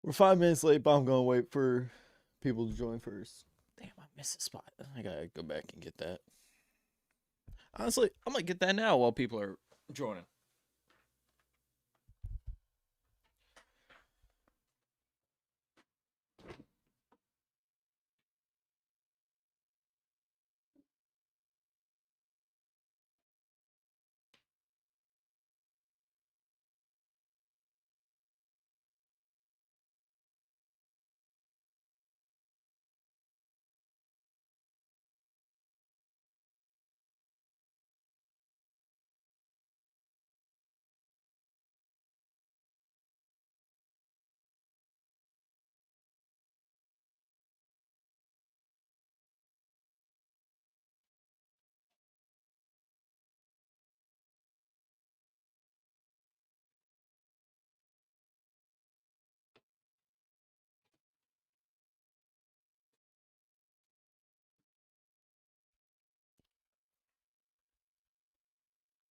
We're 5 minutes late, but I'm gonna wait for people to join first. Damn, I missed a spot. I gotta go back and get that. Honestly, I'm gonna get that now while people are joining.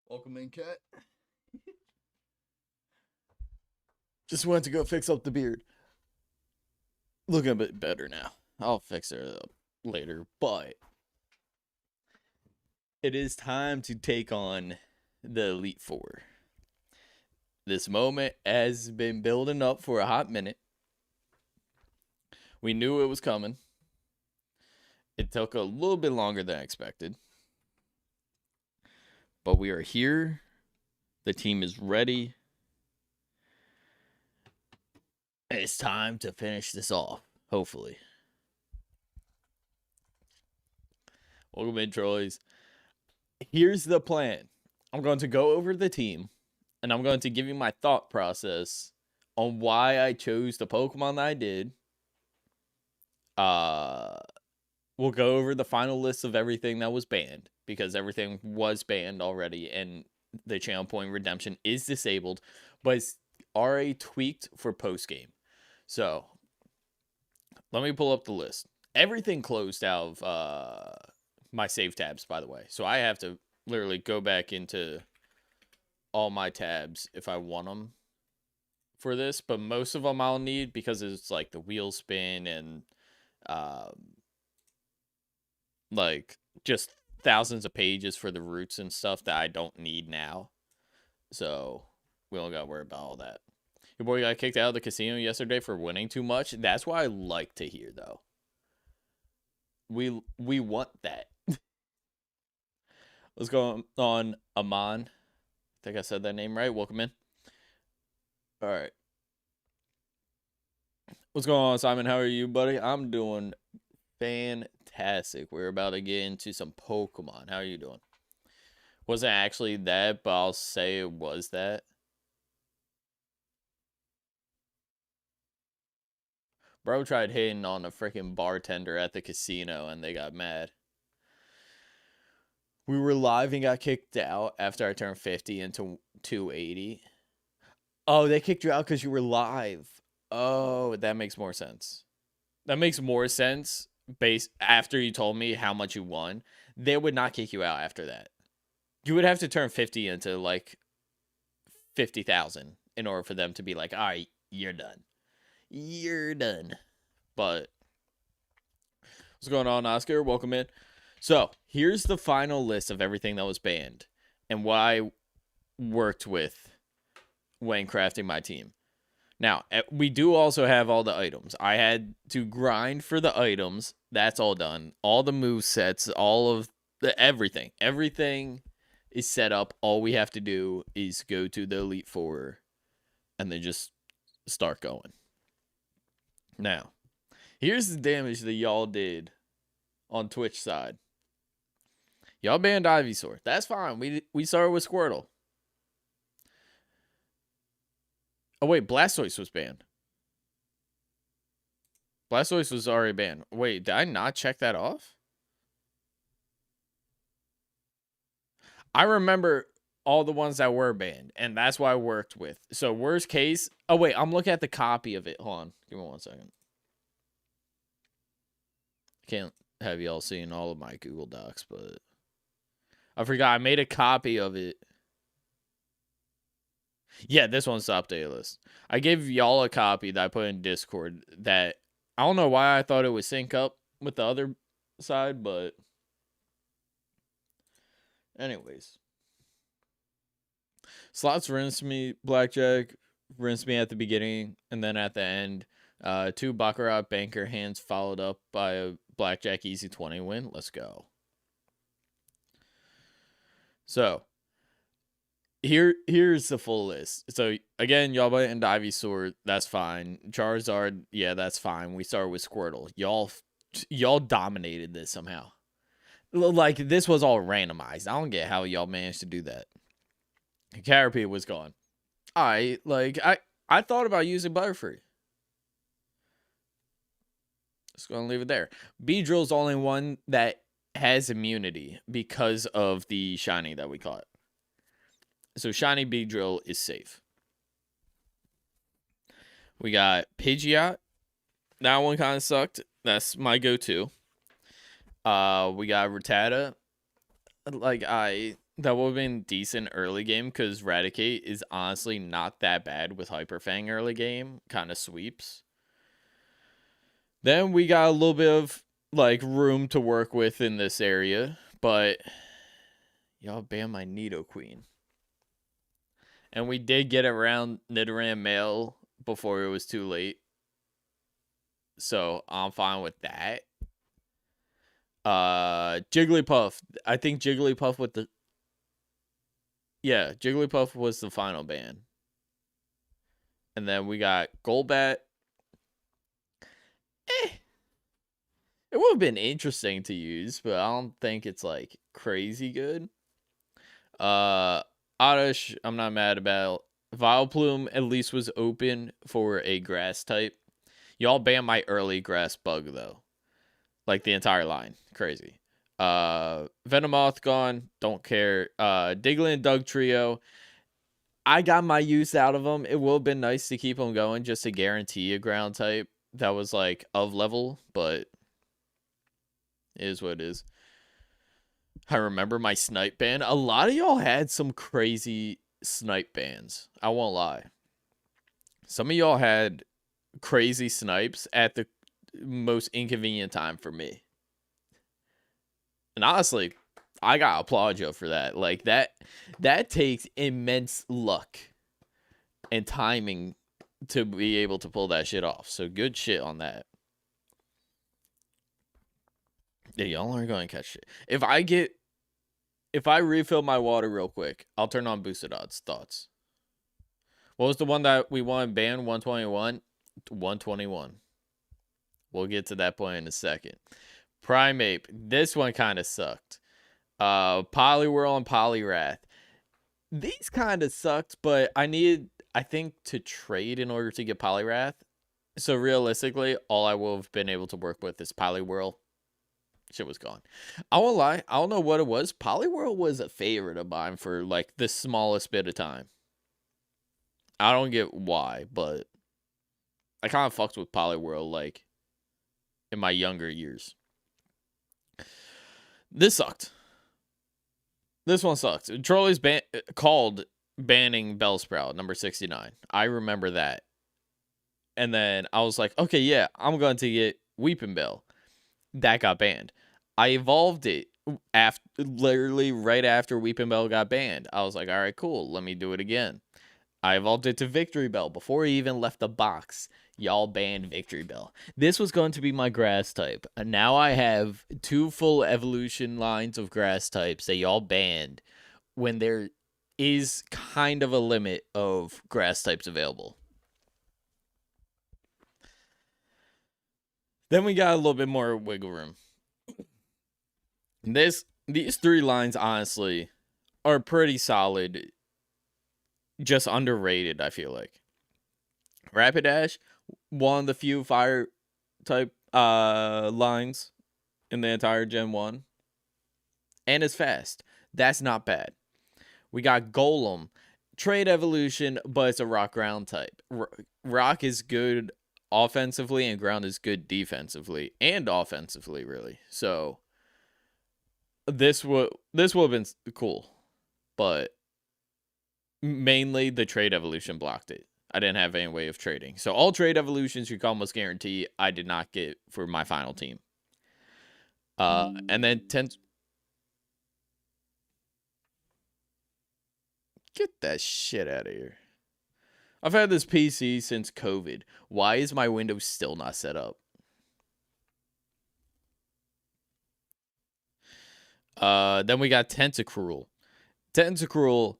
Welcome in, Cat. Just went to go fix up the beard. Looking a bit better now. I'll fix it up later, but it is time to take on the Elite Four. This moment has been building up for a hot minute. We knew it was coming. It took a little bit longer than I expected. But we are here. The team is ready. It's time to finish this off, hopefully. Welcome in, Troys. Here's the plan. I'm going to go over the team, and I'm going to give you my thought process on why I chose the Pokemon that I did. We'll go over the final list of everything that was banned, because everything was banned already, and the channel point redemption is disabled, but it's already tweaked for post game. So let me pull up the list. Everything closed out of my save tabs, by the way. So I have to literally go back into all my tabs if I want them for this. But most of them I'll need because it's like the wheel spin and like just thousands of pages for the routes and stuff that I don't need now. So we don't got to worry about all that. Your boy got kicked out of the casino yesterday for winning too much. That's what I like to hear, though. We want that. What's going on, Aman? I think I said that name right. Welcome in. All right. What's going on, Simon? How are you, buddy? I'm doing fantastic. We're about to get into some Pokemon. How are you doing? Wasn't actually that, but I'll say it was that. Bro tried hitting on a freaking bartender at the casino and they got mad. We were live and got kicked out after I turned 50 into 280. Oh, they kicked you out because you were live. Oh, that makes more sense. That makes more sense based after you told me how much you won. They would not kick you out after that. You would have to turn 50 into like 50,000 in order for them to be like, all right, you're done. You're done. But what's going on, Oscar? Welcome in. So here's the final list of everything that was banned and what I worked with when crafting my team. Now, we do also have all the items. I had to grind for the items. That's all done. All the move sets, all of the everything. Everything is set up. All we have to do is go to the Elite Four and then just start going. Now, here's the damage that y'all did on Twitch side. Y'all banned Ivysaur. That's fine. We started with Squirtle. Oh, wait. Blastoise was banned. Blastoise was already banned. Wait, did I not check that off? I remember all the ones that were banned, and that's what I worked with. So, worst case... Oh, wait. I'm looking at the copy of it. Hold on. Give me 1 second. Can't have y'all seeing all of my Google Docs, but... I forgot. I made a copy of it. Yeah, this one's the updated list. I gave y'all a copy that I put in Discord that I don't know why I thought it would sync up with the other side, but anyways. Slots rinse me, blackjack rinse me at the beginning, and then at the end, two baccarat banker hands followed up by a blackjack easy 20 win. Let's go. So here's the full list. So again, y'all went into Ivysaur, that's fine. Charizard, yeah, that's fine. We started with Squirtle. Y'all dominated this somehow. Like, this was all randomized. I don't get how y'all managed to do that. Caterpie was gone. I thought about using Butterfree. Just gonna leave it there. Beedrill's the only one that has immunity because of the shiny that we caught. So shiny Beedrill is safe. We got Pidgeot. That one kind of sucked. That's my go-to. We got Rattata. That would have been decent early game because Raticate is honestly not that bad with Hyper Fang early game. Kind of sweeps. Then we got a little bit of room to work with in this area, but y'all banned my Nidoqueen. And we did get around Nidoran male before it was too late. So I'm fine with that. Jigglypuff. I think Jigglypuff with the... Yeah, Jigglypuff was the final ban. And then we got Golbat. It would have been interesting to use, but I don't think it's crazy good. Oddish, I'm not mad about. Vileplume at least was open for a grass type. Y'all banned my early grass bug though. The entire line. Crazy. Venomoth gone. Don't care. Diglett and Doug trio. I got my use out of them. It would have been nice to keep them going just to guarantee a ground type that was of level, but it is what it is. I remember my snipe ban. A lot of y'all had some crazy snipe bans. I won't lie. Some of y'all had crazy snipes at the most inconvenient time for me. And honestly, I gotta applaud you for that. That takes immense luck and timing to be able to pull that shit off. So good shit on that. Yeah, y'all aren't going to catch shit. If I refill my water real quick, I'll turn on boosted odds. Thoughts? What was the one that we wanted banned? 121? 121. We'll get to that point in a second. Primeape. This one kind of sucked. Poliwhirl and Poliwrath. These kind of sucked, but I needed, I think, to trade in order to get Poliwrath. So realistically, all I will have been able to work with is Poliwhirl. Shit was gone. I won't lie. I don't know what it was. Poliwhirl was a favorite of mine for the smallest bit of time. I don't get why, but I kind of fucked with Poliwhirl in my younger years. This sucked. This one sucked. Trolley's called banning Bellsprout, number 69. I remember that. And then I was like, okay, yeah, I'm going to get Weeping Bell. That got banned. I evolved it literally right after Weeping Bell got banned. I was like, all right, cool. Let me do it again. I evolved it to Victory Bell before he even left the box. Y'all banned Victory Bell. This was going to be my grass type. And now I have 2 full evolution lines of grass types that y'all banned when there is kind of a limit of grass types available. Then we got a little bit more wiggle room. These 3 lines, honestly, are pretty solid. Just underrated, I feel like. Rapidash, one of the few fire type lines in the entire Gen 1. And it's fast. That's not bad. We got Golem. Trade evolution, but it's a rock ground type. Rock is good offensively and ground is good defensively and offensively, really. So this would have been cool, but Mainly the trade evolution blocked it. I didn't have any way of trading. So all trade evolutions you can almost guarantee I did not get for my final team. And then get that shit out of here. I've had this PC since COVID. Why is my Windows still not set up? Then we got Tentacruel. Tentacruel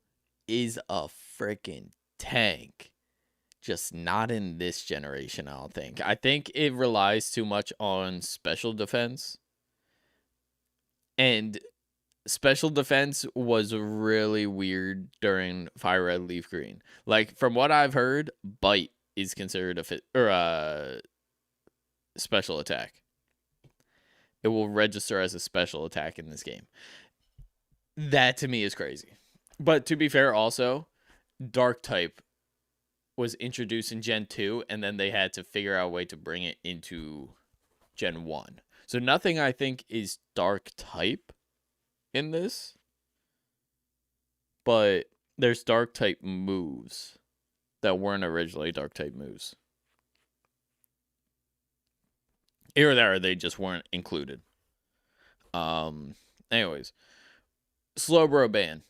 is a freaking tank. Just not in this generation, I don't think. I think it relies too much on special defense. And special defense was really weird during Fire Red Leaf Green. Like, from what I've heard, Bite is considered a special attack. It will register as a special attack in this game. That to me is crazy. But to be fair, also, Dark type was introduced in Gen 2, and then they had to figure out a way to bring it into Gen 1. So nothing I think is Dark type in this, but there's Dark type moves that weren't originally Dark type moves. Either that or they just weren't included. Anyways, Slowbro ban.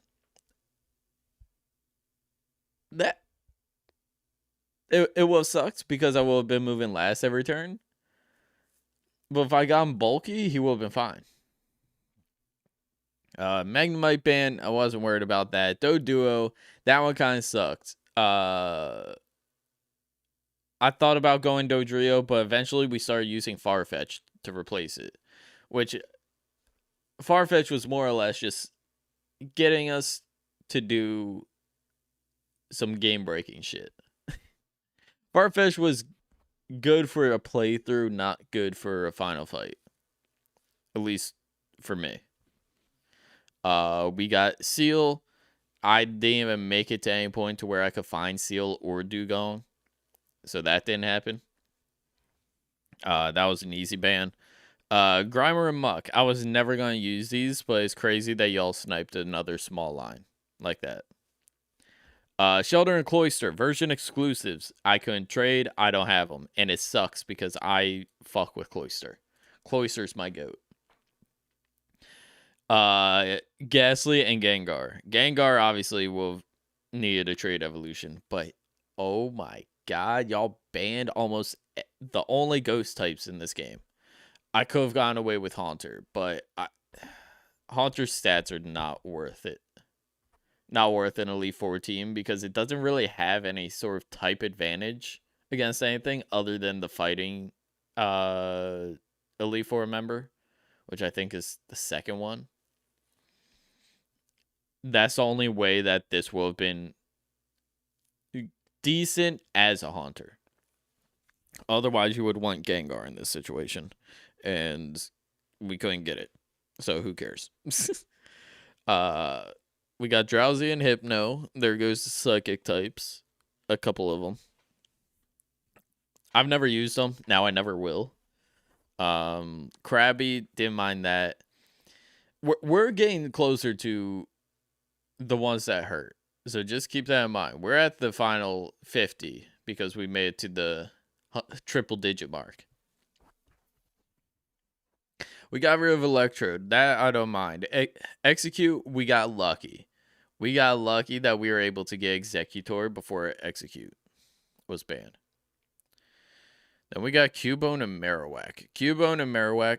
That it will have sucked because I will have been moving last every turn. But if I got him bulky, he will have been fine. Magnemite ban, I wasn't worried about that. Doduo, that one kind of sucked. I thought about going Dodrio, but eventually we started using Farfetch to replace it. Which, Farfetch was more or less just getting us to do some game-breaking shit. Farfetch was good for a playthrough, not good for a final fight. At least for me. We got Seal. I didn't even make it to any point to where I could find Seal or Dugong. So that didn't happen. That was an easy ban. Grimer and Muck. I was never going to use these, but it's crazy that y'all sniped another small line like that. Shelter and Cloister. Version exclusives. I couldn't trade. I don't have them. And it sucks because I fuck with Cloister. Cloister's my goat. Ghastly and Gengar. Gengar obviously will need a trade evolution, but oh my god, y'all banned almost the only ghost types in this game. I could have gotten away with Haunter, but Haunter's stats are not worth it. Not worth an Elite Four team because it doesn't really have any sort of type advantage against anything other than the fighting Elite Four member, which I think is the second one. That's the only way that this will have been decent as a Haunter. Otherwise, you would want Gengar in this situation. And we couldn't get it. So who cares? We got Drowsy and Hypno. There goes the Psychic types. A couple of them. I've never used them. Now I never will. Krabby, didn't mind that. We're getting closer to the ones that hurt. So just keep that in mind. We're at the final 50 because we made it to the triple digit mark. We got rid of Electrode. That I don't mind. Execute, we got lucky. We got lucky that we were able to get Executor before Execute was banned. Then we got Cubone and Marowak. Cubone and Marowak.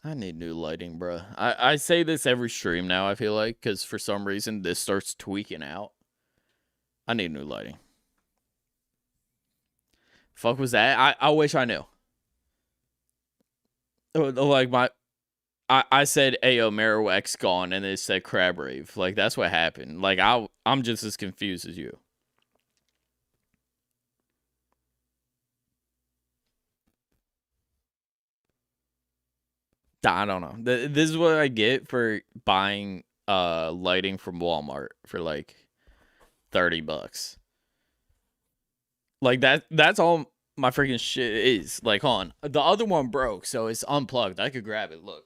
I need new lighting, bro. I say this every stream now, I feel like, because for some reason this starts tweaking out. I need new lighting. Fuck was that? I wish I knew. Like I said, Ayo, Marowak's gone, and it said Crab Rave. Like, that's what happened. Like, I'm just as confused as you. I don't know. This is what I get for buying lighting from Walmart for like $30. Like that's all my freaking shit is. Like, hold on. The other one broke, so it's unplugged. I could grab it. Look.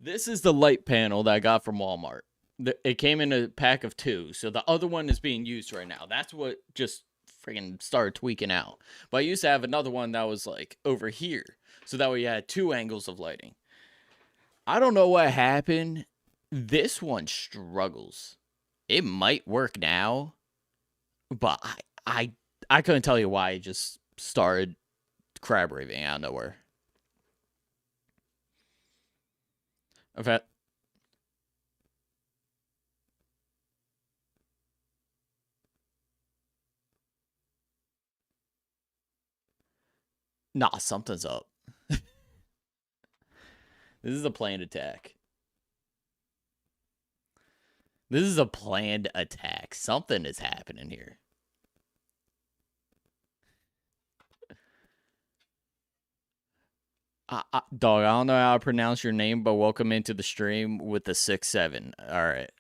This is the light panel that I got from Walmart. It came in a pack of 2, so the other one is being used right now. That's what just freaking started tweaking out. But I used to have another one that was like over here, so that way you had 2 angles of lighting. I don't know what happened. This one struggles. It might work now, but I couldn't tell you why it just started crab raving out of nowhere. I've had nah, something's up. This is a planned attack. This is a planned attack. Something is happening here. Dog, I don't know how to pronounce your name, but welcome into the stream with the 6-7. All right.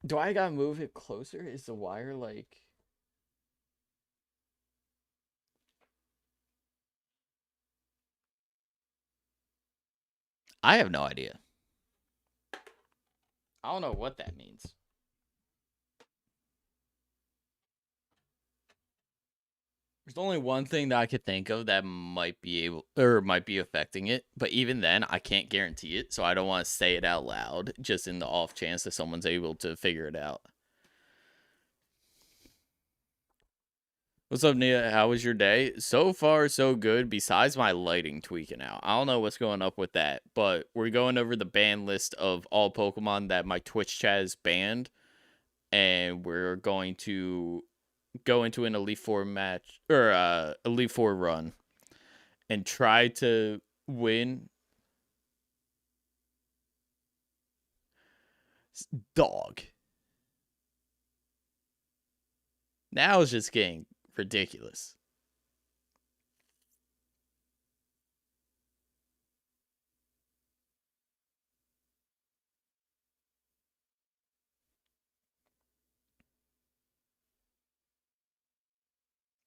Do I gotta move it closer? Is the wire like... I have no idea. I don't know what that means. There's only one thing that I could think of that might be affecting it, but even then, I can't guarantee it, so I don't want to say it out loud, just in the off chance that someone's able to figure it out. What's up, Nia? How was your day? So far, so good, besides my lighting tweaking out. I don't know what's going up with that, but we're going over the ban list of all Pokemon that my Twitch chat has banned, and we're going to go into an Elite Four match or Elite Four run and try to win. Dog. Now it's just getting ridiculous.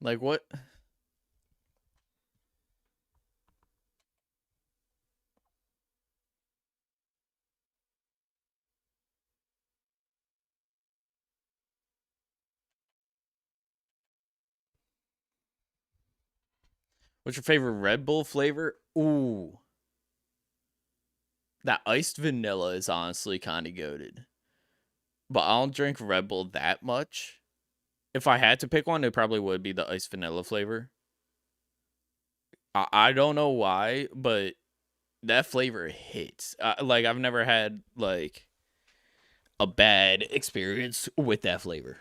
Like what? What's your favorite Red Bull flavor? Ooh. That iced vanilla is honestly kind of goated. But I don't drink Red Bull that much. If I had to pick one, it probably would be the iced vanilla flavor. I don't know why, but that flavor hits. Like, I've never had, like, a bad experience with that flavor.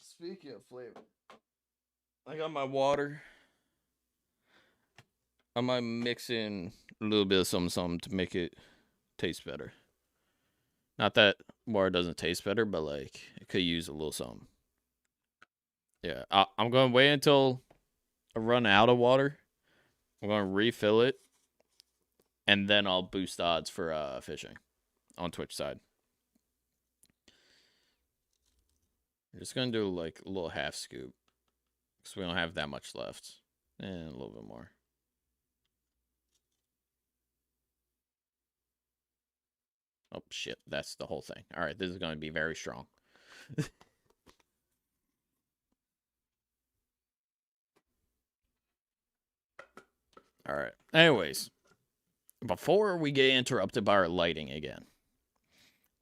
Speaking of flavor, I got my water. I might mix in a little bit of something to make it taste better. Not that water doesn't taste better, but like it could use a little something. Yeah, I'm going to wait until I run out of water. I'm going to refill it, and then I'll boost odds for fishing on Twitch side. I'm just going to do like a little half scoop because we don't have that much left. And a little bit more. Oh, shit. That's the whole thing. All right. This is going to be very strong. All right. Anyways, before we get interrupted by our lighting again,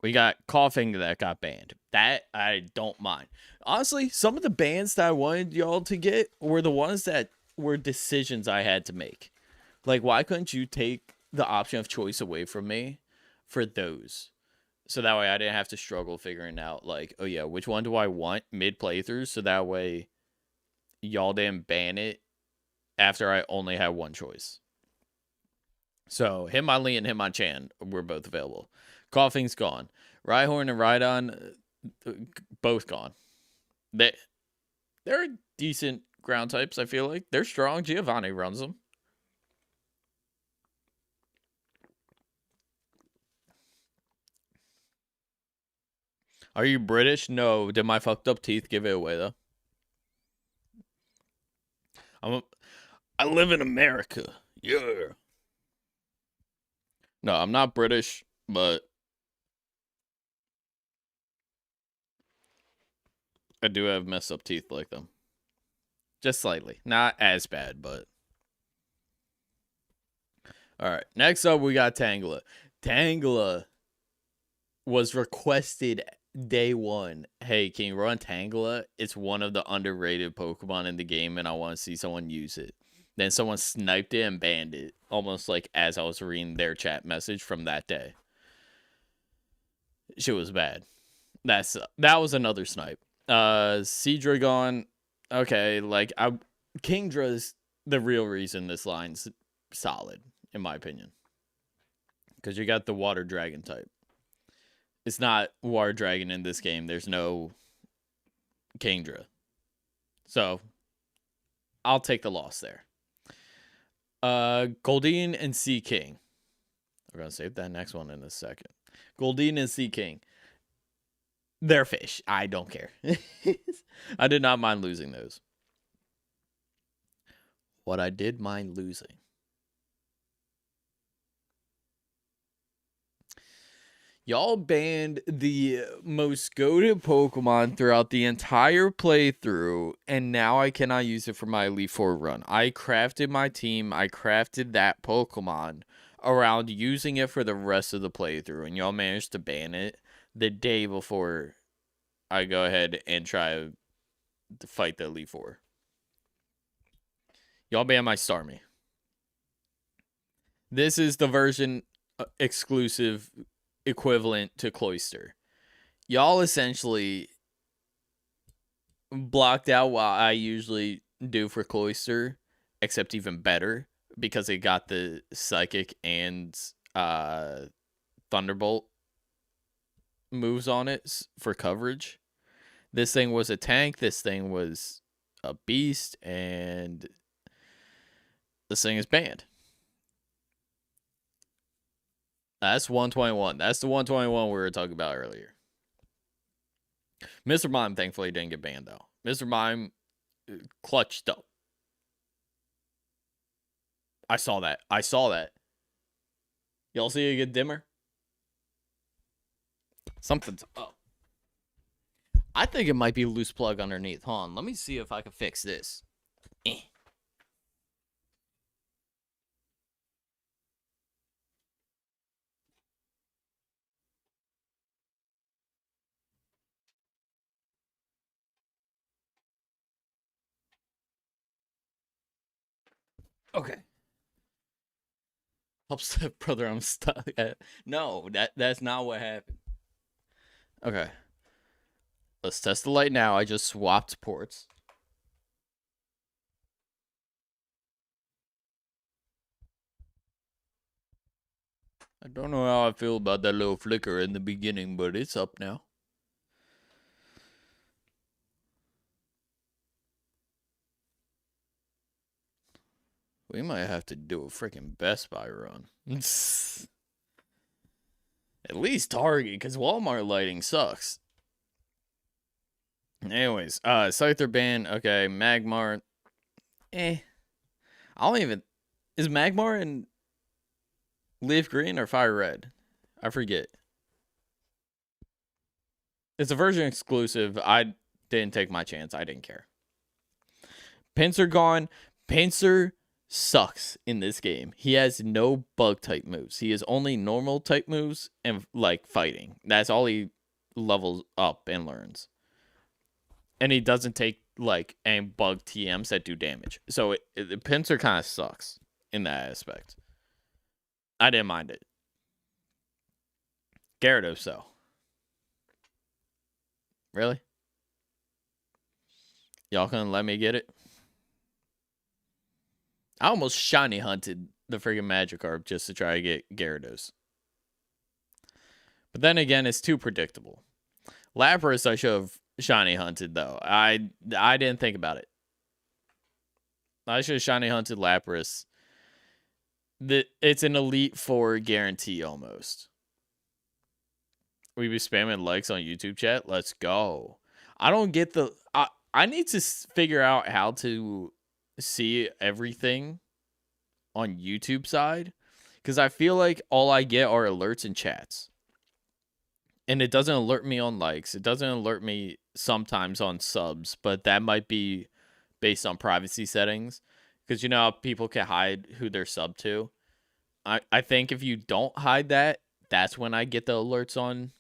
we got coughing that got banned. That I don't mind. Honestly, some of the bans that I wanted y'all to get were the ones that were decisions I had to make. Like, why couldn't you take the option of choice away from me for those? So that way I didn't have to struggle figuring out, like, oh yeah, which one do I want mid playthroughs? So that way y'all didn't ban it after I only had one choice. So Hitmonlee and Hitmonchan were both available. Coughing's gone. Rhyhorn and Rhydon, both gone. They're decent ground types, I feel like. They're strong. Giovanni runs them. Are you British? No. Did my fucked up teeth give it away though? I live in America. Yeah. No, I'm not British, but I do have messed up teeth like them. Just slightly. Not as bad, but. Alright. Next up, we got Tangela. Tangela was requested day one. Hey, can you run Tangela? It's one of the underrated Pokemon in the game, and I want to see someone use it. Then someone sniped it and banned it. Almost like as I was reading their chat message from that day. Shit was bad. That was another snipe. Seadragon. Okay, like Kingdra's the real reason this line's solid, in my opinion. Because you got the water dragon type. It's not water dragon in this game. There's no Kingdra. So I'll take the loss there. Goldeen and Sea King. We're gonna save that next one in a second. Goldeen and Sea King. They're fish. I don't care. I did not mind losing those. What I did mind losing. Y'all banned the most goated Pokemon throughout the entire playthrough, and now I cannot use it for my Elite Four run. I crafted my team. I crafted that Pokemon around using it for the rest of the playthrough, and y'all managed to ban it the day before I go ahead and try to fight the Elite Four. Y'all ban my Starmie. This is the version exclusive equivalent to Cloyster. Y'all essentially blocked out what I usually do for Cloyster, except even better, because it got the Psychic and Thunderbolt moves on it for coverage. This thing was a tank, this thing was a beast, and this thing is banned. That's 121. That's the 121 we were talking about earlier. Mr. Mime thankfully didn't get banned though. Mr. Mime clutched up. I saw that. Y'all see it get dimmer? Something's up. I think it might be a loose plug underneath. Hold on. Let me see if I can fix this. Okay. Help step brother, I'm stuck. No, that's not what happened. Okay. Let's test the light now. I just swapped ports. I don't know how I feel about that little flicker in the beginning, but it's up now. We might have to do a freaking Best Buy run. At least Target, because Walmart lighting sucks. Anyways, Scyther ban. Okay, Magmar. I don't even. Is Magmar in Leaf Green or Fire Red? I forget. It's a version exclusive. I didn't take my chance. I didn't care. Pinsir gone. Pinsir sucks in this game. He has no bug type moves. He has only normal type moves and like fighting. That's all he levels up and learns. And he doesn't take like any bug TMs that do damage. So Pinsir kind of sucks in that aspect. I didn't mind it. Gyarados though. Really? Y'all gonna let me get it? I almost shiny hunted the freaking Magikarp just to try to get Gyarados. But then again, it's too predictable. Lapras I should have shiny hunted though. I didn't think about it. I should have shiny hunted Lapras. It's an Elite Four guarantee almost. We be spamming likes on YouTube chat. Let's go. I don't get the. I need to figure out how to see everything on YouTube side, because I feel like all I get are alerts and chats, and it doesn't alert me on likes. It doesn't alert me sometimes on subs, but that might be based on privacy settings, because you know how people can hide who they're sub to. I think if you don't hide that, that's when I get the alerts on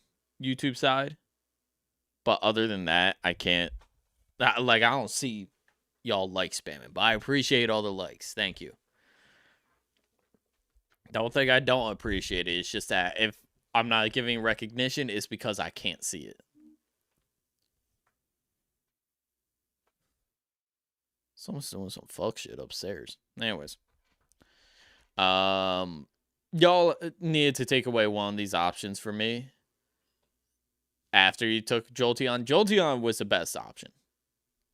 YouTube side. But other than that, I can't. Like, I don't see y'all like spamming, but I appreciate all the likes. Thank you. Don't think I don't appreciate it. It's just that if I'm not giving recognition, it's because I can't see it. Someone's doing some fuck shit upstairs. Anyways. Y'all needed to take away one of these options for me. After you took Jolteon. Jolteon was the best option.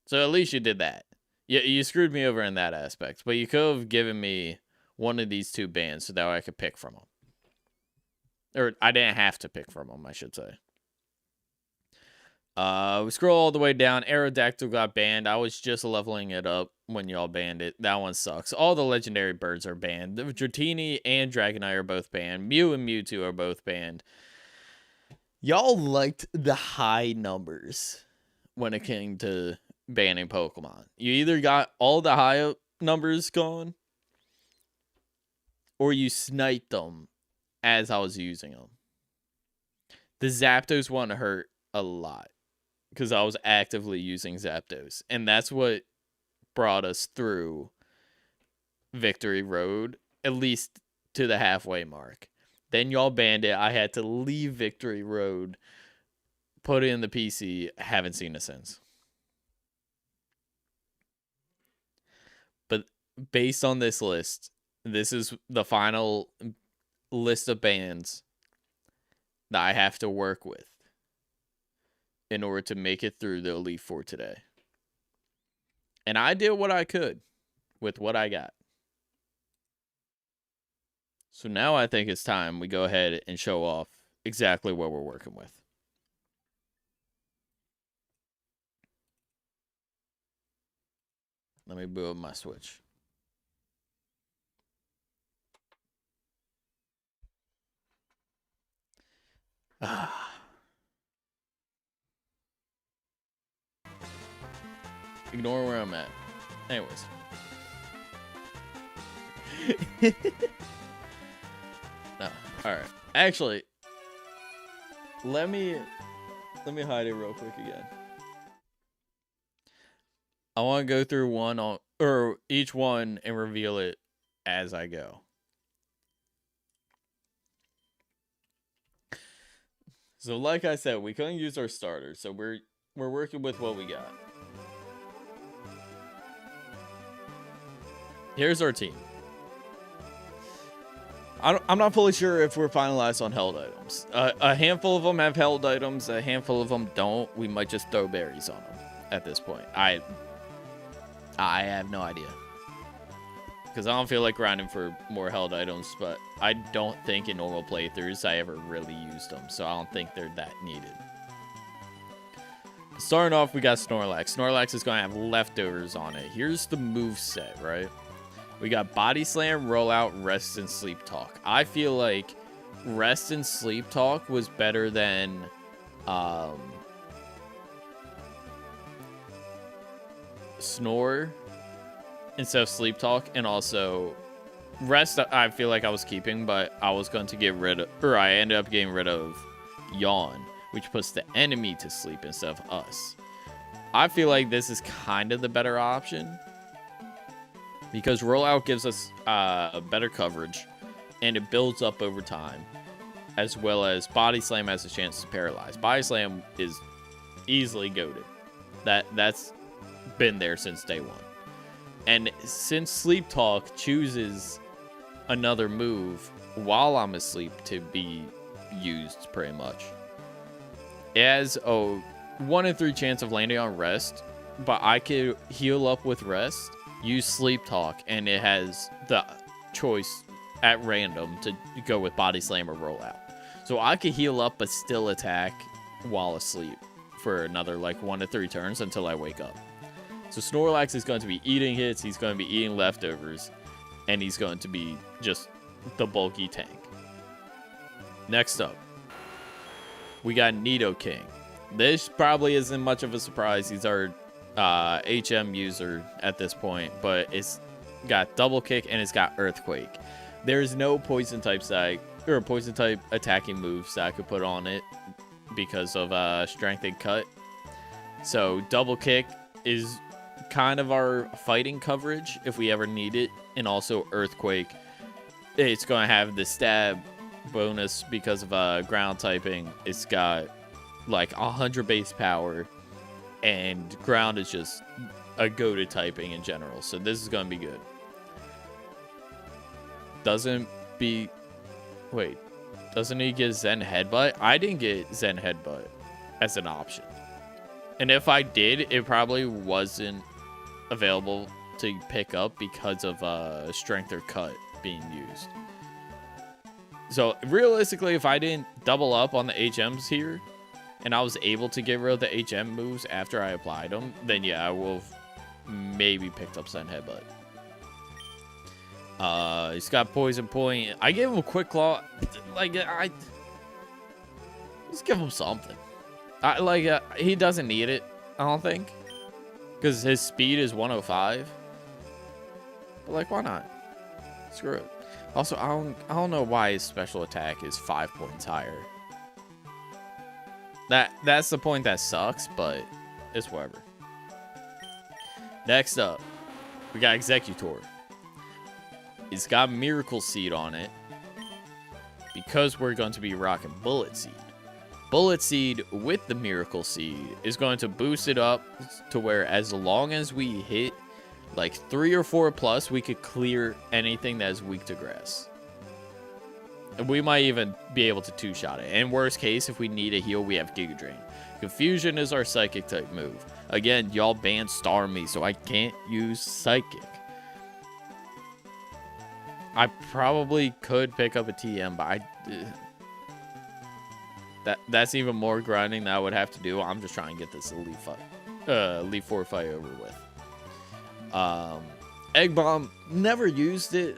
So at least you did that. You screwed me over in that aspect. But you could have given me one of these two bands so that way I could pick from them. Or I didn't have to pick from them, I should say. We scroll all the way down. Aerodactyl got banned. I was just leveling it up when y'all banned it. That one sucks. All the legendary birds are banned. The Dratini and Dragonite are both banned. Mew and Mewtwo are both banned. Y'all liked the high numbers when it came to banning Pokemon. You either got all the high numbers gone, or you sniped them as I was using them. The Zapdos one hurt a lot, because I was actively using Zapdos. And that's what brought us through Victory Road, at least to the halfway mark. Then y'all banned it. I had to leave Victory Road, put it in the PC. Haven't seen it since. But based on this list, this is the final list of bans that I have to work with in order to make it through the Elite Four today. And I did what I could with what I got. So now I think it's time we go ahead and show off exactly what we're working with. Let me boot up my Switch. Ignore where I'm at. Anyways. No. Alright. Actually, let me hide it real quick again. I want to go through one on, or each one, and reveal it as I go. So like I said, we couldn't use our starters, so we're working with what we got. Here's our team. I'm not fully sure if we're finalized on held items. A handful of them have held items. A handful of them don't. We might just throw berries on them at this point. I have no idea. Because I don't feel like grinding for more held items, but I don't think in normal playthroughs I ever really used them, so I don't think they're that needed. Starting off, we got Snorlax. Snorlax is going to have leftovers on it. Here's the move set, right? We got Body Slam, Rollout, Rest, and Sleep Talk. I feel like Rest and Sleep Talk was better than Snore instead of Sleep Talk, and also Rest I feel like I was keeping, but I was going to get rid of, or I ended up getting rid of Yawn, which puts the enemy to sleep instead of us. I feel like this is kind of the better option, because Rollout gives us better coverage, and it builds up over time, as well as Body Slam has a chance to paralyze. Body Slam is easily goated. That's been there since day one. And since Sleep Talk chooses another move while I'm asleep to be used pretty much, it has a 1 in 3 chance of landing on Rest, but I could heal up with Rest, use Sleep Talk, and it has the choice at random to go with Body Slam or Rollout. So I could heal up but still attack while asleep for another like 1 to 3 turns until I wake up. So Snorlax is going to be eating hits, he's going to be eating leftovers, and he's going to be just the bulky tank. Next up, we got Nidoking. This probably isn't much of a surprise. He's our HM user at this point, but it's got double kick and it's got earthquake. There's no poison type attacking moves that I could put on it because of strength and cut. So double kick is kind of our fighting coverage if we ever need it, and also earthquake. It's going to have the stab bonus because of ground typing. It's got like 100 base power, and ground is just a go-to typing in general. So this is going to be good. Doesn't he get Zen Headbutt? I didn't get Zen Headbutt as an option. And if I did, it probably wasn't available to pick up because of strength or cut being used. So realistically, if I didn't double up on the HMs here, and I was able to get rid of the HM moves after I applied them, then yeah, I will have maybe picked up Zen Headbutt. He's got Poison Point. I gave him a Quick Claw. Like, just give him something. He doesn't need it, I don't think, because his speed is 105. But like, why not? Screw it. Also, I don't know why his special attack is 5 points higher. That's the point that sucks, but it's whatever. Next up, we got Executor. It's got Miracle Seed on it because we're going to be rocking Bullet Seed. Bullet Seed with the Miracle Seed is going to boost it up to where as long as we hit like 3 or 4 plus, we could clear anything that is weak to grass. And we might even be able to 2-shot it. In worst case, if we need a heal, we have Giga Drain. Confusion is our Psychic type move. Again, y'all banned Star me, so I can't use Psychic. I probably could pick up a TM, but that's even more grinding that I would have to do. I'm just trying to get this Elite Four fight over with. Egg Bomb, never used it.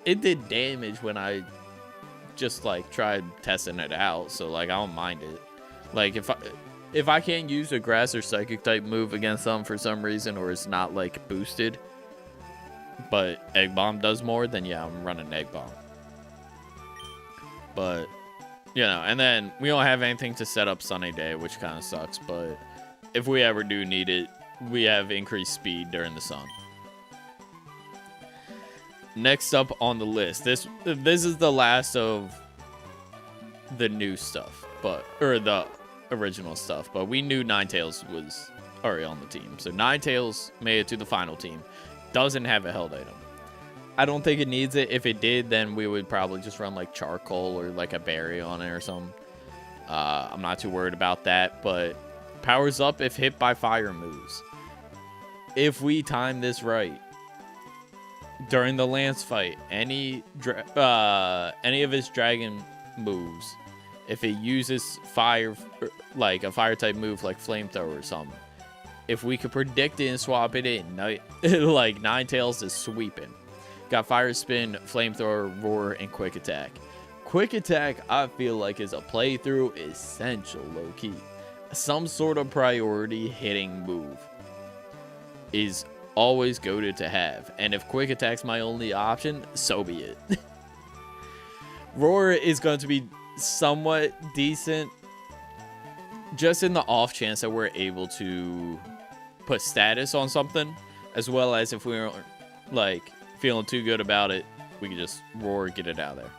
It did damage when I just like tried testing it out, so like I don't mind it. Like if I can't use a grass or psychic type move against them for some reason, or it's not like boosted, but Egg Bomb does more, then yeah, I'm running Egg Bomb. But you know, and then we don't have anything to set up Sunny Day, which kind of sucks, but if we ever do need it, we have increased speed during the sun. Next up on the list, this is the last of the new stuff, or the original stuff, but we knew Ninetales was already on the team. So Ninetales made it to the final team. Doesn't have a held item. I don't think it needs it. If it did, then we would probably just run like charcoal or like a berry on it or something. I'm not too worried about that, but powers up if hit by fire moves. If we time this right, during the Lance fight, any of his dragon moves, if it uses fire, like a fire type move like flamethrower or something, if we could predict it and swap it in, like Ninetales is sweeping. Got Fire Spin, Flamethrower, Roar, and Quick Attack. Quick Attack, I feel like, is a playthrough essential, low-key. Some sort of priority hitting move is always goated to have. And if Quick Attack's my only option, so be it. Roar is going to be somewhat decent, just in the off chance that we're able to put status on something, as well as if we aren't, like, feeling too good about it, we can just Roar, get it out of there.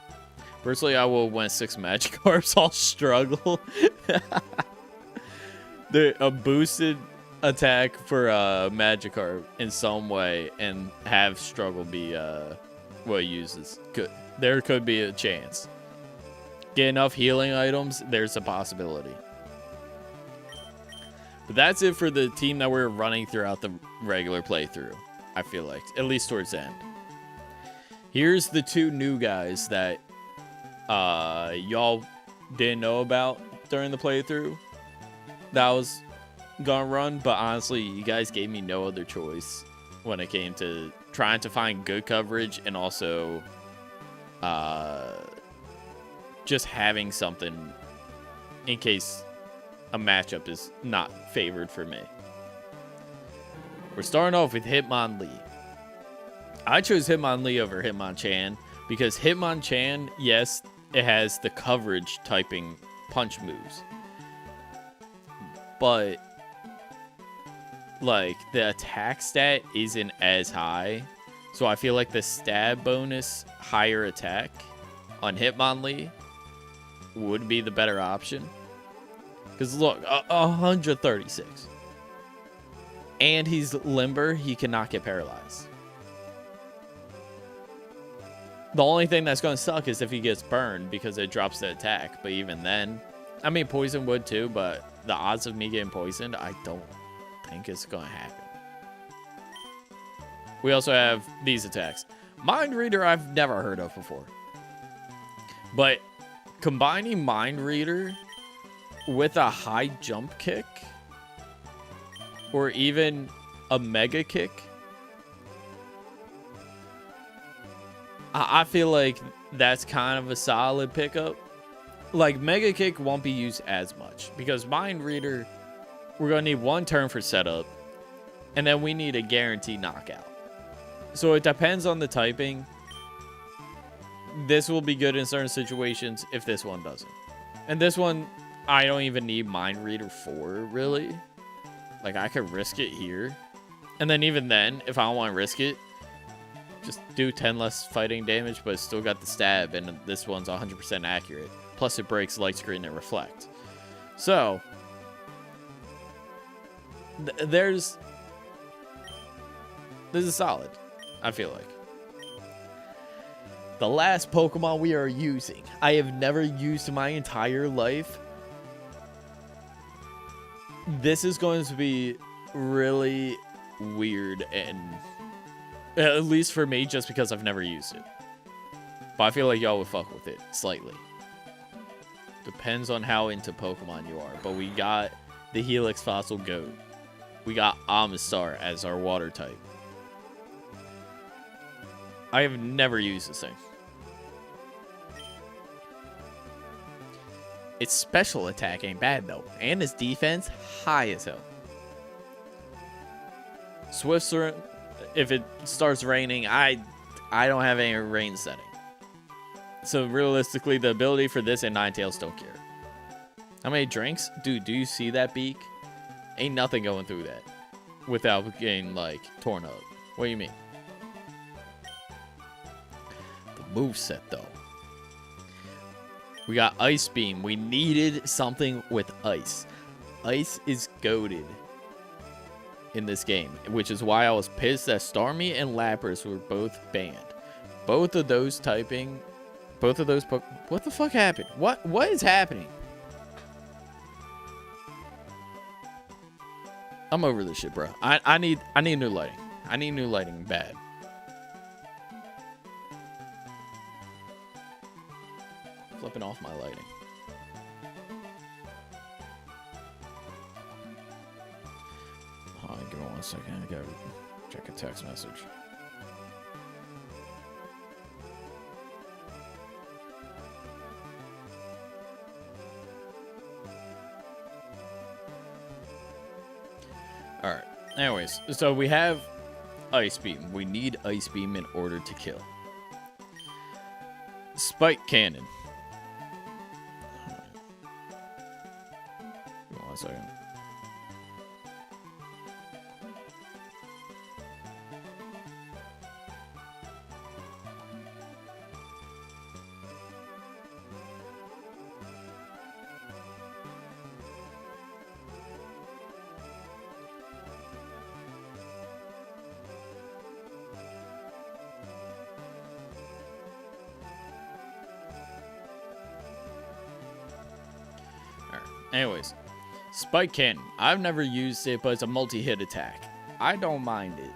Personally, I will win 6 Magikarps. I'll struggle. A boosted attack for Magikarp in some way and have struggle be what it uses. There could be a chance. Get enough healing items, there's a possibility. But that's it for the team that we're running throughout the regular playthrough, I feel like, at least towards the end. Here's the 2 new guys that y'all didn't know about during the playthrough that was gonna run, but honestly, you guys gave me no other choice when it came to trying to find good coverage and also just having something in case a matchup is not favored for me. We're starting off with Hitmonlee. I chose Hitmonlee over Hitmonchan because Hitmonchan, yes, it has the coverage typing punch moves, but like the attack stat isn't as high, so I feel like the stab bonus higher attack on Hitmonlee would be the better option. Because look, 136, and he's limber, he cannot get paralyzed. The only thing that's going to suck is if he gets burned because it drops the attack, but even then, I mean, poison would too, but the odds of me getting poisoned, I don't think it's going to happen. We also have these attacks. Mind Reader, I've never heard of before. But combining Mind Reader with a high jump kick, or even a mega kick, I feel like that's kind of a solid pickup. Like, mega kick won't be used as much because Mind Reader, we're going to need one turn for setup, and then we need a guaranteed knockout. So it depends on the typing. This will be good in certain situations if this one doesn't. And this one, I don't even need Mind Reader for, really. Like, I could risk it here. And then even then, if I don't want to risk it, just do 10 less fighting damage, but it's still got the stab, and this one's 100% accurate. Plus, it breaks light screen and reflect. So, this is solid, I feel like. The last Pokemon we are using, I have never used in my entire life. This is going to be really weird, and at least for me, just because I've never used it. But I feel like y'all would fuck with it slightly. Depends on how into Pokemon you are. But we got the Helix Fossil Goat. We got Amistar as our water type. I have never used this thing. Its special attack ain't bad though, and its defense high as hell. Swift Swim, if it starts raining, I don't have any rain setting. So realistically, the ability for this and Ninetales don't care. How many drinks? Dude, do you see that beak? Ain't nothing going through that without getting, like, torn up. What do you mean? The moveset, though. We got Ice Beam. We needed something with ice. Ice is goated in this game, which is why I was pissed that Starmie and Lapras were both banned. Both of those typing... Both of those... What the fuck happened? What is happening? I'm over this shit, bro. I need new lighting. I need new lighting bad. Flipping off my lighting. Hold on, give me 1 second. I gotta check a text message. Alright. Anyways, so we have Ice Beam. We need Ice Beam in order to kill. Spike Cannon. Give me 1 second. Anyways, Spike Cannon. I've never used it, but it's a multi-hit attack. I don't mind it.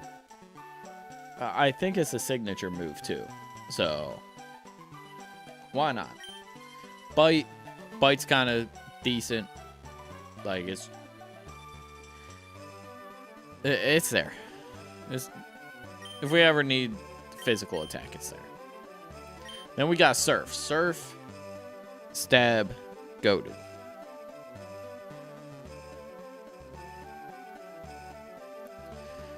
I think it's a signature move, too. So, why not? Bite, Bite's kind of decent. Like, it's there. If we ever need physical attack, it's there. Then we got Surf. Surf, Stab, Goated.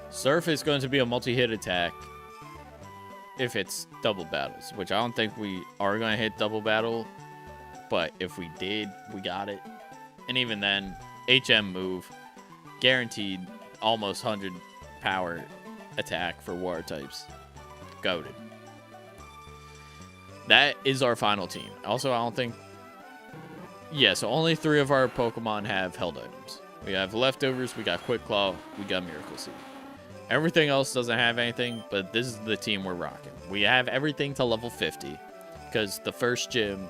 Surf is going to be a multi-hit attack if it's double battles, which I don't think we are going to hit double battle, but if we did, we got it. And even then, HM move, guaranteed almost 100 power attack for water types. Goated. That is our final team. Also, I don't think... Yeah, so only 3 of our Pokemon have held items. We have Leftovers, we got Quick Claw, we got Miracle Seed. Everything else doesn't have anything, but this is the team we're rocking. We have everything to level 50, because the first gym,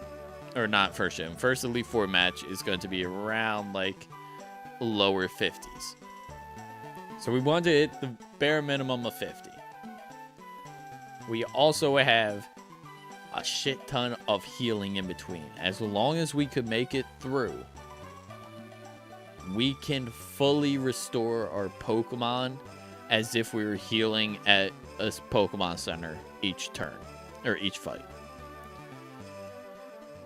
or not first gym, first Elite Four match is going to be around, like, lower 50s. So we want to hit the bare minimum of 50. We also have a shit ton of healing in between. As long as we could make it through, we can fully restore our Pokemon as if we were healing at a Pokemon Center each turn, or each fight.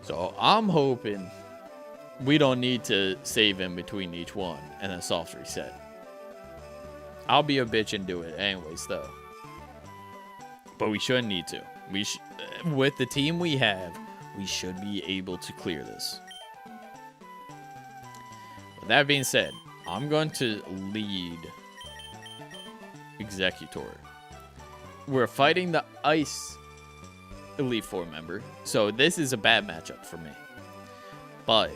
So I'm hoping we don't need to save in between each one and then soft reset. I'll be a bitch and do it anyways, though. But we shouldn't need to. With the team we have, we should be able to clear this. With that being said, I'm going to lead Executor. We're fighting the Ice Elite Four member, so this is a bad matchup for me. But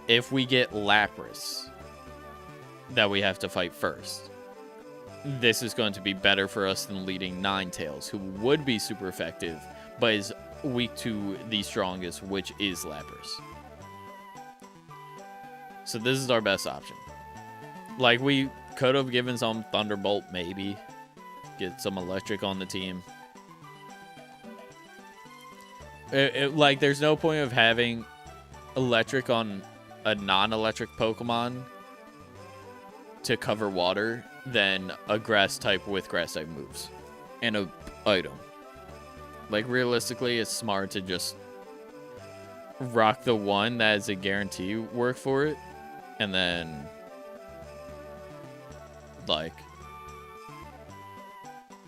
if we get Lapras that we have to fight first, this is going to be better for us than leading Ninetales, who would be super effective, but is weak to the strongest, which is Lapras. So this is our best option. Like, we could have given some Thunderbolt, maybe. Get some Electric on the team. Like, there's no point of having Electric on a non-electric Pokemon to cover water than a grass type with grass type moves and a item. Like, realistically, it's smart to just rock the one that is a guarantee work for it, and then like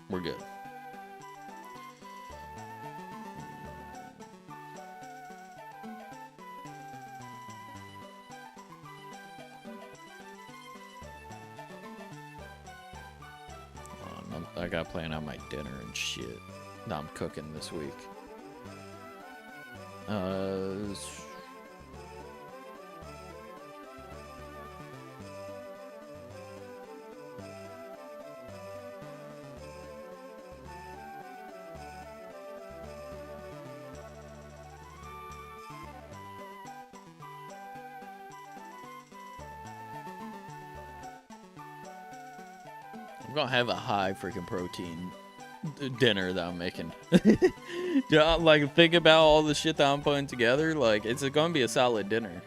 we're good. I gotta plan out my dinner and shit that I'm cooking this week. I'm gonna have a high freaking protein dinner that I'm making. Like, think about all the shit that I'm putting together. Like, it's gonna be a solid dinner.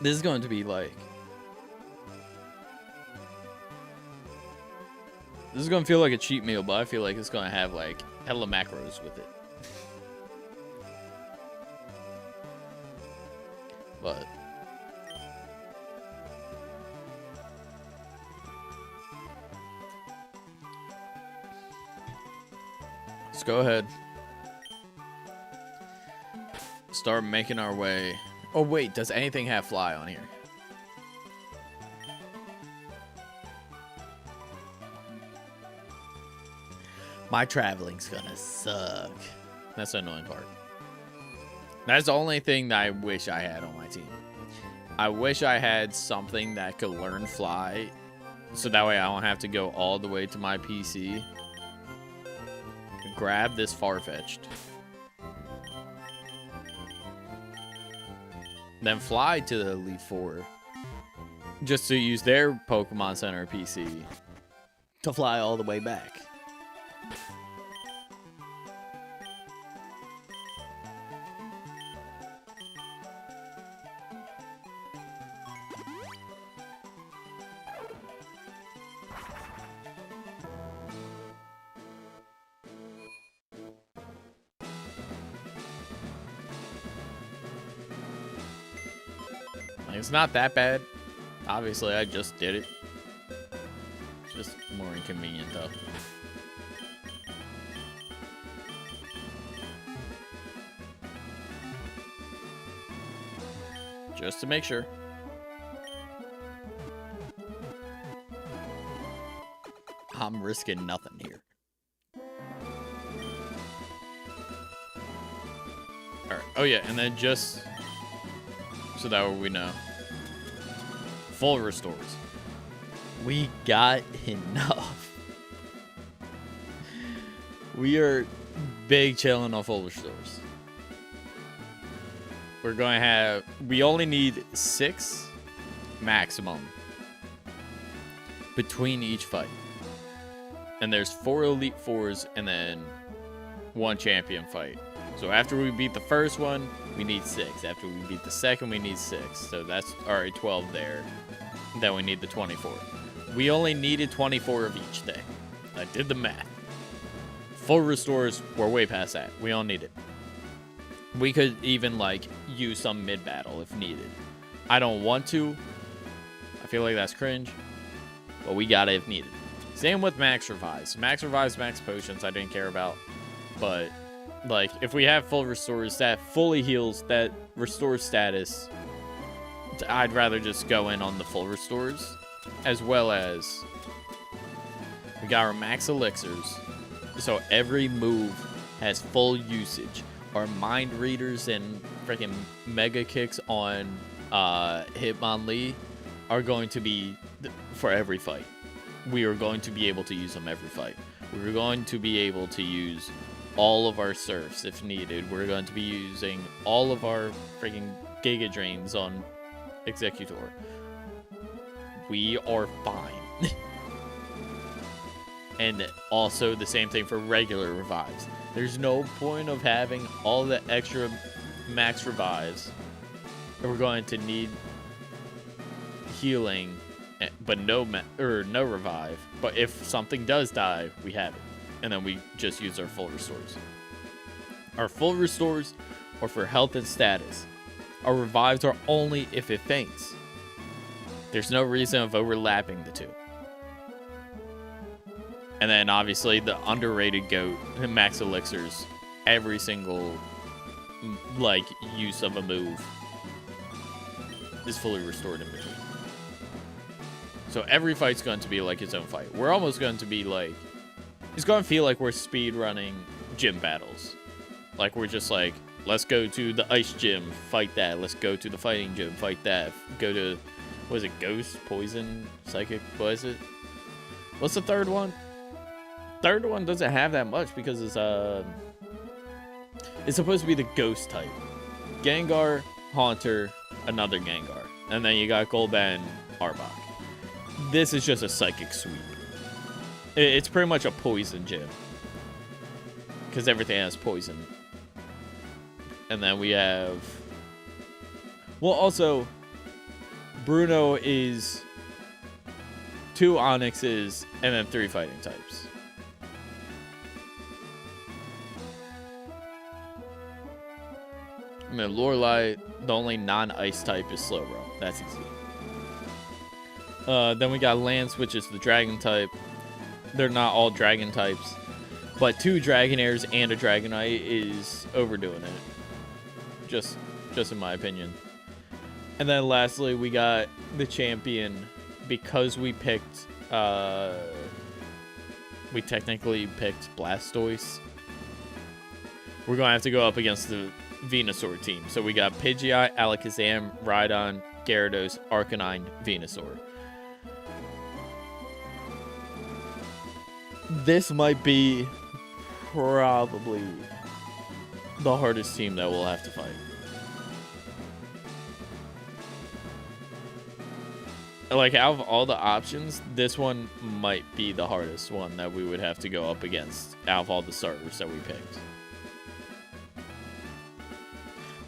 This is going to be like, this is gonna feel like a cheat meal, but I feel like it's gonna have like hella macros with it. But let's go ahead. Start making our way. Oh wait, does anything have fly on here? My traveling's gonna suck. That's the annoying part. That's the only thing that I wish I had on my team. I wish I had something that could learn fly, so that way I don't have to go all the way to my PC. Grab this Farfetch'd. Then fly to the Elite Four. Just to use their Pokemon Center PC to fly all the way back. It's not that bad. Obviously, I just did it. It's just more inconvenient, though. Just to make sure. I'm risking nothing here. Alright. Oh, yeah. And then just so that way we know. Full restores. We got enough. We are big chilling on full restores. We're going to have... We only need 6 maximum between each fight. And there's 4 Elite Fours and then 1 champion fight. So after we beat the first one, we need 6. After we beat the second, we need 6. So that's already 12 there. Then we need the 24. We only needed 24 of each thing. I did the math. Full restores, we're way past that. We don't need it. We could even, like, use some mid-battle if needed. I don't want to. I feel like that's cringe. But we got it if needed. Same with max revives. Max revives, max potions, I didn't care about. But, like, if we have full restores, that fully heals, that restores status, I'd rather just go in on the full restores. As well as, we got our max elixirs. So every move has full usage. Our mind readers and freaking mega kicks on Hitmonlee are going to be for every fight. We are going to be able to use them every fight. We're going to be able to use all of our surfs if needed. We're going to be using all of our freaking Giga Drains on Executor. We are fine. And also the same thing for regular revives. There's no point of having all the extra max revives. We're going to need healing, but no revive. But if something does die, we have it. And then we just use our full restores. Our full restores are for health and status. Our revives are only if it faints. There's no reason of overlapping the two. And then obviously the underrated GOAT, max elixirs, every single like use of a move is fully restored in between. So every fight's going to be like its own fight. We're almost going to be like, it's going to feel like we're speed running gym battles. Like we're just like, let's go to the ice gym, fight that. Let's go to the fighting gym, fight that. Go to, what is it, ghost, poison, psychic, what is it? What's the third one? Third one doesn't have that much because it's supposed to be the ghost type. Gengar, Haunter, another Gengar. And then you got Golbat, Arbok. This is just a psychic sweep. It's pretty much a poison gym. Because everything has poison. And then we have... Well, also, Bruno is 2 Onyxes and then 3 fighting types. I mean, Lorelei, the only non-ice type is Slowbro. That's easy. Then we got Lance, which is the dragon type. They're not all dragon types. But 2 Dragonairs and a Dragonite is overdoing it. Just in my opinion. And then lastly, we got the champion. Because we picked... we technically picked Blastoise. We're going to have to go up against the Venusaur team. So we got Pidgeot, Alakazam, Rhydon, Gyarados, Arcanine, Venusaur. This might be probably the hardest team that we'll have to fight. Like, out of all the options, this one might be the hardest one that we would have to go up against out of all the starters that we picked.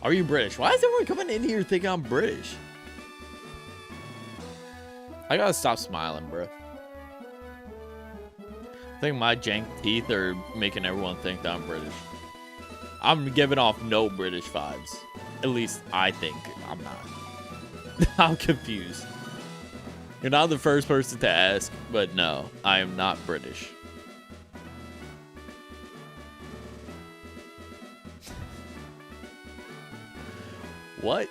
Are you British? Why is everyone coming in here thinking I'm British? I gotta stop smiling, bro. I think my jank teeth are making everyone think that I'm British. I'm giving off no British vibes. At least I think I'm not. I'm confused. You're not the first person to ask, but no, I am not British. What?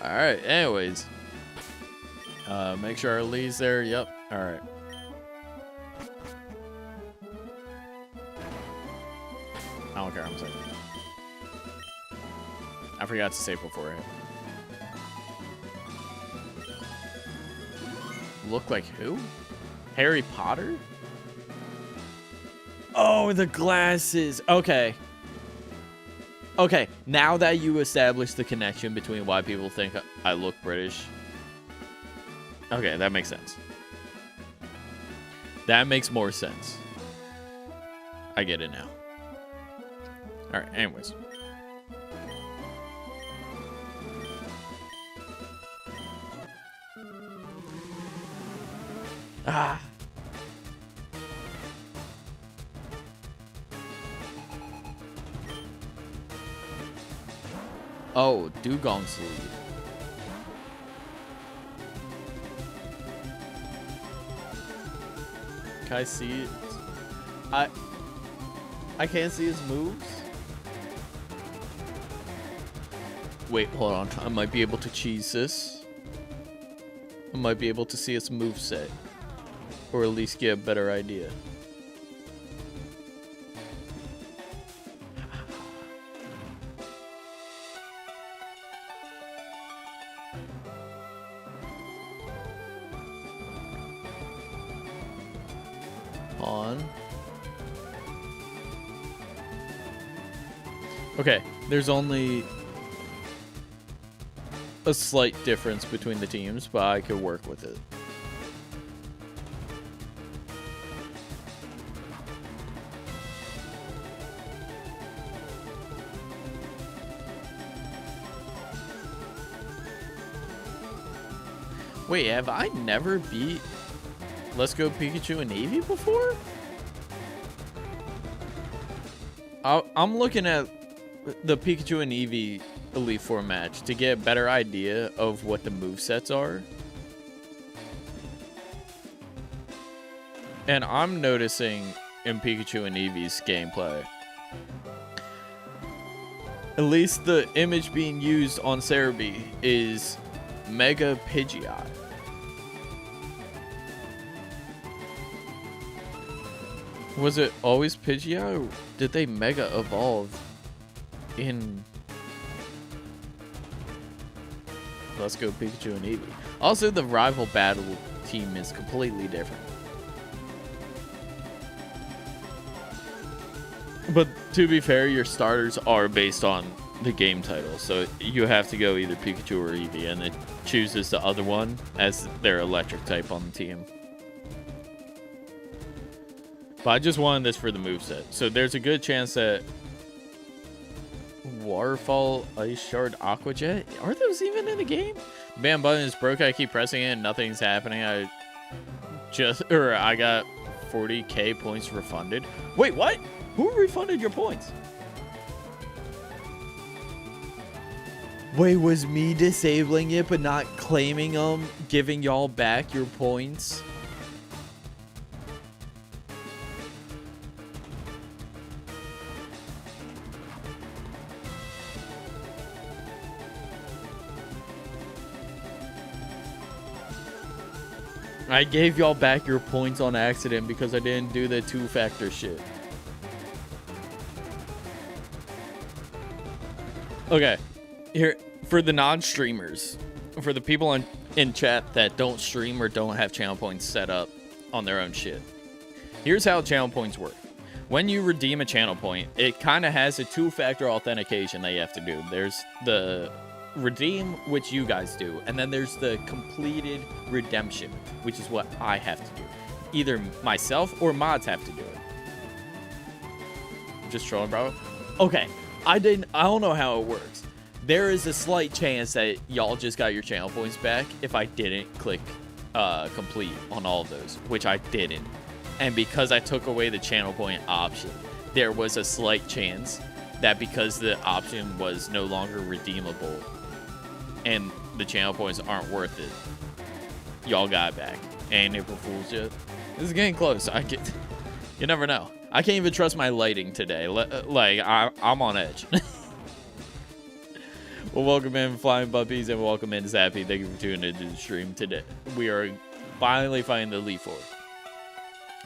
Alright, anyways. Make sure our lead's there. Yep. Alright. I don't care, I'm sorry. I forgot to save beforehand. Look like who? Harry Potter? Oh, the glasses. Okay. Okay, now that you established the connection between why people think I look British. Okay, that makes sense. That makes more sense. I get it now. Alright, anyways. Ah. Oh, Dugong's lead. Can I see it? I can't see his moves. Wait, hold on. I might be able to cheese this. I might be able to see its moveset. Or at least get a better idea. On. Okay, there's only a slight difference between the teams, but I could work with it. Wait, have I never beat Let's Go Pikachu and Eevee before? I'm looking at the Pikachu and Eevee Elite Four match to get a better idea of what the movesets are. And I'm noticing in Pikachu and Eevee's gameplay, at least the image being used on Cerebi is Mega Pidgeot. Was it always Pidgeot, or did they Mega Evolve in Let's Go Pikachu and Eevee? Also, the rival battle team is completely different. But to be fair, your starters are based on the game title, so you have to go either Pikachu or Eevee, and it chooses the other one as their electric type on the team. But I just wanted this for the moveset. So there's a good chance that Waterfall, Ice Shard, Aqua Jet, are those even in the game? Bam button is broke. I keep pressing it and nothing's happening. I got 40k points refunded. Wait, what? Who refunded your points? Wait, was me disabling it but not claiming them, giving y'all back your points? I gave y'all back your points on accident because I didn't do the two-factor shit. Okay, here, for the non-streamers, for the people in chat that don't stream or don't have channel points set up on their own shit, here's how channel points work. When you redeem a channel point, it kind of has a two-factor authentication that you have to do. There's the redeem, which you guys do, and then there's the completed redemption, which is what I have to do. Either myself or mods have to do it. Just trolling, bro. Okay, I don't know how it works. There is a slight chance that y'all just got your channel points back if I didn't click complete on all of those, which I didn't. And because I took away the channel point option, there was a slight chance that because the option was no longer redeemable and the channel points aren't worth it, y'all got it back. And April Fool's yet? This is getting close. You never know. I can't even trust my lighting today. Like, I'm on edge. Well, welcome in, Flying Puppies, and welcome in, Zappy. Thank you for tuning into the stream today. We are finally finding the Elite Four.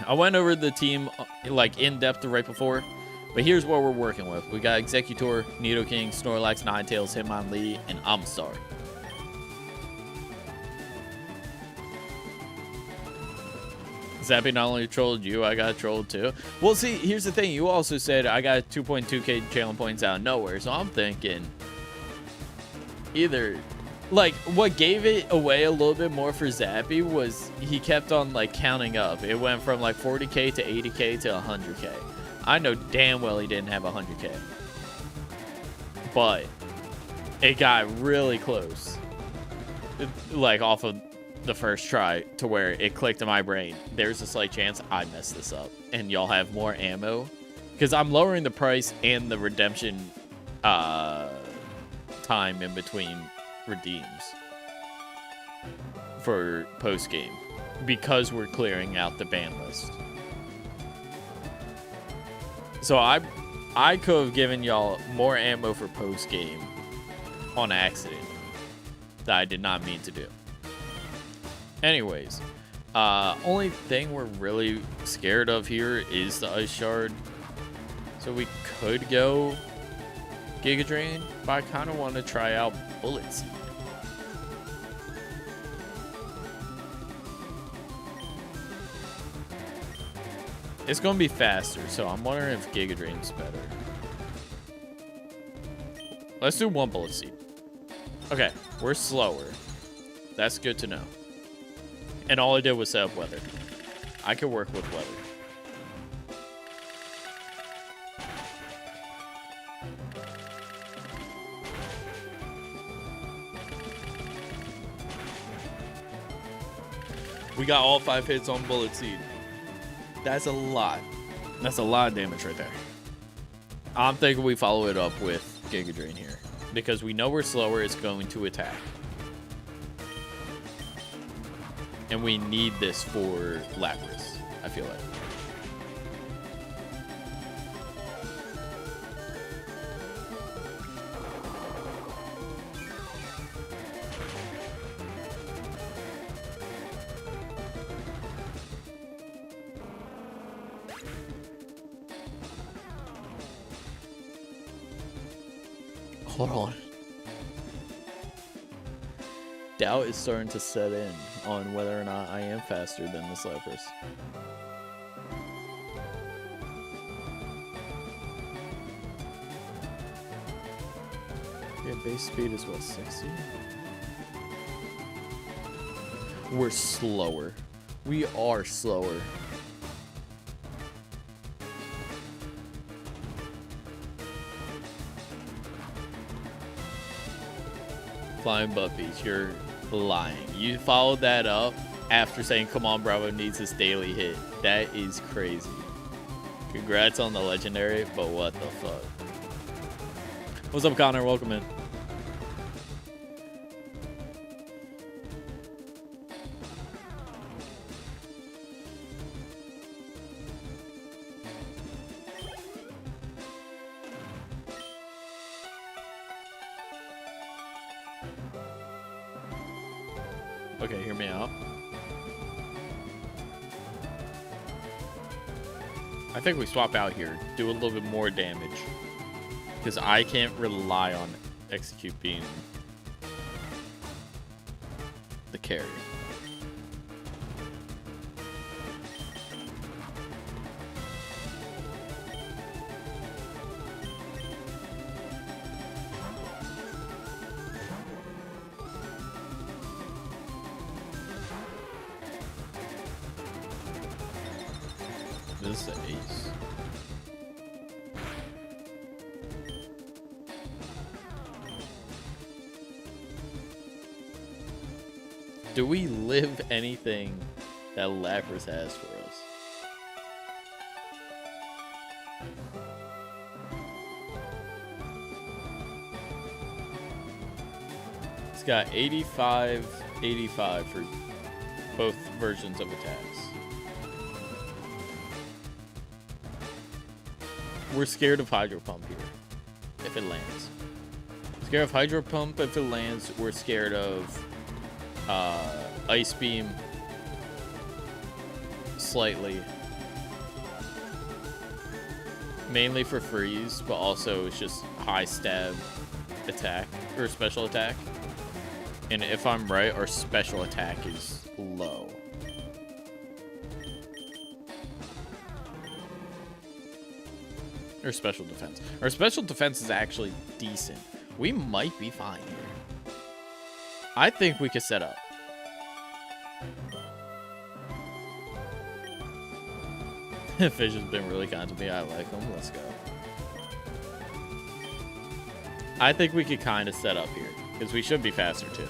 I went over the team, like, in depth right before, but here's what we're working with. We got Executor, Nidoking, Snorlax, Ninetales, Hitmonlee, and Amistar. Zappy not only trolled you, I got trolled too. Well, see, here's the thing. You also said I got 2.2k channel points out of nowhere, so I'm thinking either, like, what gave it away a little bit more for Zappy was he kept on, like, counting up. It went from, like, 40k to 80k to 100k. I know damn well he didn't have 100k. But it got really close. Like, off of the first try to where it clicked in my brain. There's a slight chance I messed this up and y'all have more ammo. Because I'm lowering the price and the redemption time in between redeems for post game because we're clearing out the ban list. So I could have given y'all more ammo for post game on accident that I did not mean to do. Anyways, only thing we're really scared of here is the Ice Shard. So we could go Giga Drain, but I kind of want to try out Bullet Seed. It's going to be faster, so I'm wondering if Giga Drain's better. Let's do one Bullet Seed. Okay, we're slower. That's good to know. And all I did was set up weather. I could work with weather. We got all 5 hits on Bullet Seed. That's a lot. That's a lot of damage right there. I'm thinking we follow it up with Giga Drain here. Because we know we're slower, it's going to attack. And we need this for Lapras, I feel like. Hold on. Doubt is starting to set in on whether or not I am faster than this Lapras. Yeah, base speed is what, 60? We're slower. We are slower. Flying Puppies, you're lying. You followed that up after saying, come on, Bravo needs his daily hit. That is crazy. Congrats on the legendary, but what the fuck? What's up, Connor? Welcome in. Okay, hear me out. I think we swap out here, do a little bit more damage. Because I can't rely on Execute being the carry. This is an ace. Do we live anything that Lapras has for us? It's got 85, 85 for both versions of attacks. We're scared of Hydro Pump here, if it lands. Scared of Hydro Pump if it lands. We're scared of Ice Beam slightly. Mainly for freeze, but also it's just high stab attack, or special attack. And if I'm right, our special attack is low. Or special defense. Our special defense is actually decent. We might be fine here. I think we could set up. Fish has been really kind to me. I like him. Let's go. I think we could kind of set up here, because we should be faster too.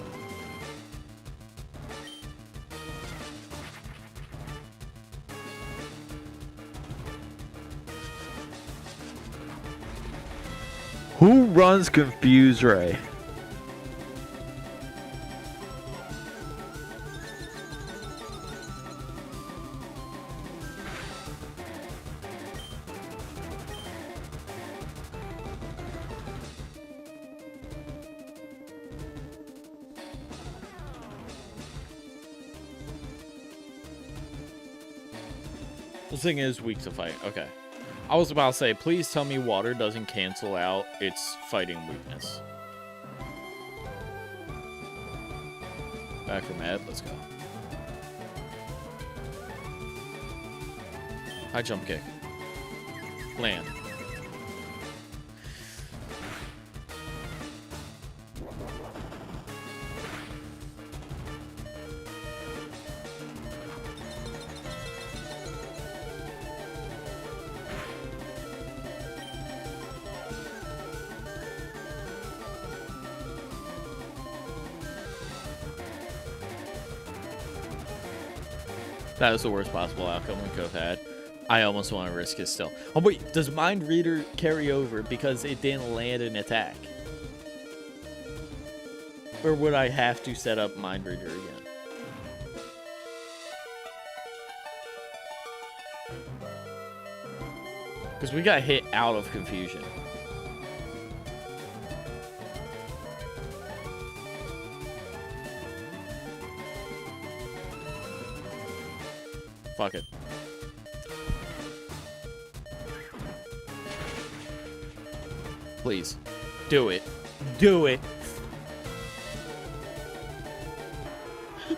Who runs Confuse Ray? The thing is weak to fight. Okay. I was about to say, please tell me water doesn't cancel out its fighting weakness. Back from Ed, let's go. High jump kick. Land. That is the worst possible outcome we could have had. I almost want to risk it still. Oh wait, does Mind Reader carry over because it didn't land an attack? Or would I have to set up Mind Reader again? Because we got hit out of confusion. Fuck it. Please. Do it. Do it.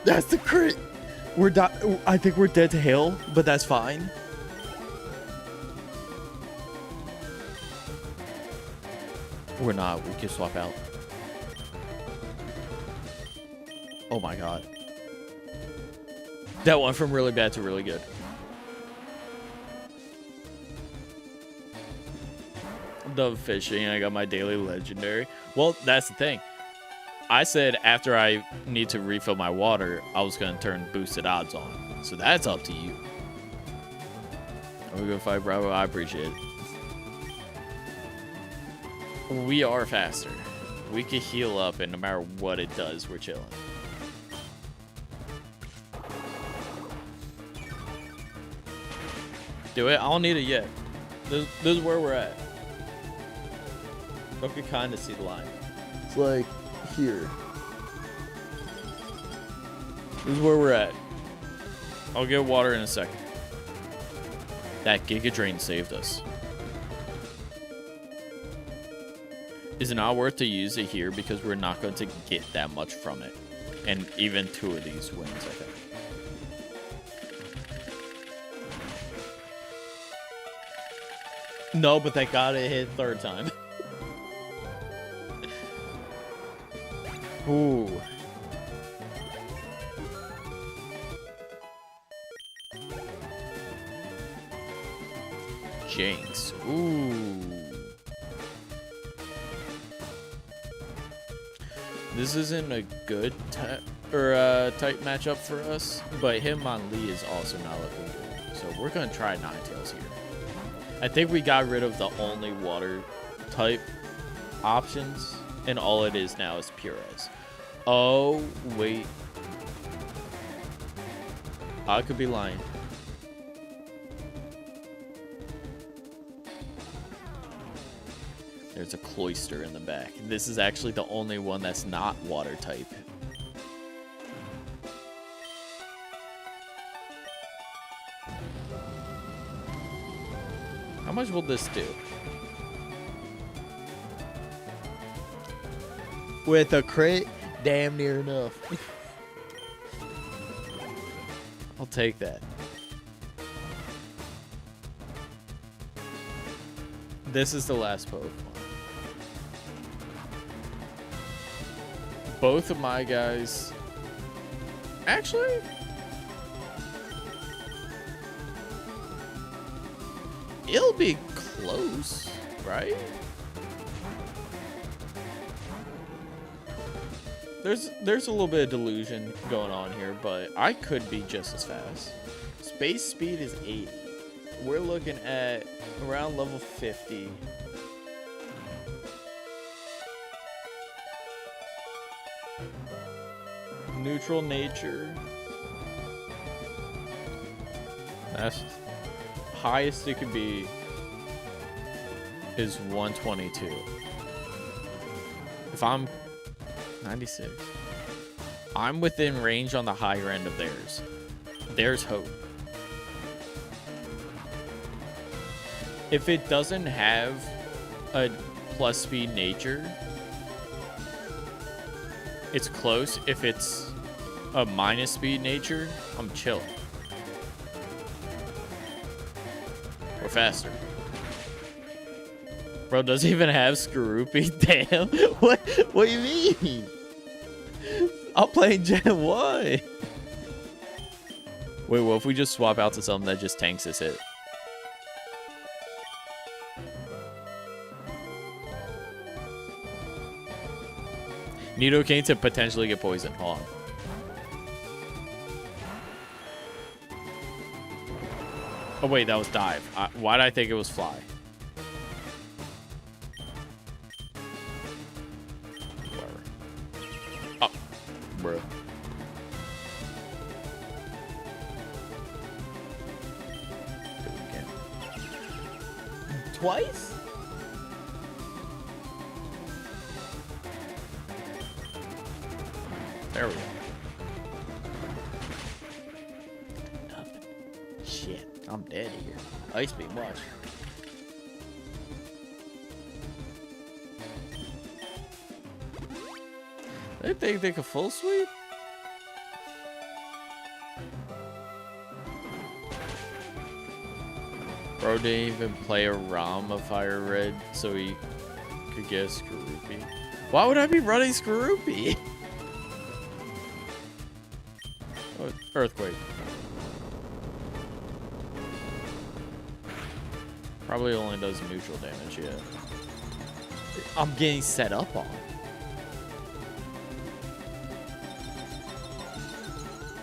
That's the crit. I think we're dead to hail, but that's fine. We're not. We can swap out. Oh my god. That went from really bad to really good. The fishing, I got my daily legendary. Well, that's the thing. I said after I need to refill my water, I was going to turn boosted odds on. So that's up to you. Are we going to fight Bravo? I appreciate it. We are faster. We can heal up, and no matter what it does, we're chilling. Do it. I don't need it yet. This is where we're at. I can kind of see the line. It's like here. This is where we're at. I'll get water in a second. That Giga Drain saved us. Is it not worth to use it here because we're not going to get that much from it? And even two of these wins, I think. No, but thank God it hit third time. Ooh. Jinx. Ooh. This isn't a good tight matchup for us, but him on Lee is also not looking good. So we're gonna try Ninetales here. I think we got rid of the only water type options, and all it is now is Purez. Oh, wait. I could be lying. There's a cloister in the back. This is actually the only one that's not water type. How much will this do? With a crit, damn near enough. I'll take that. This is the last Pokemon. Both of my guys... Actually... It'll be close, right? There's a little bit of delusion going on here, but I could be just as fast. Space speed is 80. We're looking at around level 50. Neutral nature. That's highest it could be is 122. If I'm 96, I'm within range on the higher end of theirs. There's hope. If it doesn't have a plus speed nature, it's close. If it's a minus speed nature, I'm chilling. Or faster. Bro doesn't even have Skorupi. Damn. What do you mean? I'm playing Gen 1. Wait, what if we just swap out to something that just tanks this hit? Nidoking to potentially get poisoned. Hold on. Oh wait, that was dive. Why did I think it was fly? Whatever. Oh, bro. Twice? There we go. Nothing. Shit, I'm dead here. Ice beam, watch. They think they could full sweep? Bro didn't even play around a fire red so he could get a Skorupi. Why would I be running Skorupi? Oh, earthquake. Probably only does neutral damage, yeah. I'm getting set up on.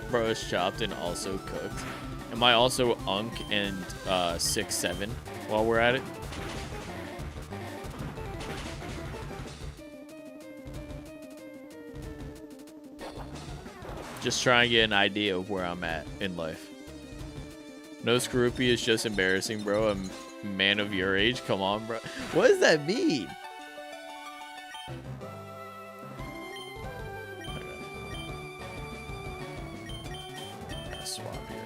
Bro is chopped and also cooked. Am I also Unk and 6-7 while we're at it? Just trying to get an idea of where I'm at in life. No Skorupi is just embarrassing, bro. A man of your age? Come on, bro. What does that mean? Gotta swap here.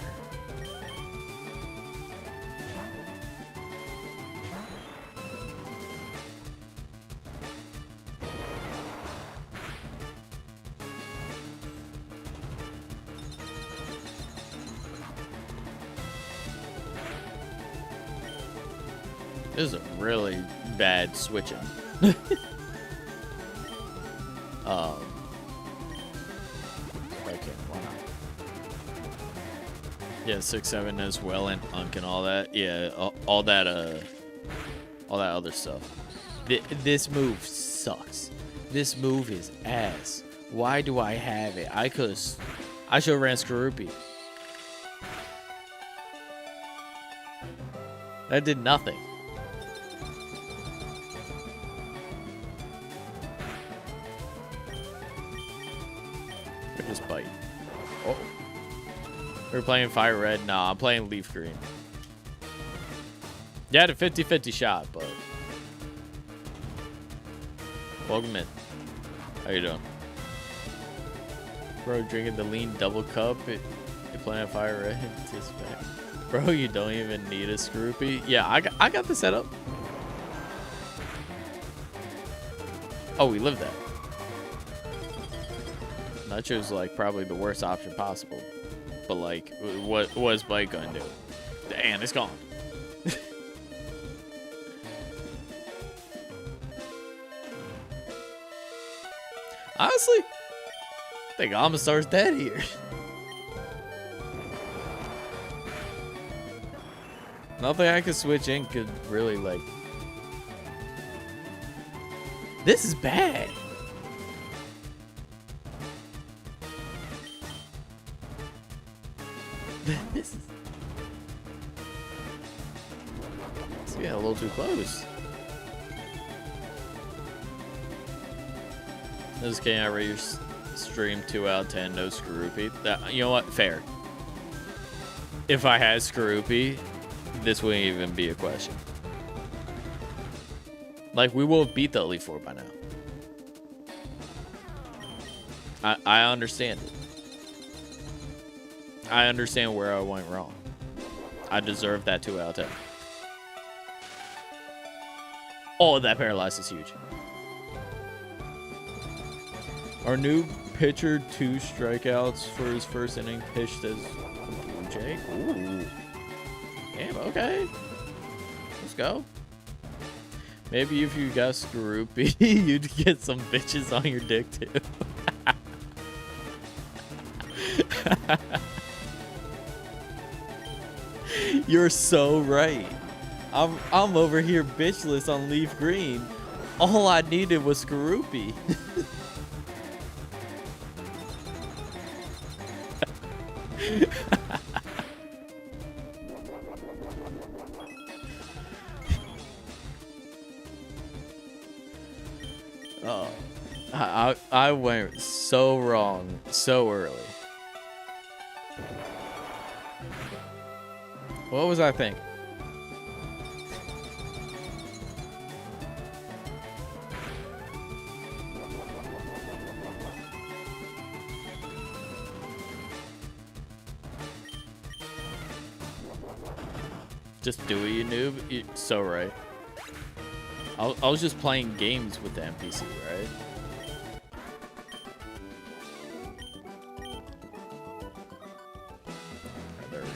This is a really bad switching. Okay, why not? Yeah, 6-7 as well, and Unk and all that. Yeah, all that other stuff. This move sucks. This move is ass. Why do I have it? I should have ran Skorupi. That did nothing. Or just bite. Oh. We're playing fire red. Nah, I'm playing leaf green. You had a 50-50 shot, but... Welcome in. How you doing? Bro, drinking the lean double cup. You're playing fire red. Bro, you don't even need a Scroopy. Yeah, I got the setup. Oh, we lived that. Nacho's like probably the worst option possible. But like, what is Bite gonna do? Damn, it's gone. Honestly, I think Amistar's dead here. Nothing I could switch in could really like. This is bad. This is. It's getting a little too close. This can't rate your stream 2 out of 10. No Scroopy. You know what? Fair. If I had Scroopy, this wouldn't even be a question. Like, we will have beat the Elite Four by now. I understand it. I understand where I went wrong. I deserve that 2 out of 10. Oh, that paralyzed is huge. Our new pitcher, 2 strikeouts for his first inning, pitched as a Blue Jay. Ooh. Damn, okay. Let's go. Maybe if you got Scroopy, you'd get some bitches on your dick too. You're so right. I'm over here bitchless on Leaf Green. All I needed was Scroopy. Oh, I went so wrong so early. What was I thinking? Just do it, you noob. You're so right. I was just playing games with the NPC, right? Alright, there we go.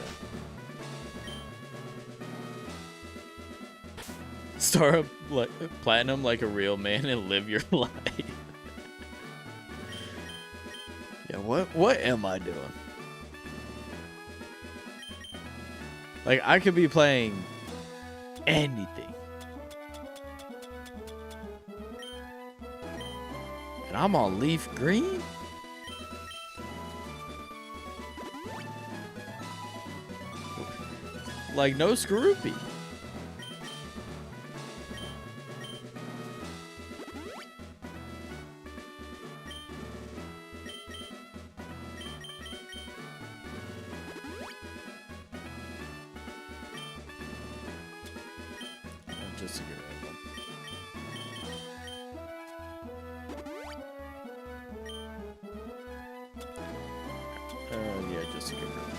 Start up like platinum like a real man and live your life. Yeah, what am I doing? Like, I could be playing anything. And I'm on Leaf Green? Like, no Scroopy. Just to get rid of them. Yeah, just to get rid of them.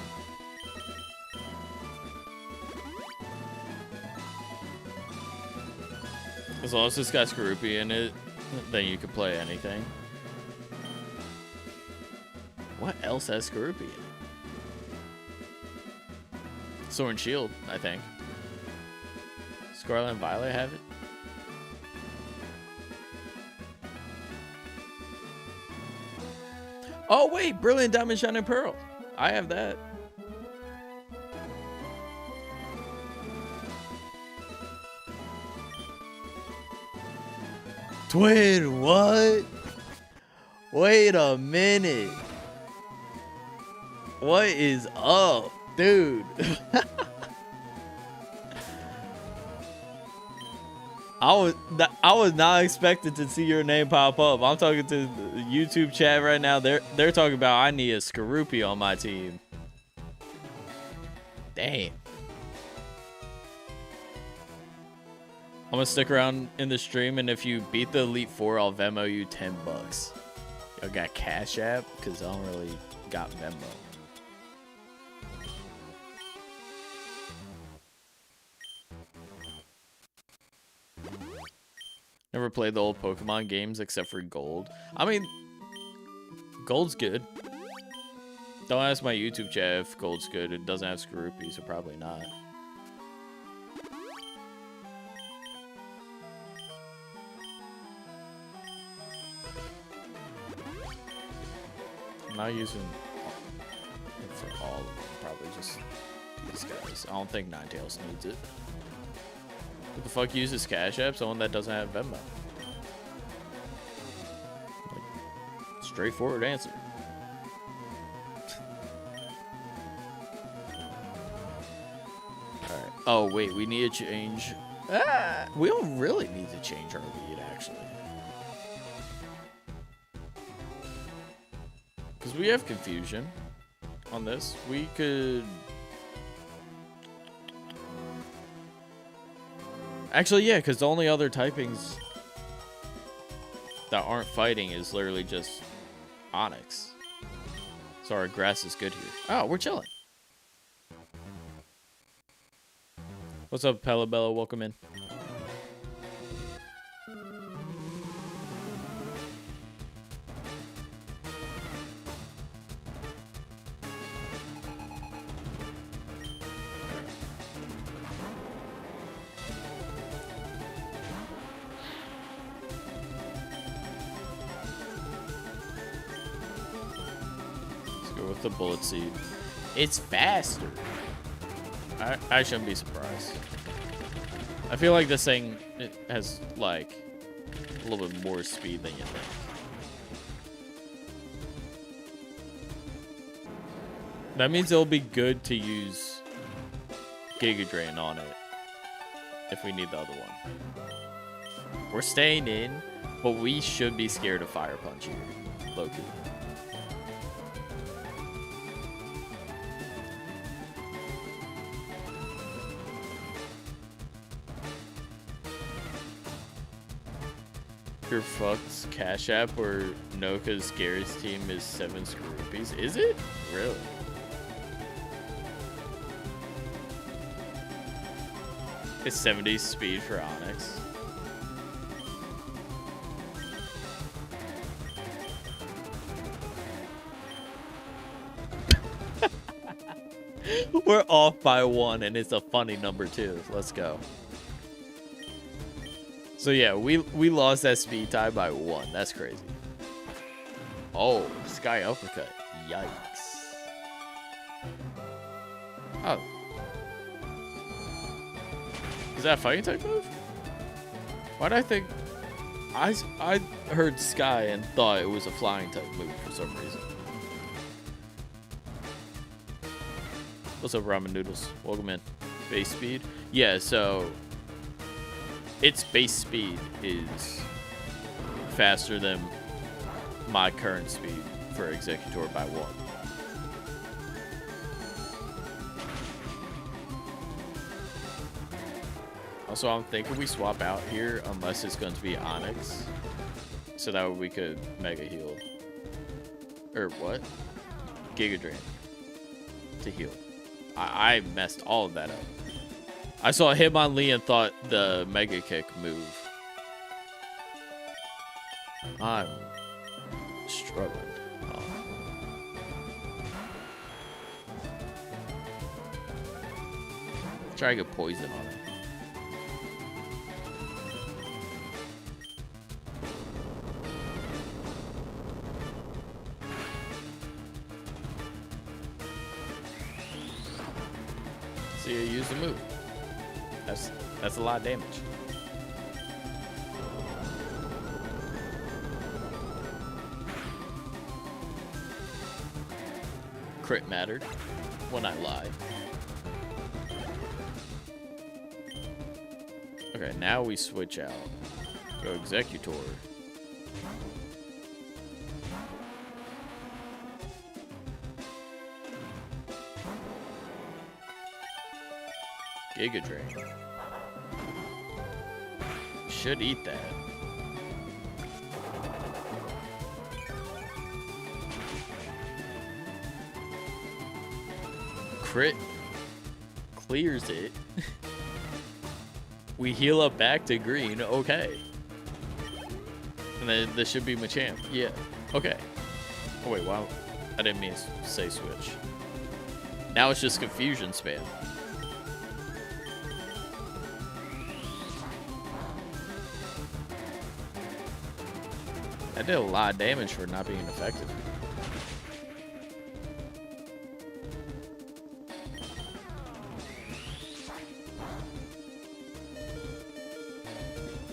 As long as it's got Scroopy in it, then you can play anything. What else has Scroopy in it? Sword and Shield, I think. Scarlet and Violet have it? Oh wait, Brilliant Diamond Shining Pearl. I have that. Twin, what? Wait a minute. What is up, dude? I was not expected to see your name pop up. I'm talking to the YouTube chat right now. They're talking about I need a Skorupi on my team. Damn. I'm gonna stick around in the stream, and if you beat the Elite Four, I'll Venmo you $10. Y'all got Cash App? Cause I don't really got Venmo. Never played the old Pokemon games except for Gold. I mean, Gold's good. Don't ask my YouTube chat if Gold's good. It doesn't have Skorupi, so probably not. I'm not using it for all of them. Probably just these guys. I don't think Ninetales needs it. Who the fuck uses Cash App? Someone that doesn't have Venmo. Like, straightforward answer. Alright. Oh, wait. We need to change... we don't really need to change our lead, actually. Because we have confusion on this. We could... Actually, yeah, because the only other typings that aren't fighting is literally just Onyx. So our grass is good here. Oh, we're chilling. What's up, Pelabella? Welcome in. The bullet seed. It's faster. I shouldn't be surprised. I feel like this thing it has like a little bit more speed than you think. That means it'll be good to use Giga Drain on it if we need the other one. We're staying in, but we should be scared of Fire Punch here, low-key. Your fuck's Cash App or Noka's Gary's team is 7 Skorupies. Is it? Really? It's 70 speed for Onyx. We're off by 1 and it's a funny number too. Let's go. So yeah, we lost that speed tie by 1. That's crazy. Oh, Sky Uppercut. Yikes. Oh. Is that a fighting type move? Why'd I think... I heard Sky and thought it was a flying type move for some reason. What's up, Ramen Noodles? Welcome in. Base speed? Yeah, so... its base speed is faster than my current speed for Executor by 1. Also, I'm thinking we swap out here unless it's going to be Onyx. So that way we could Mega Heal. Or what? Giga Drain. To heal. I messed all of that up. I saw Hitmonlee and thought the Mega Kick move. I'm struggling. Oh. Try to get poison on it. See, you use the move. That's a lot of damage. Crit mattered when I lied. Okay, now we switch out. Go Executor. Giga Drain. Should eat that. Crit clears it. We heal up back to green. Okay. And then this should be Machamp. Yeah. Okay. Oh wait, wow. I didn't mean to say switch. Now it's just confusion spam. That did a lot of damage for not being effective.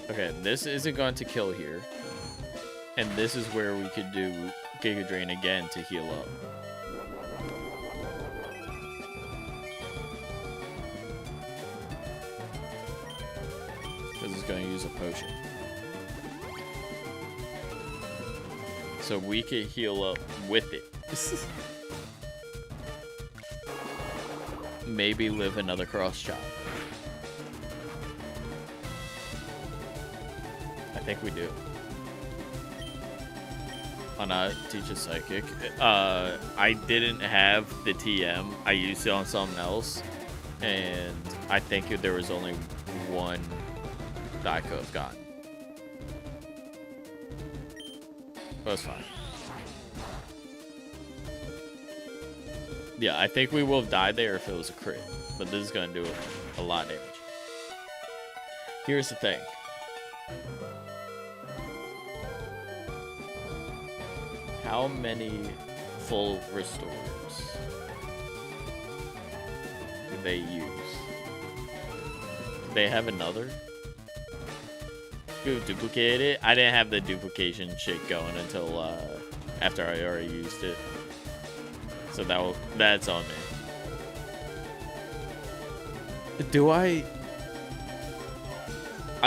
Okay, this isn't going to kill here. And this is where we could do Giga Drain again to heal up. Because it's going to use a potion. So we could heal up with it. Maybe live another cross chop. I think we do. On a Teach a Psychic. I didn't have the TM. I used it on something else. And I think there was only one that I could have gotten. But it's fine. Yeah, I think we will have died there if it was a crit. But this is going to do a lot of damage. Here's the thing. How many full restores do they use? Do they have another? Ooh, duplicate it? I didn't have the duplication shit going until after I already used it. So that's on me. Do I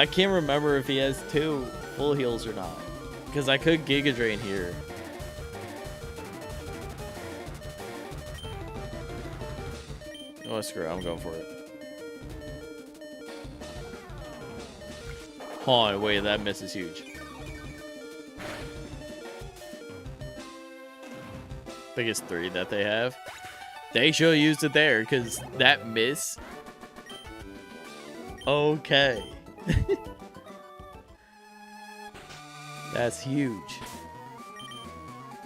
can't remember if he has 2 full heals or not. Because I could Giga Drain here. Oh, screw it. I'm going for it. Hold on, wait, that miss is huge. I think it's 3 that they have. They should have used it there, because that miss... Okay. That's huge.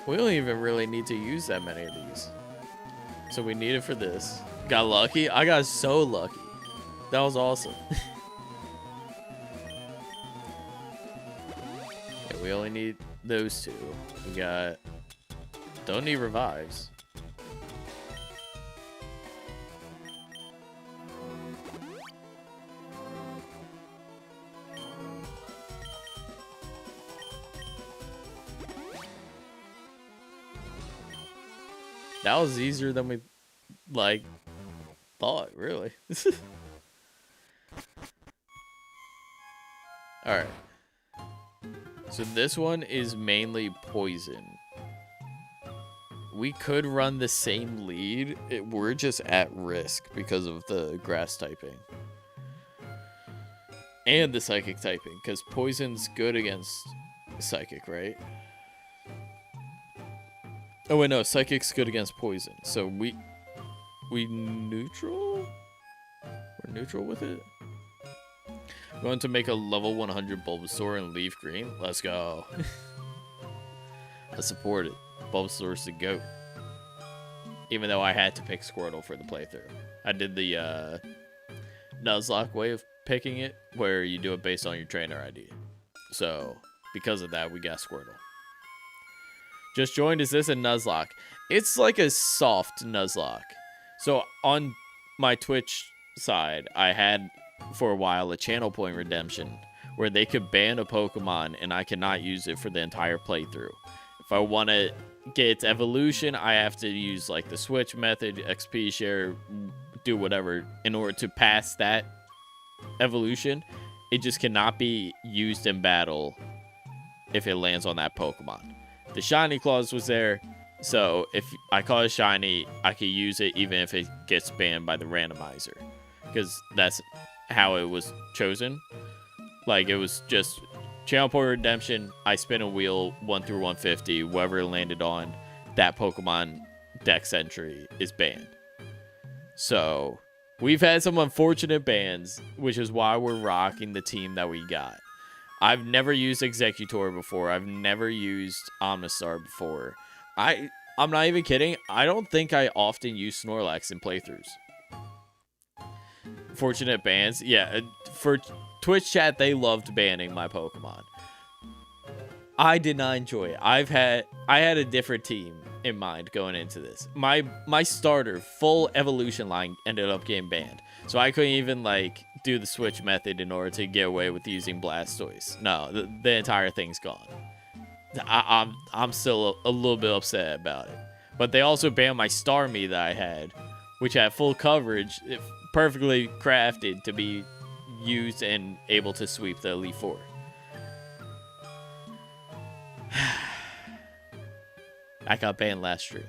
We don't even really need to use that many of these. So we need it for this. Got lucky? I got so lucky. That was awesome. Yeah, we only need those 2. We got... Don't need revives. That was easier than we, thought, really. Alright. So this one is mainly poison. We could run the same lead. We're just at risk because of the grass typing. And the psychic typing, because poison's good against psychic, right? Oh wait, no, psychic's good against poison. So we neutral? We're neutral with it? Going to make a level 100 Bulbasaur and leave green? Let's go. I support it. Bulbasaur's the GOAT. Even though I had to pick Squirtle for the playthrough. I did the Nuzlocke way of picking it, where you do it based on your trainer ID. So, because of that, we got Squirtle. Just joined. Is this a Nuzlocke? It's like a soft Nuzlocke. So on my Twitch side, I had for a while a channel point redemption where they could ban a Pokemon and I cannot use it for the entire playthrough. If I want to get its evolution, I have to use like the switch method, XP share, do whatever in order to pass that evolution. it just cannot be used in battle if it lands on that Pokemon. The shiny clause was there, so if I caught a shiny, I could use it even if it gets banned by the randomizer, because that's how it was chosen. Like, it was just Channel Point Redemption, I spin a wheel 1 through 150, whoever it landed on, that Pokemon Dex entry is banned. So we've had some unfortunate bans, which is why we're rocking the team that we got. I've never used Executor before. I've never used Omnistar before. I'm not even kidding. I don't think I often use Snorlax in playthroughs. Fortunate bans. Yeah, for Twitch chat, they loved banning my Pokemon. I did not enjoy it. I had a different team in mind going into this. My starter full evolution line ended up getting banned, so I couldn't even like do the switch method in order to get away with using Blastoise. No, the entire thing's gone. I'm still a little bit upset about it. But they also banned my Starmie that I had, which had full coverage, perfectly crafted to be used and able to sweep the Elite Four. I got banned last stream.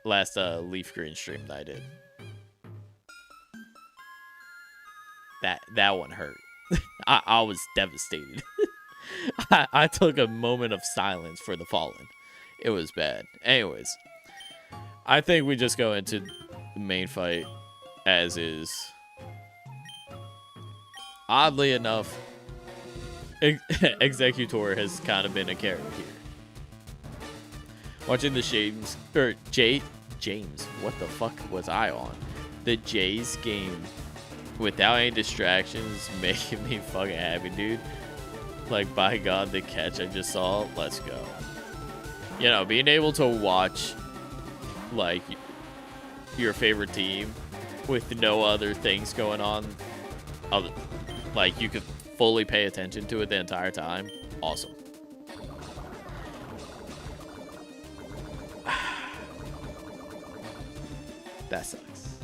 Last Leaf Green stream that I did. That one hurt. I was devastated. I took a moment of silence for the fallen. It was bad. Anyways, I think we just go into the main fight as is. Oddly enough, Executor has kind of been a character here. Watching the James, what the fuck was I on? The Jays game without any distractions making me fucking happy, dude. Like, by God, the catch I just saw, let's go. You know, being able to watch, like, your favorite team with no other things going on, like, you could fully pay attention to it the entire time, awesome. That sucks.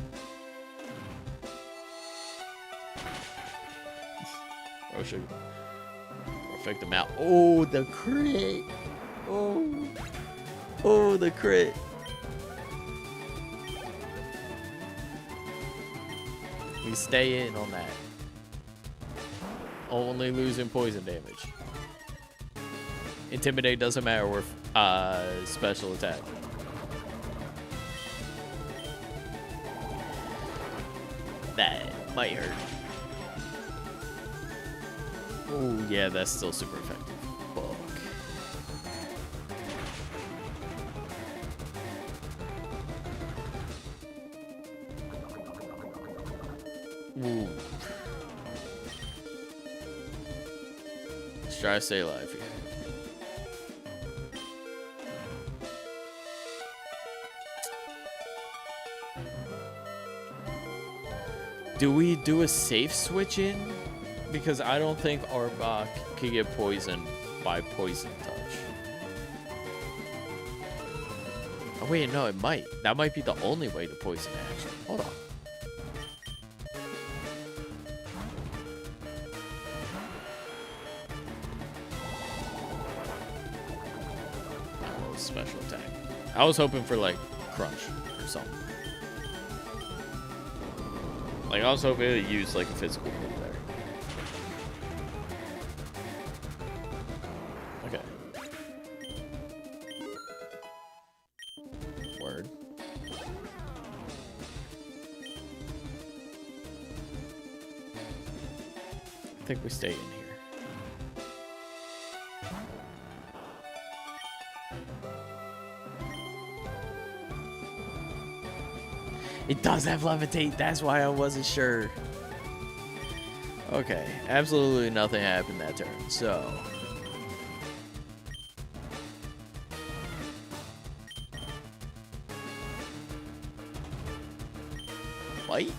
Oh, shoot. Perfect them out. Oh, the crit. Oh, the crit. We stay in on that. Only losing poison damage. Intimidate doesn't matter. We're special attack. That might hurt. Oh, yeah, that's still super effective. Fuck. Ooh. Let's try to stay alive here. Do we do a safe switch in? Because I don't think Arbok could get poisoned by Poison Touch. Oh wait, no, it might. That might be the only way to poison it, actually. Hold on. Oh, special attack. I was hoping for like Crunch or something. Like, I was hoping to use like a physical move there. Okay. Word. I think we stay in here. It does have levitate. That's why I wasn't sure. Okay, absolutely nothing happened that turn. So, fight.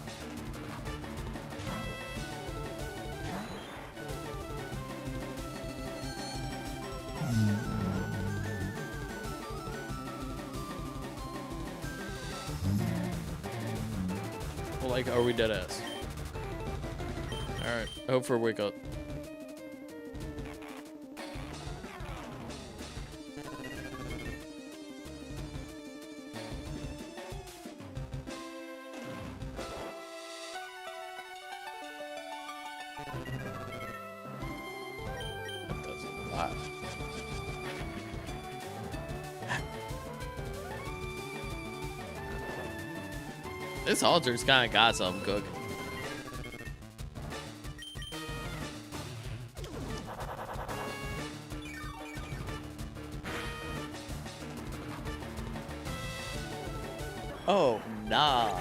Like, are we dead ass? Alright. Alright, hope for a wake up. That does a lot. This halter's kind of got something cooking. Oh, nah.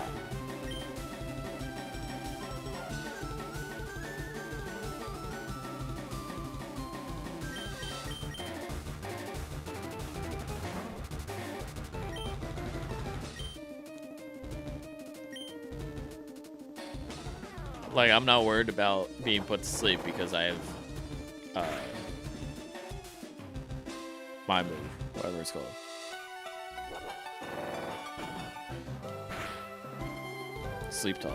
Like, I'm not worried about being put to sleep because I have my move, whatever it's called. Sleep talk.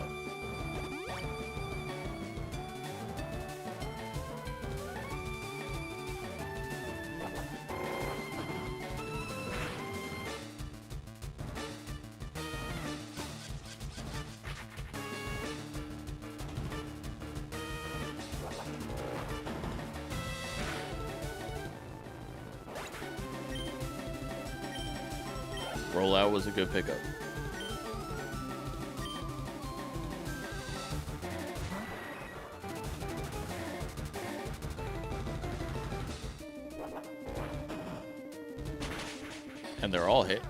Rollout was a good pickup. And they're all hit.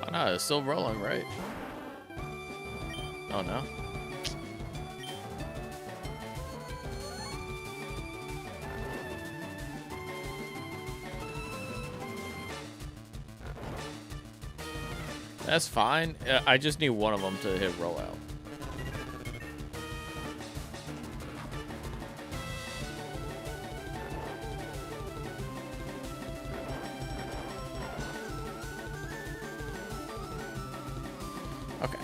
Oh no, it's still rolling, right? Oh no. That's fine. I just need one of them to hit rollout. Okay.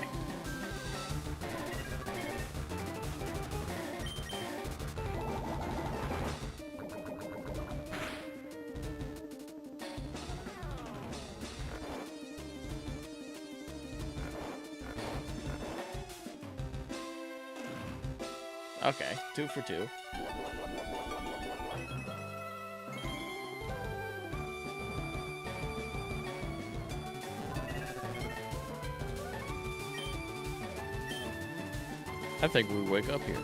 Okay, 2 for 2. I think we wake up here.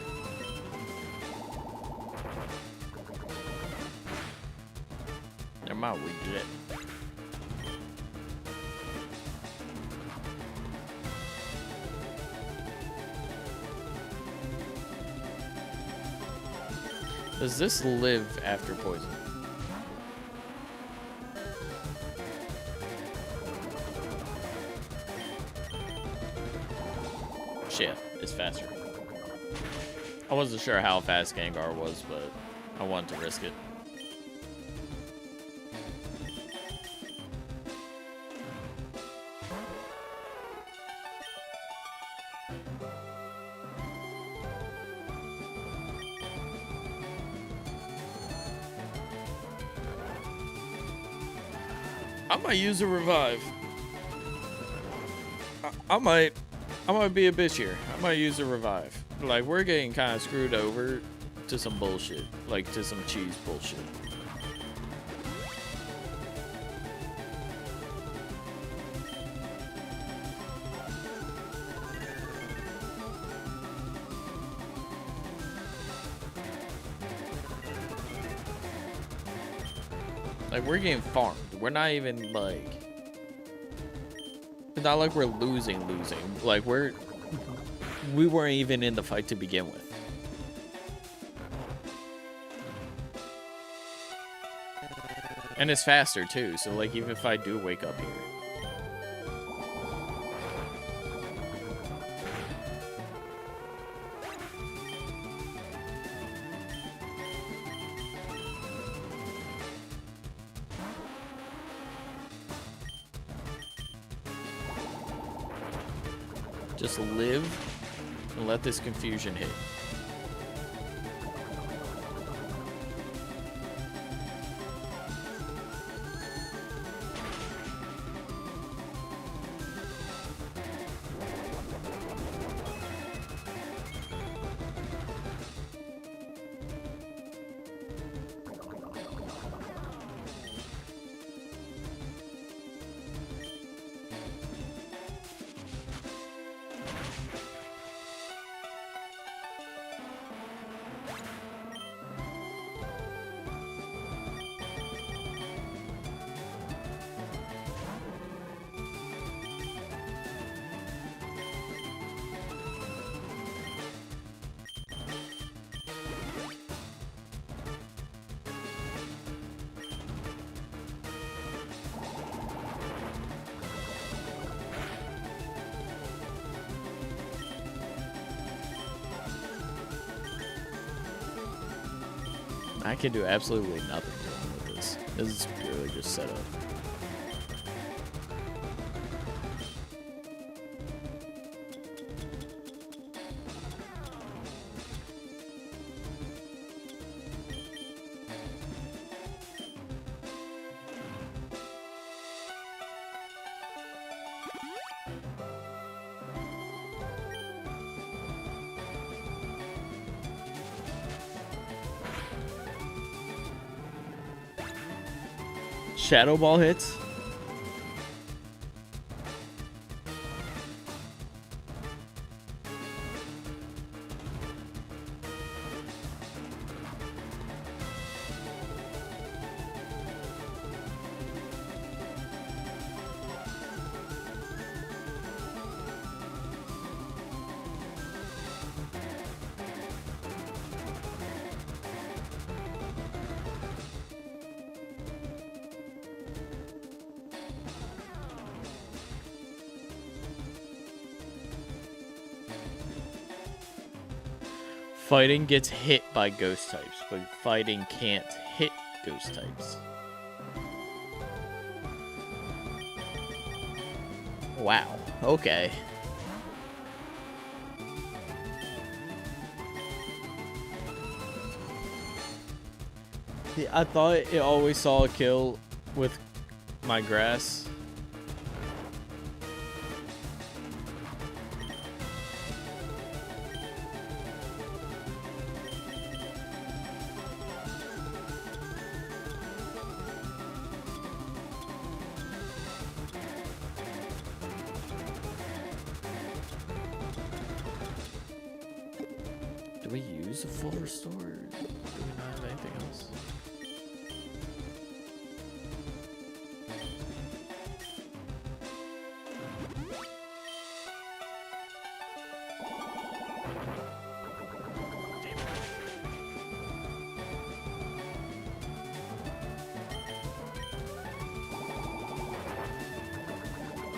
Never mind, we did it. Does this live after poison? Shit, it's faster. I wasn't sure how fast Gengar was, but I wanted to risk it. I might use a revive. I might be a bitch here. I might use a revive. Like, we're getting kind of screwed over to some bullshit. Like, to some cheese bullshit. Like, we're getting farmed. We're not even, like... It's not like we're losing. Like, we weren't even in the fight to begin with. And it's faster, too. So, like, even if I do wake up here... Just live and let this confusion hit. I can do absolutely nothing to him with this. This is purely just set up. Shadow Ball hits. Fighting gets hit by ghost types, but fighting can't hit ghost types. Wow. Okay. Yeah, I thought it always saw a kill with my grass. Do we use a full restore? Or do we not have anything else?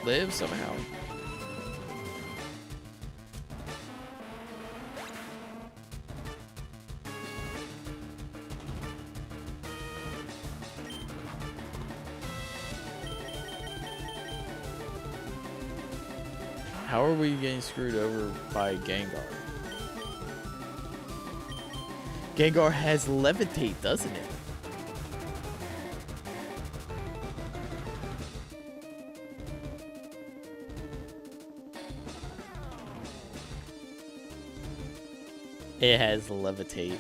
Live somehow. How are we getting screwed over by Gengar? Gengar has Levitate, doesn't it? It has Levitate.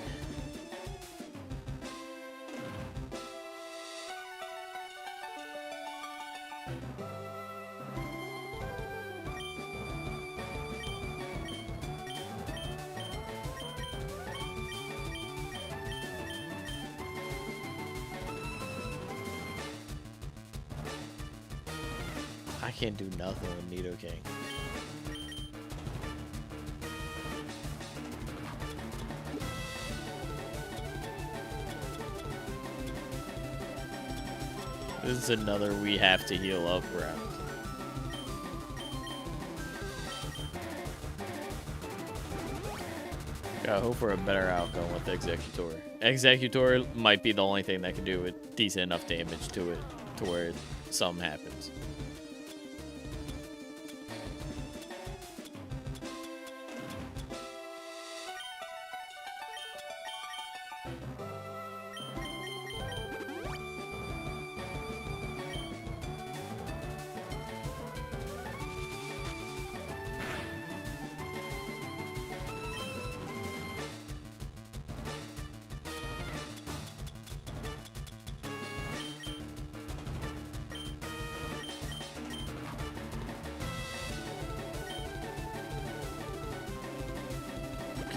I can't do nothing with Nidoking. This is another we have to heal up round. Gotta hope for a better outcome with Executor. Executor might be the only thing that can do with decent enough damage to it to where something happens.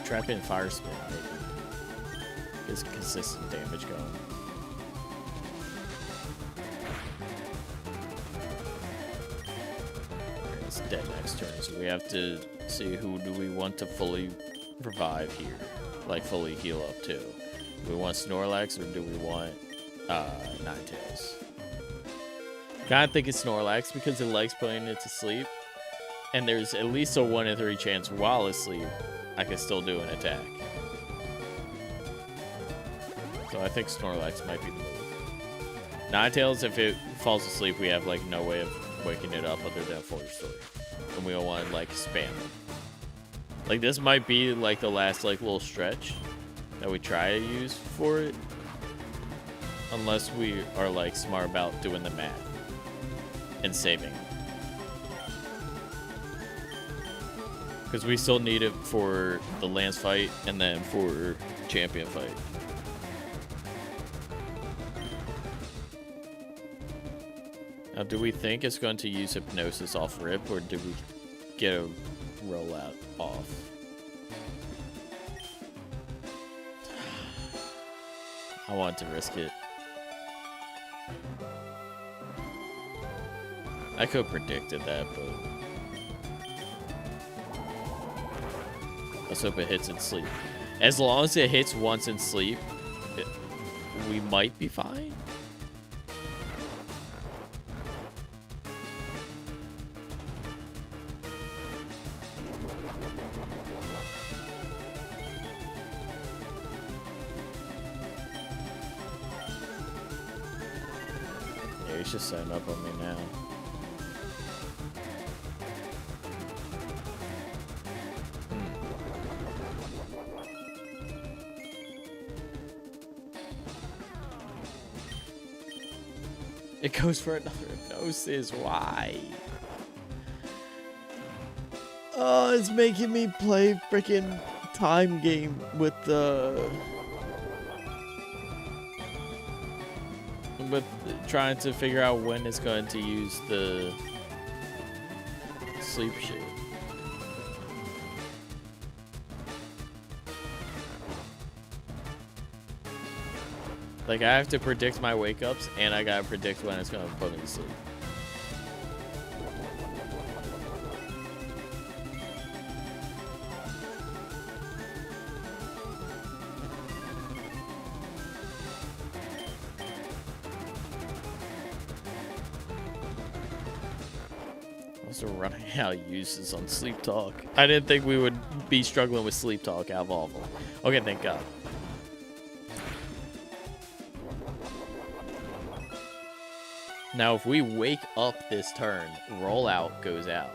trap in fire spin, maybe. Gets consistent damage going. It's dead next turn, so we have to see who do we want to fully revive here. Like, fully heal up to. Do we want Snorlax or do we want Ninetales? Kinda think it's Snorlax because it likes putting it to sleep. And there's at least a 1 in 3 chance while asleep I can still do an attack. So I think Snorlax might be the move. Ninetales, if it falls asleep, we have like no way of waking it up other than Forge Story. And we don't want to like spam it. Like this might be like the last like little stretch that we try to use for it. Unless we are like smart about doing the math and saving. Because we still need it for the Lance fight and then for champion fight. Now, do we think it's going to use Hypnosis off rip, or do we get a rollout off? I want to risk it. I could have predicted that, but let's hope it hits in sleep. As long as it hits once in sleep, we might be fine. Yeah, he's just setting up on me now. It goes for another Hypnosis. Why? Oh, it's making me play freaking time game with trying to figure out when it's going to use the sleep shit. Like, I have to predict my wake-ups, and I gotta predict when it's gonna put me to sleep. Also running out of uses on Sleep Talk. I didn't think we would be struggling with Sleep Talk out of all of them. Okay, thank God. Now, if we wake up this turn, rollout goes out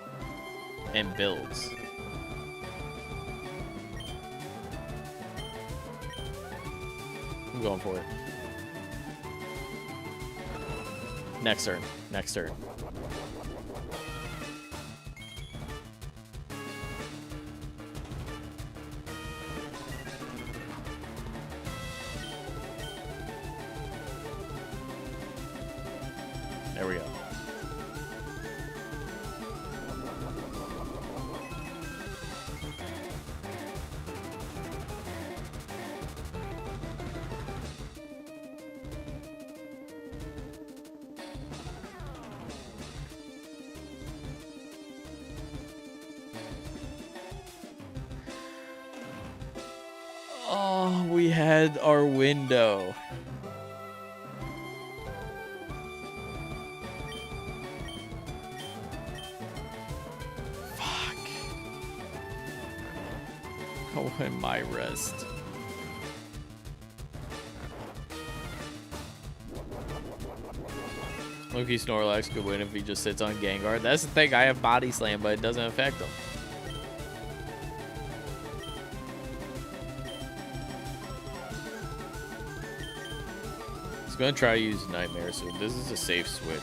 and builds. I'm going for it. Next turn. Next turn. There we go. Oh, we had our window. Oh, and my rest. Loki Snorlax could win if he just sits on Gengar. That's the thing, I have Body Slam, but it doesn't affect him. He's gonna try to use Nightmare, so this is a safe switch.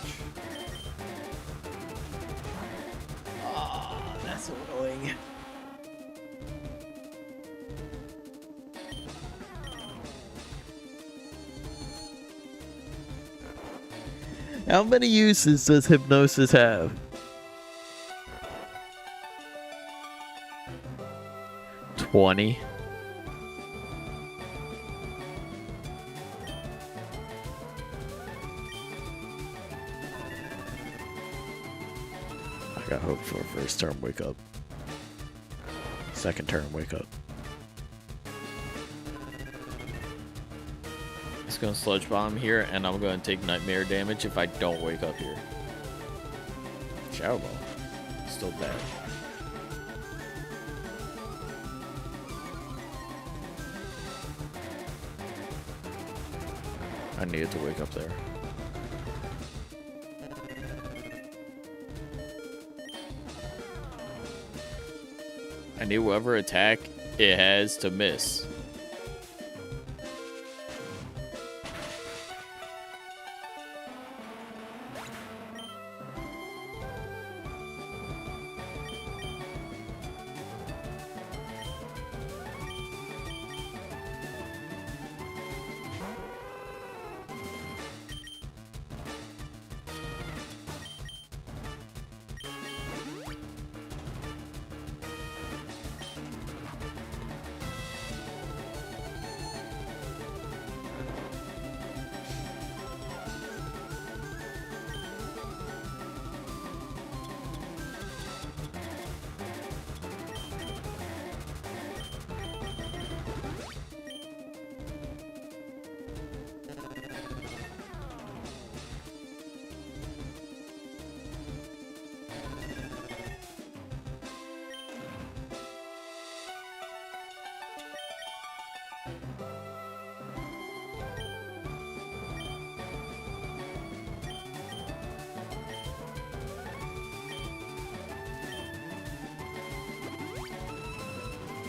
Oh, that's annoying. How many uses does Hypnosis have? 20. got hope for first turn wake up. Second turn wake up. It's gonna sludge bomb here, and I'm gonna take nightmare damage if I don't wake up here. Shadow ball. Still bad. I needed to wake up there. I need whatever attack it has to miss.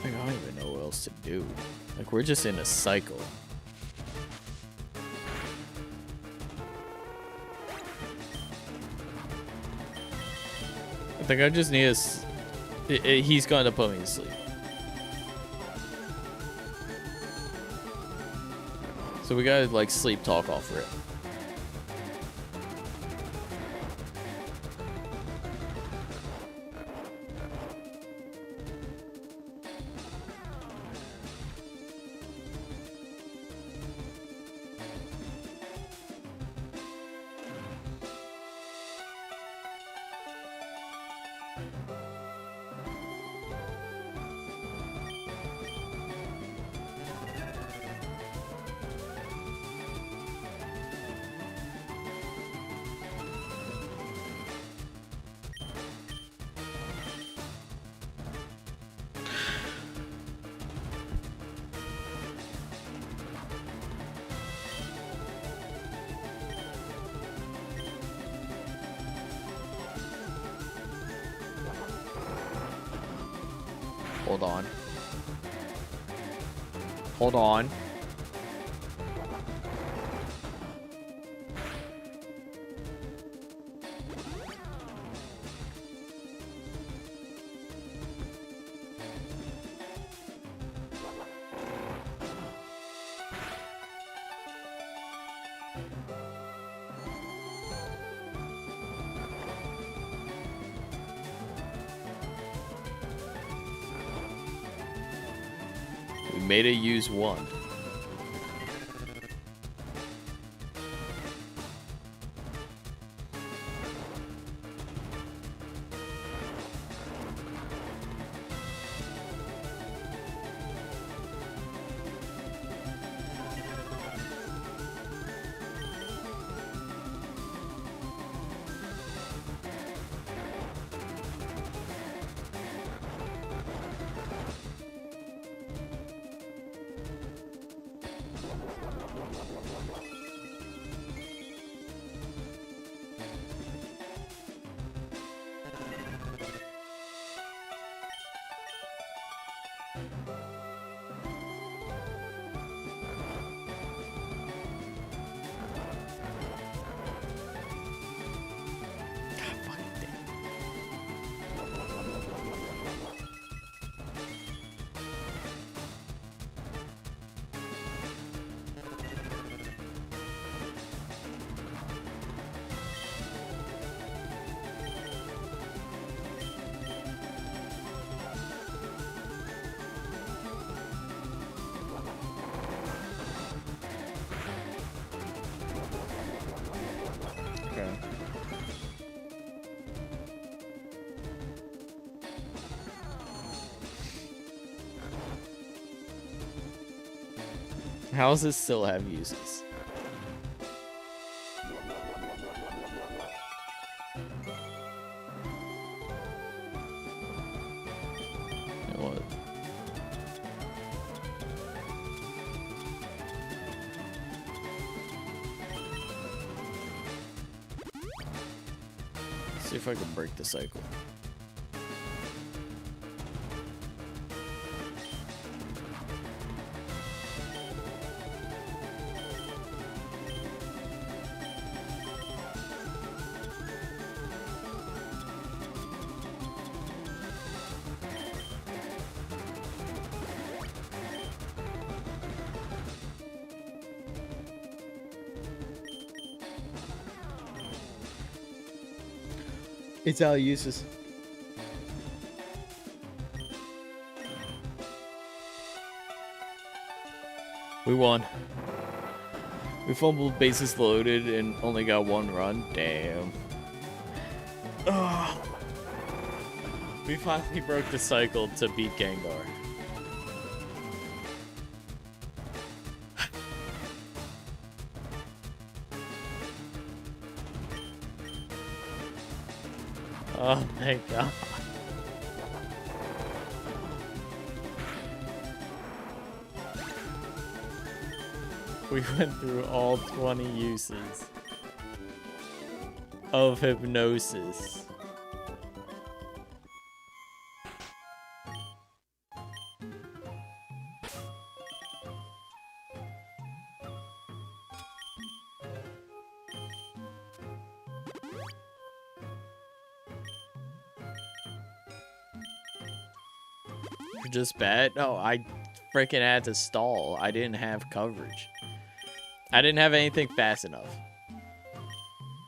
I don't even know what else to do. Like, we're just in a cycle. I think I just need he's going to put me to sleep. So we gotta, like, sleep talk off rip. Hold on. Hold on. We made it use one. How does this still have uses? What? See if I can break the cycle. It's out of uses. We won. We fumbled, bases loaded, and only got one run. Damn. Ugh. We finally broke the cycle to beat Gengar. Oh my god. We went through all 20 uses of hypnosis. You're just bad? No, I freaking had to stall. I didn't have coverage. I didn't have anything fast enough.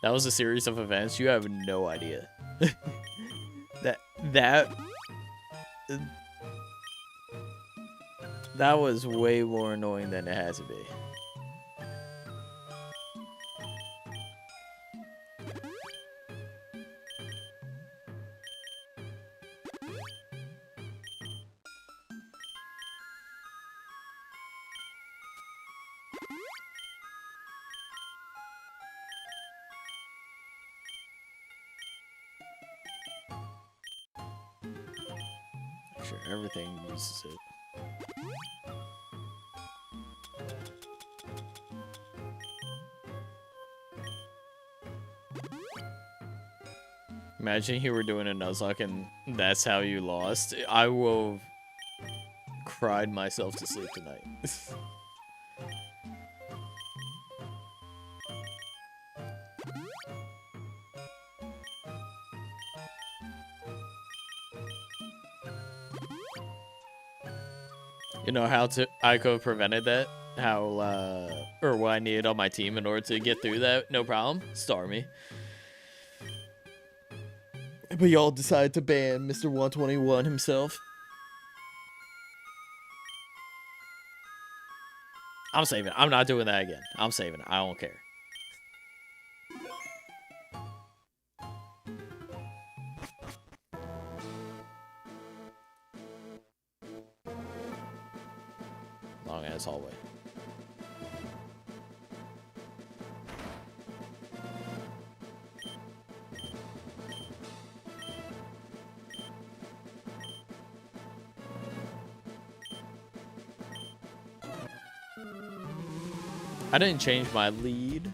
That was a series of events. You have no idea. That was way more annoying than it has to be. Sure, everything uses it. Imagine you were doing a Nuzlocke and that's how you lost. I will have cried myself to sleep tonight. You know how I could have prevented that? How, or what I needed on my team in order to get through that? No problem. Star me. But y'all decided to ban Mr. 121 himself. I'm saving it. I'm not doing that again. I'm saving it. I don't care. Long ass hallway. I didn't change my lead.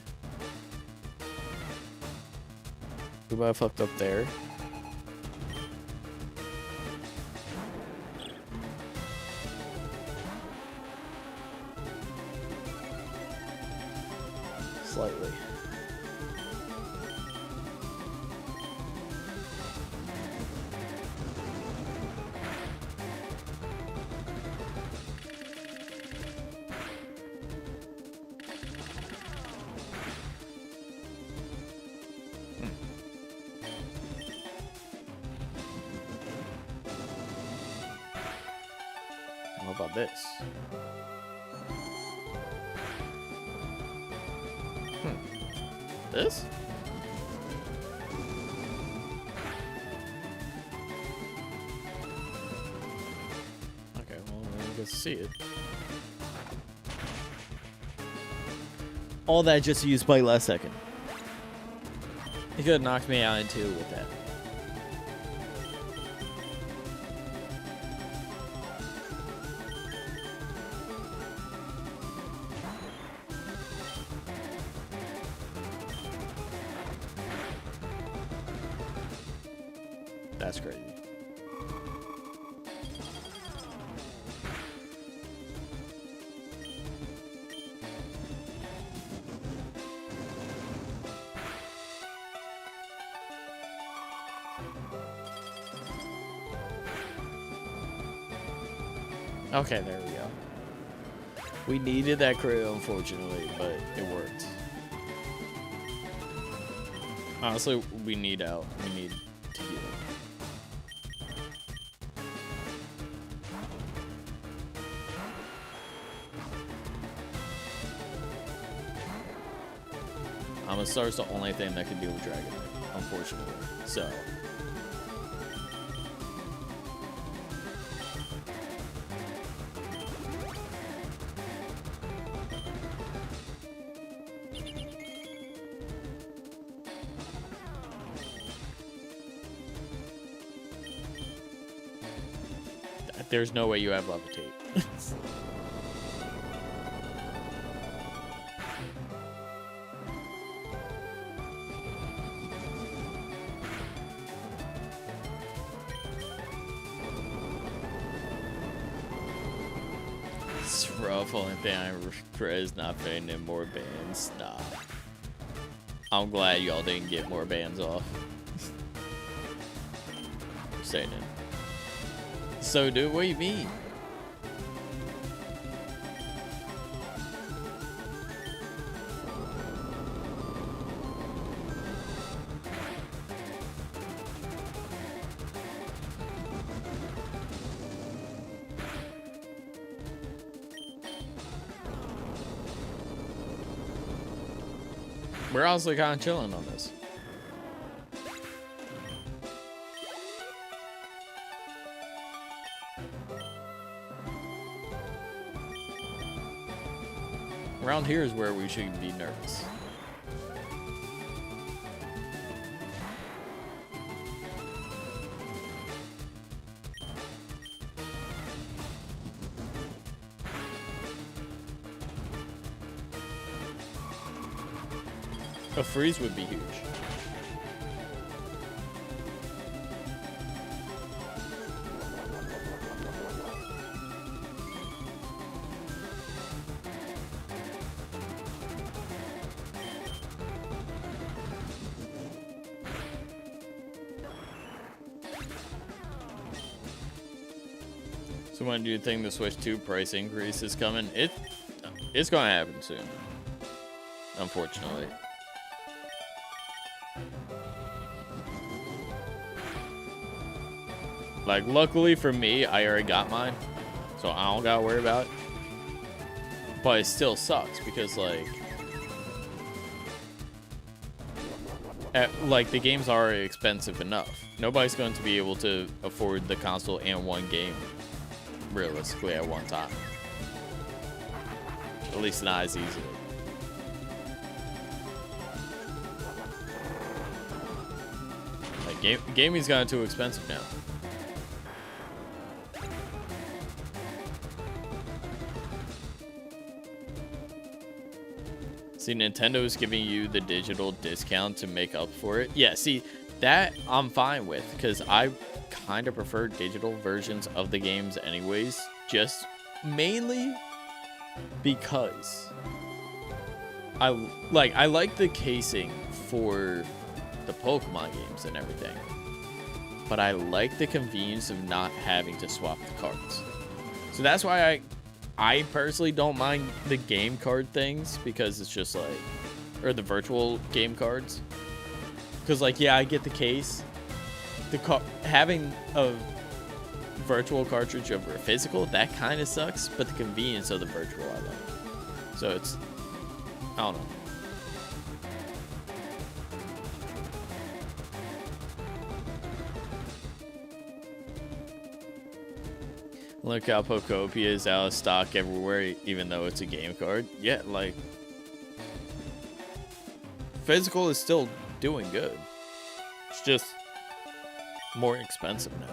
Who I fucked up there? Slightly. How about this? This? Okay, well, I get to see it. All that just to use Bite last second. He could have knocked me out in 2 with that. That's crazy. Okay, there we go. We needed that crit, unfortunately, but it worked. Honestly, we need out. We need to heal. Amistar's the only thing that can deal with Dragon Knight, unfortunately. So. There's no way you have levitate. It's rough. Only thing I regret is not fitting in more bands. Nah. I'm glad y'all didn't get more bands off. Saying it. So, dude, what do you mean? We're honestly kind of chilling on this. Around here is where we should be nervous. A freeze would be huge. So when do you think the Switch 2 price increase is coming? It's gonna happen soon. Unfortunately. Like, luckily for me, I already got mine, so I don't gotta worry about it. But it still sucks because, like the game's already expensive enough. Nobody's going to be able to afford the console and one game realistically at one time. At least not as easily. Like, gaming's gotten too expensive now. See, Nintendo's giving you the digital discount to make up for it. Yeah, see, that I'm fine with, because I kind of prefer digital versions of the games anyways, just mainly because I like the casing for the Pokemon games and everything, but I like the convenience of not having to swap the cards. So that's why I personally don't mind the game card things, because it's just like, or the virtual game cards. Because, like, yeah, I get the case. Having a virtual cartridge over a physical, that kind of sucks, but the convenience of the virtual I like. So it's, I don't know. Look how Pokopia is out of stock everywhere, even though it's a game card. Yeah, like, Physical is still doing good. It's just more expensive now.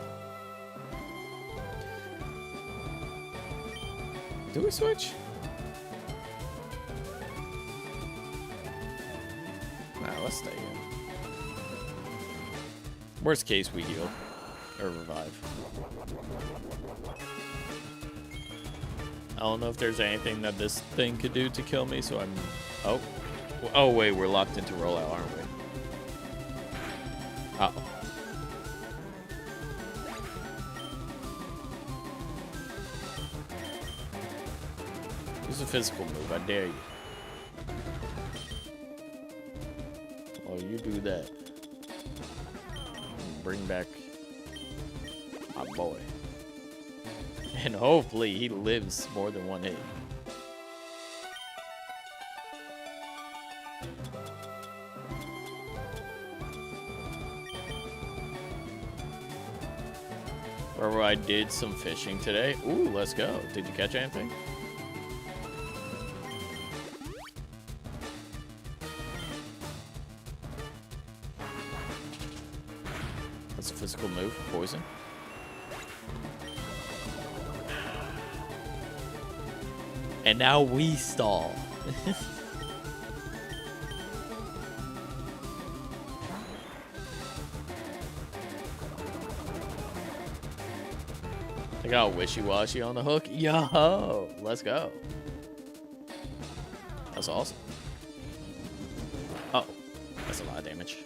Do we switch? Nah, let's stay in. Worst case, we heal. Or revive. I don't know if there's anything that this thing could do to kill me, so I'm... Oh. Oh, wait, we're locked into rollout, aren't we? Uh-oh. Use a physical move, I dare you. Oh, you do that. Bring back my boy. And hopefully he lives more than one hit. Remember I did some fishing today? Ooh, let's go. Did you catch anything? That's a physical move. Poison. And now we stall. I got wishy-washy on the hook. Yo, let's go. That's awesome. Oh, that's a lot of damage.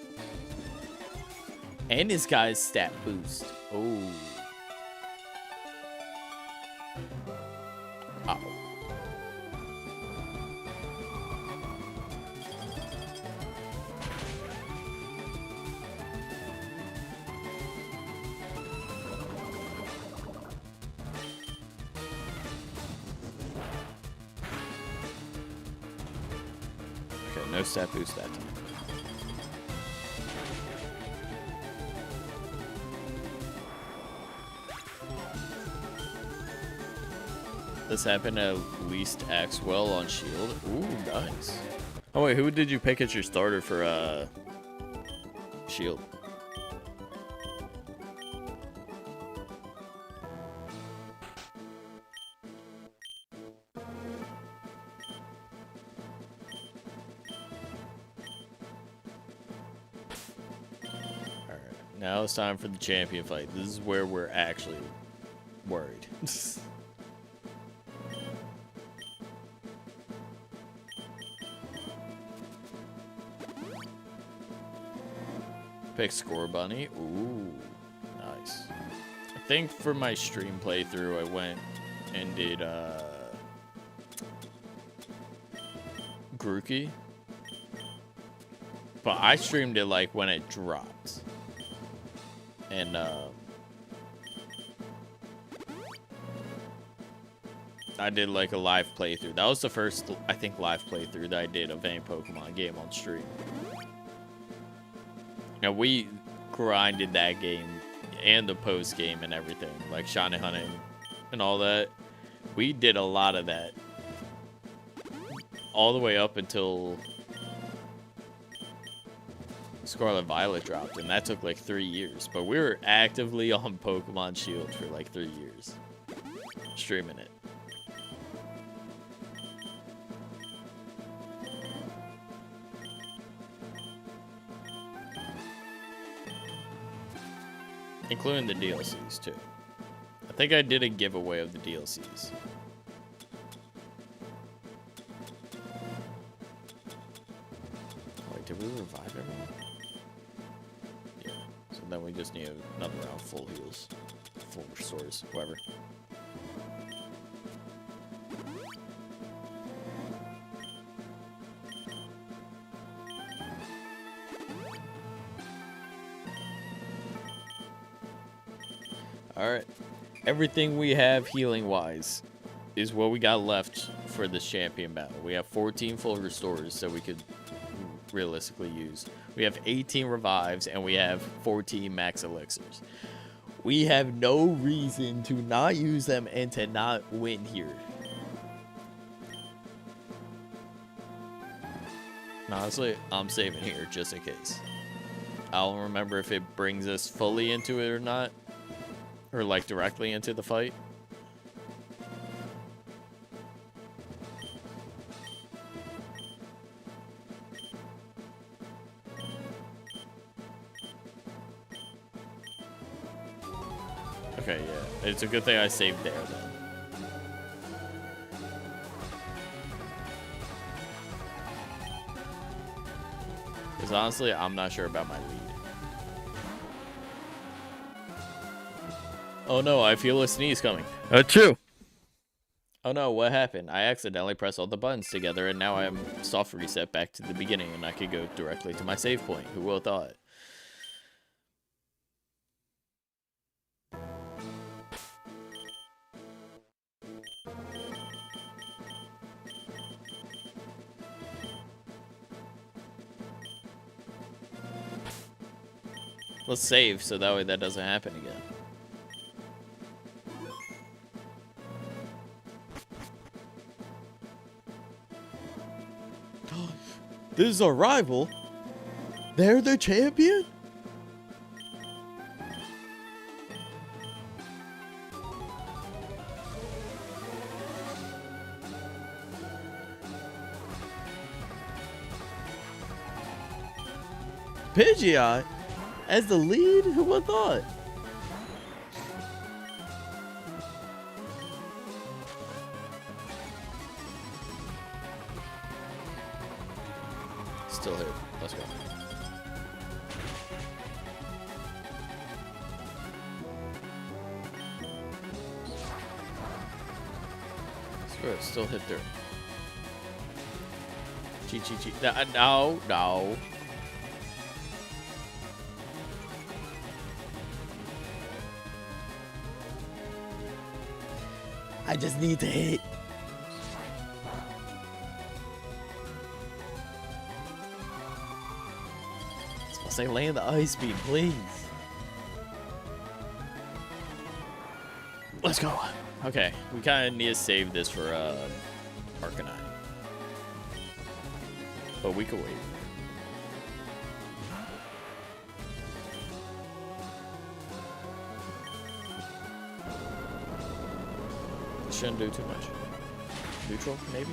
And this guy's stat boost. Oh. Uh-oh. Okay, no stat boost that time. This happened at least Axwell on shield. Ooh, nice. Oh wait, who did you pick as your starter for shield? Alright, now it's time for the champion fight. This is where we're actually worried. Pick Score Bunny. Ooh, nice. I think for my stream playthrough, I went and did Grookey. But I streamed it like when it dropped. And I did like a live playthrough. That was the first, I think, live playthrough that I did of any Pokemon game on stream. Now, we grinded that game and the post game and everything, like shiny hunting and all that. We did a lot of that all the way up until Scarlet Violet dropped, and that took like 3 years. But we were actively on Pokemon Shield for like 3 years, streaming it. Including the DLCs, too. I think I did a giveaway of the DLCs. Wait, did we revive everyone? Yeah. So then we just need another round full heals. Full restores, whatever. Alright. Everything we have healing-wise is what we got left for this champion battle. We have 14 full restores that we could realistically use. We have 18 revives, and we have 14 max elixirs. We have no reason to not use them and to not win here. And honestly, I'm saving here just in case. I don't remember if it brings us fully into it or not. Or like directly into the fight. Okay, yeah. It's a good thing I saved there then. Because honestly, I'm not sure about my lead. Oh no, I feel a sneeze coming. Achoo! Oh no, what happened? I accidentally pressed all the buttons together and now I'm soft reset back to the beginning and I could go directly to my save point. Who would have thought? Let's save so that way that doesn't happen again. This is our rival? They're the champion? Babyyyyy? As the lead? Who would have thought? Still hit. Let's go. Still hit there. Chi. No, no. I just need to hit. Say land the ice beam, please. Let's go. Okay, we kind of need to save this for Arcanine. But we could wait. Shouldn't do too much. Neutral, maybe?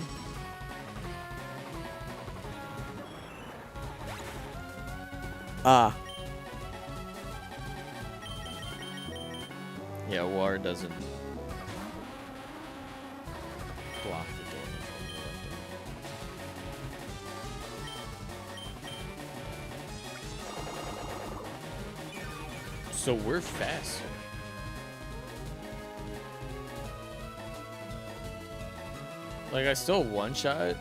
Ah. Yeah, water doesn't block the damage when you're right there. So we're faster. Like, I still one-shot,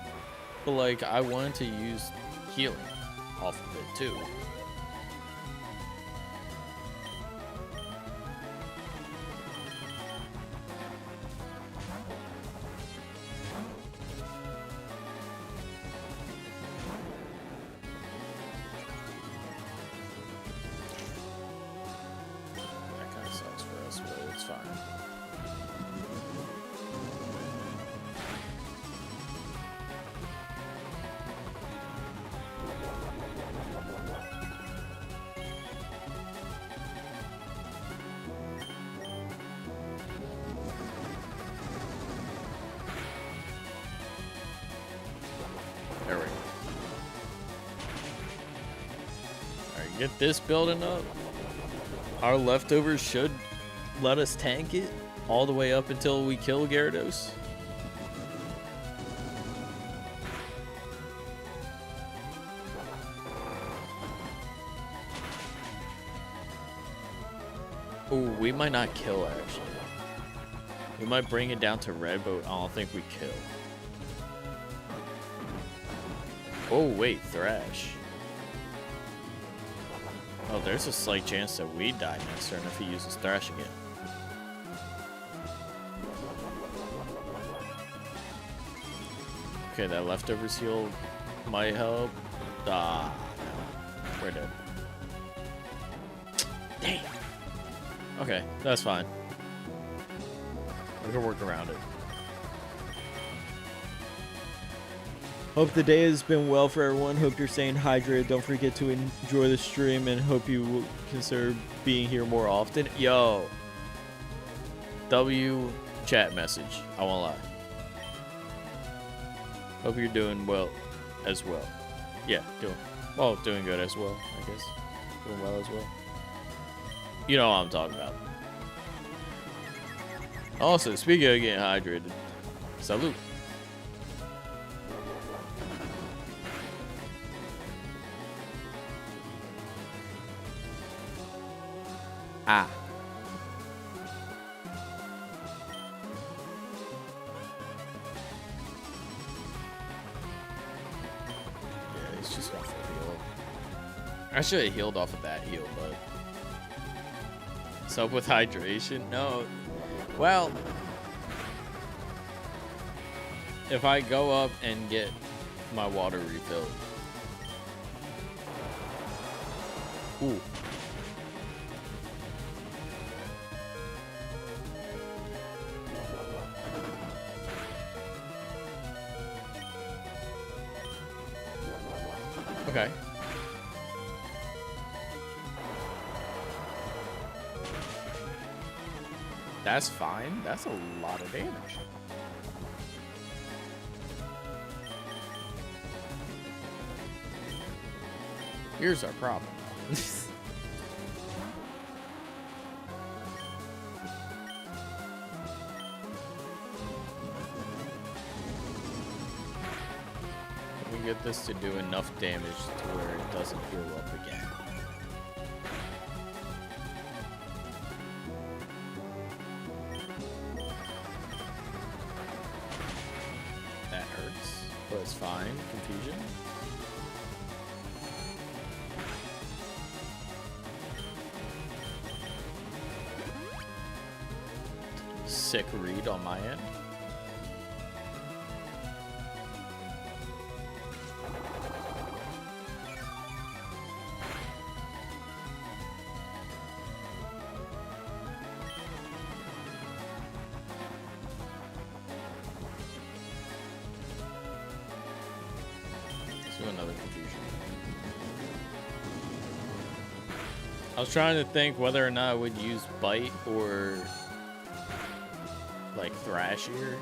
but like, I wanted to use healing off of it too. That kind of sucks for us, but it's fine. There we go. Alright, get this building up. Our leftovers should let us tank it all the way up until we kill Gyarados. Ooh, we might not kill actually. We might bring it down to red, but I don't think we kill. Oh, wait, Thrash. Oh, there's a slight chance that we die next turn if he uses Thrash again. Okay, that leftovers heal might help. Ah, no. We're dead. Dang. Okay, that's fine. We can work around it. Hope the day has been well for everyone. Hope you're staying hydrated. Don't forget to enjoy the stream and hope you will consider being here more often. Yo. W chat message. I won't lie. Hope you're doing well as well. Yeah, doing good as well, I guess. Doing well as well. You know what I'm talking about. Also, speaking of getting hydrated, salute. Ah. Yeah, he's just gonna full heal. I should have healed off of that heal, but what's up with hydration? No. Well, if I go up and get my water refilled. Ooh. Okay. That's fine. That's a lot of damage. Here's our problem. We get this to do enough damage to where it doesn't heal up again. That hurts, but it's fine. Confusion. Sick read on my end. Let's do another confusion. I was trying to think whether or not I would use bite or like thrash here.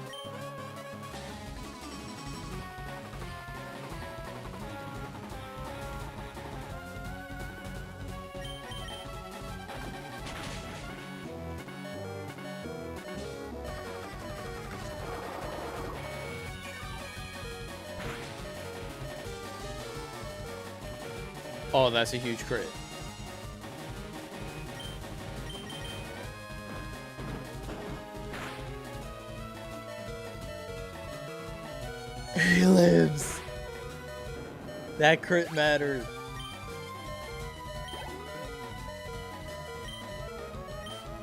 Oh, that's a huge crit. He lives. That crit mattered.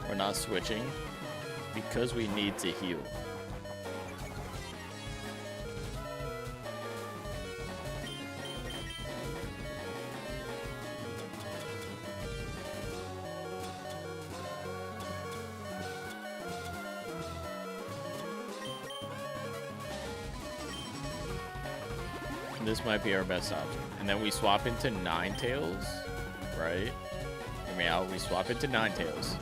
We're not switching because we need to heal. This might be our best option. And then we swap into Ninetales, right? I mean, we swap into Ninetales.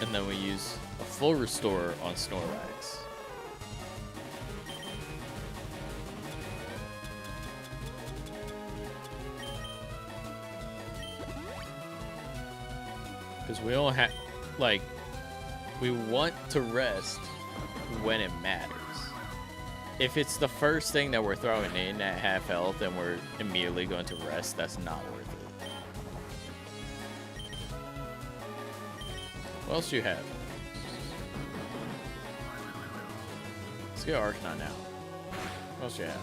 And then we use a full restore on Snorlax. Because we don't have, like, we want to rest when it matters. If it's the first thing that we're throwing in at half health and we're immediately going to rest, that's not worth it. What else do you have? Let's get Arcanine now. What else do you have?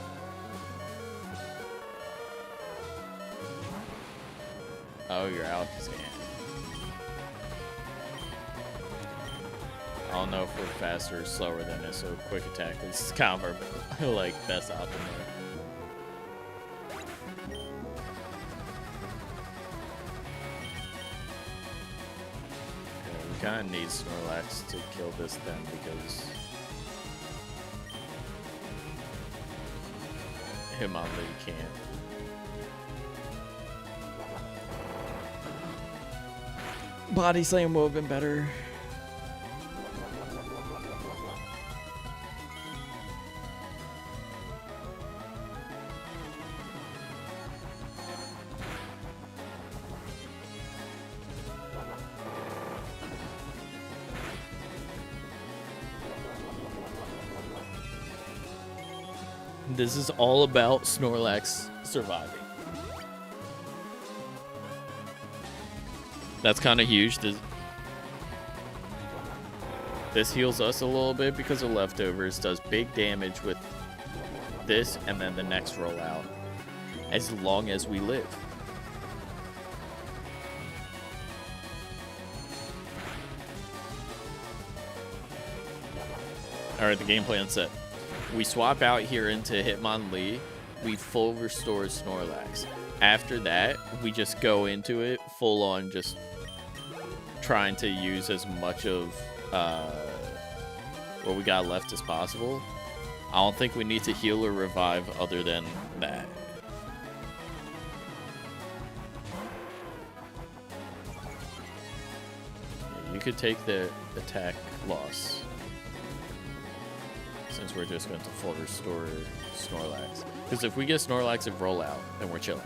Oh, you're out. I don't know if we're faster or slower than this, so quick attack is kind of our like best option there. kind of need Snorlax to kill this then because Hitmonlee can't. Body slam would have been better. This is all about Snorlax surviving. That's kind of huge. This heals us a little bit because of leftovers. Does big damage with this and then the next rollout. As long as we live. Alright, the game plan's set. We swap out here into Hitmonlee. We full restore Snorlax. After that, we just go into it full on just trying to use as much of what we got left as possible. I don't think we need to heal or revive other than that. You could take the attack loss. Since we're just going to full restore Snorlax. Because if we get Snorlax and roll out, then we're chilling.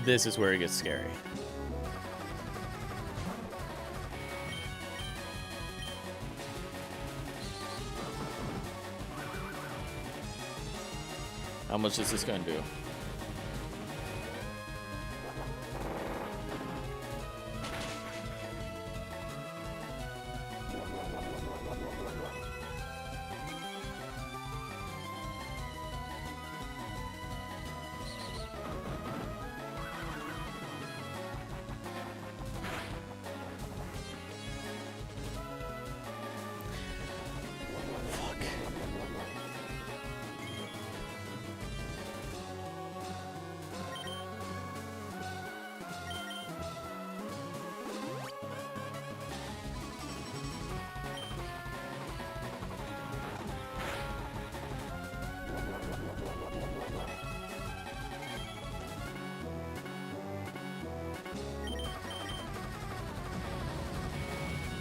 This is where it gets scary. How much is this going to do?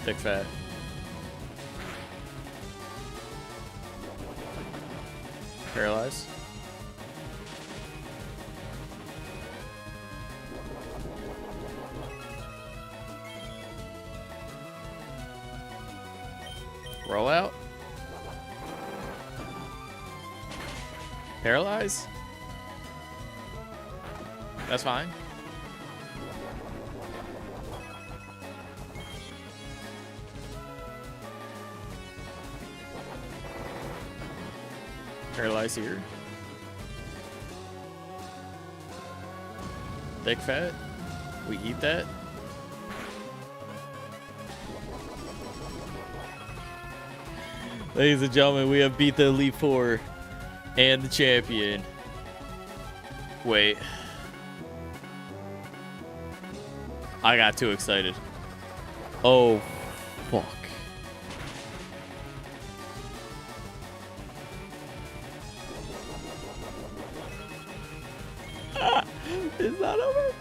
Thick fat. Paralyze. Roll out. Paralyze. That's fine. Paralyze here. Thick fat. We eat that. Ladies and gentlemen, we have beat the Elite Four and the champion. Wait. I got too excited. Oh, fuck. It's not over.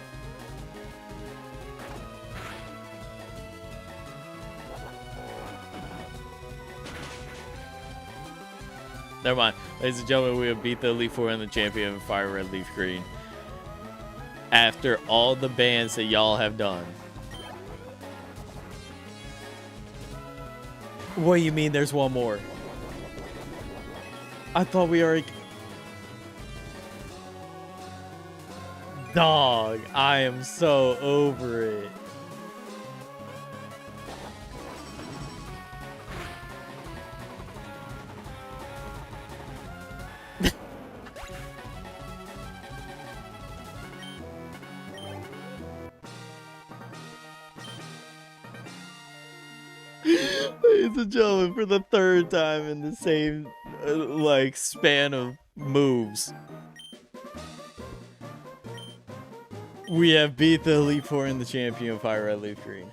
Never mind. Ladies and gentlemen, we have beat the Elite Four and the champion Fire Red Leaf Green. After all the bans that y'all have done. What do you mean there's one more? I thought we already... Dog, I am so over it. Ladies and gentlemen, for the third time in the same like span of moves, we have beat the Elite Four and the champion Fire Red Leaf Green.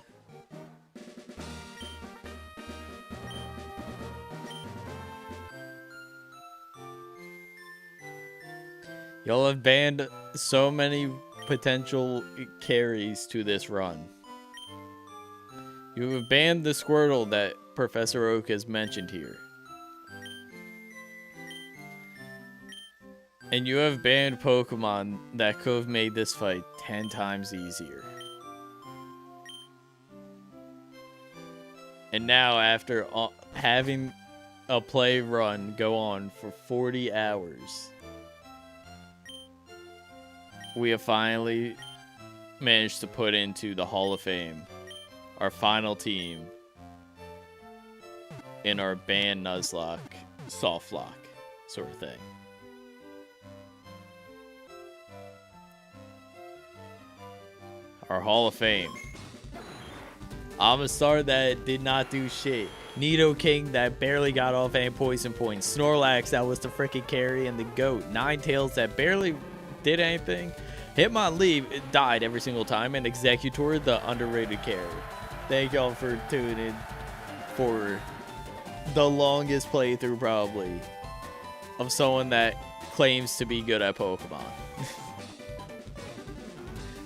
Y'all have banned so many potential carries to this run. You have banned the Squirtle that Professor Oak has mentioned here. And you have banned Pokemon that could have made this fight 10 times easier. And now, after having a play run go on for 40 hours, we have finally managed to put into the Hall of Fame our final team in our banned Nuzlocke soft lock sort of thing. Our Hall of Fame. Amistar that did not do shit. Nidoking that barely got off any poison points. Snorlax that was the freaking carry, and the GOAT. Ninetales that barely did anything. Hitmonlee died every single time, and Executor the underrated carry. Thank y'all for tuning in for the longest playthrough probably of someone that claims to be good at Pokemon.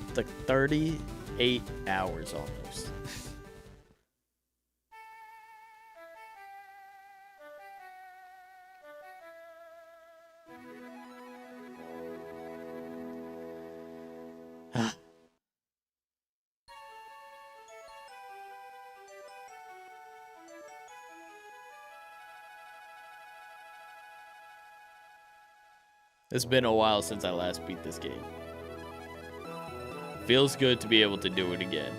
It's like 38 hours almost. It's been a while since I last beat this game. Feels good to be able to do it again.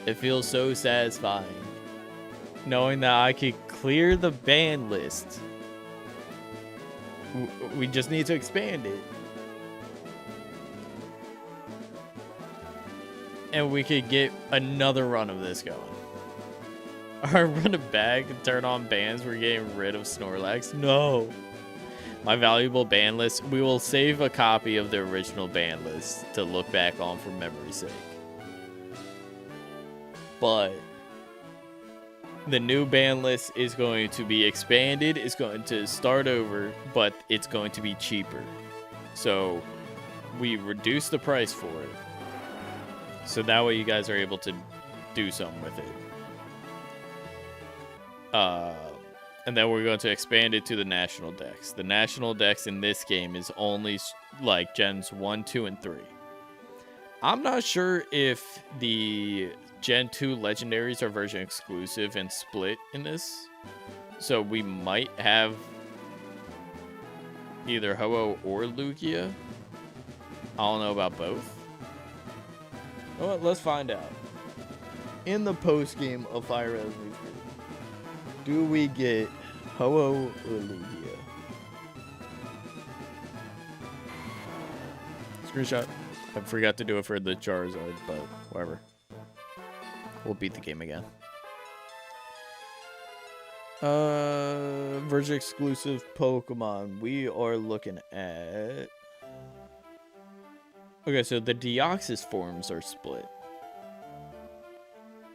It feels so satisfying knowing that I could clear the ban list. We just need to expand it. And we could get another run of this going. Our run it back and turn on bans. We're getting rid of Snorlax. No. My valuable ban list. We will save a copy of the original ban list to look back on for memory's sake. But the new ban list is going to be expanded. It's going to start over, but it's going to be cheaper. So we reduce the price for it. So that way you guys are able to do something with it. And then we're going to expand it to the National Dex. The National Dex in this game is only like Gens 1, 2, and 3. I'm not sure if the Gen 2 Legendaries are version exclusive and split in this. So we might have either Ho-Oh or Lugia. I don't know about both. You know what? Let's find out. In the post game of Fire Red Leaf Green, do we get Ho-Oh or Lugia? Screenshot. I forgot to do it for the Charizard, but whatever. We'll beat the game again. Version exclusive Pokemon. We are looking at... Okay, so the Deoxys forms are split.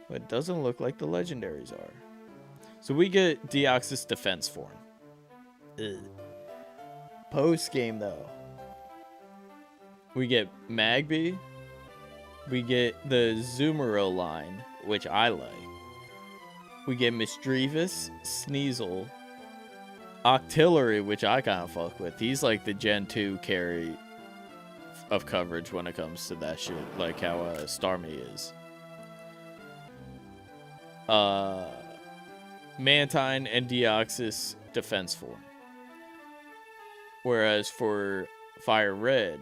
But it doesn't look like the legendaries are. So we get Deoxys defense form. Post game though. We get Magby. We get the Zumaro line, which I like. We get Misdreavus, Sneasel, Octillery, which I kind of fuck with. He's like the Gen 2 carry of coverage when it comes to that shit, like how Starmie is. Mantine and Deoxys defense form. Whereas for Fire Red,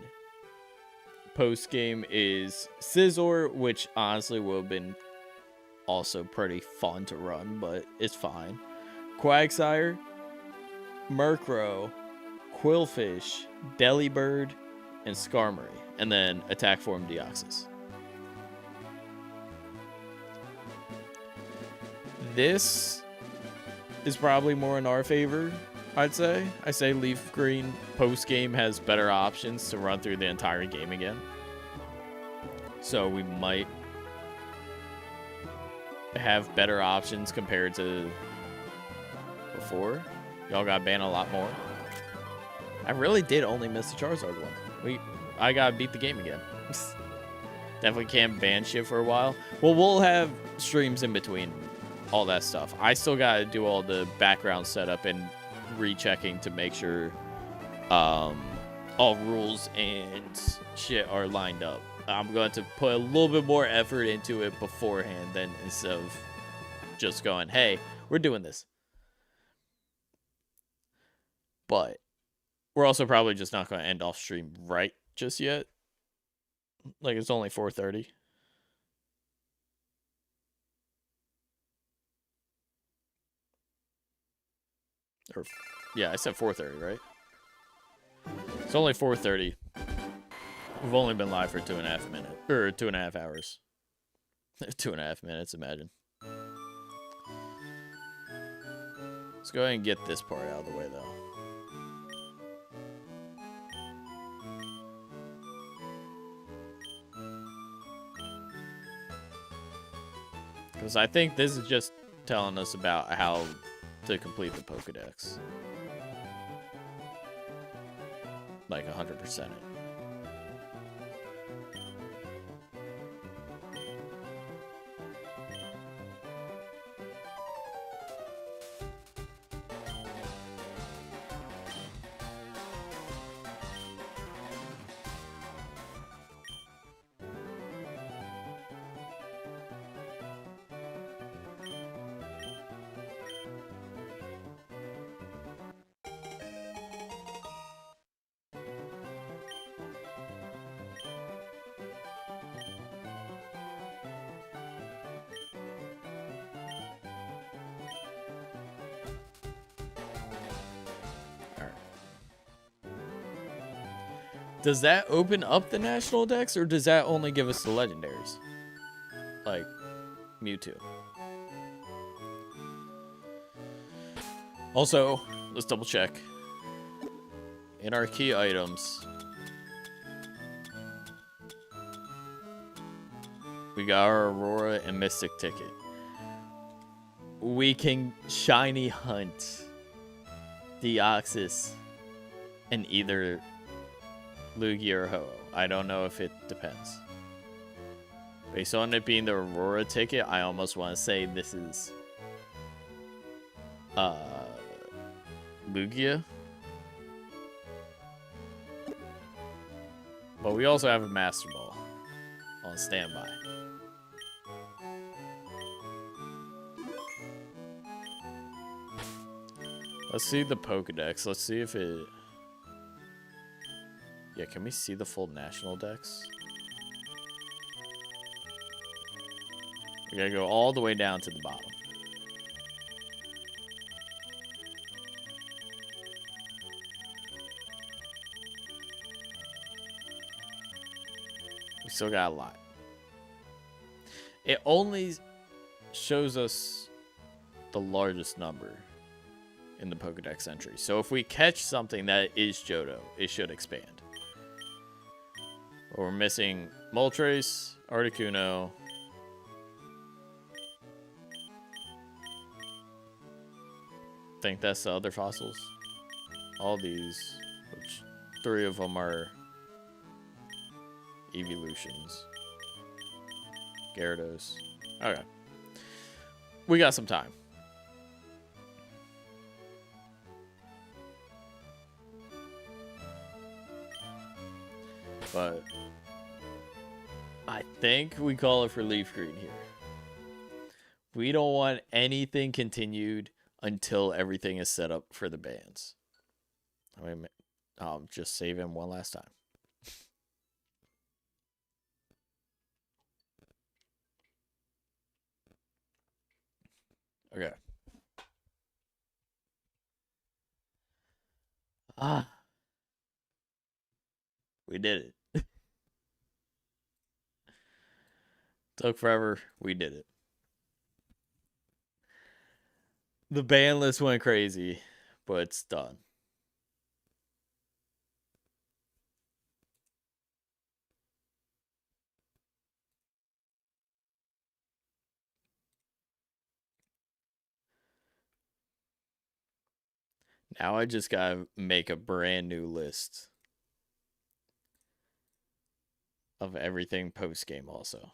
post game is Scizor, which honestly would have been also pretty fun to run, but it's fine. Quagsire, Murkrow, Quillfish, Delibird, and Skarmory, and then attack form Deoxys. This is probably more in our favor, I'd say. I say Leaf Green post-game has better options to run through the entire game again. So we might have better options compared to before. Y'all got banned a lot more. I really did only miss the Charizard one. I gotta beat the game again. Definitely can't ban shit for a while. Well, we'll have streams in between all that stuff. I still gotta do all the background setup and rechecking to make sure all rules and shit are lined up. I'm going to put a little bit more effort into it beforehand than instead of just going, hey, we're doing this. But we're also probably just not going to end off stream right just yet. Like, it's only 4:30. Or, yeah, I said 4:30, right? It's only 4:30. We've only been live for 2.5 minutes. Or 2.5 hours. 2.5 minutes, imagine. Let's go ahead and get this part out of the way, though. Because I think this is just telling us about how to complete the Pokedex. Like 100% it. Does that open up the national decks, or does that only give us the legendaries? Like Mewtwo. Also, let's double check. In our key items, we got our Aurora and Mystic ticket. We can shiny hunt Deoxys in either Lugia or Ho-Oh. I don't know if it depends. Based on it being the Aurora ticket, I almost want to say this is Lugia. But we also have a Master Ball on standby. Let's see the Pokedex. Let's see if it... Yeah, can we see the full national dex? We gotta go all the way down to the bottom. We still got a lot. It only shows us the largest number in the Pokedex entry. So if we catch something that is Johto, it should expand. But we're missing Moltres, Articuno, think that's the other fossils. All these, which 3 of them are evolutions. Gyarados. Okay. We got some time. But I think we call it for Leaf Green here. We don't want anything continued until everything is set up for the bans. I mean, I'll just save him one last time. Okay. We did it. Took forever. We did it. The ban list went crazy, but it's done. Now I just gotta make a brand new list of everything post game. Also,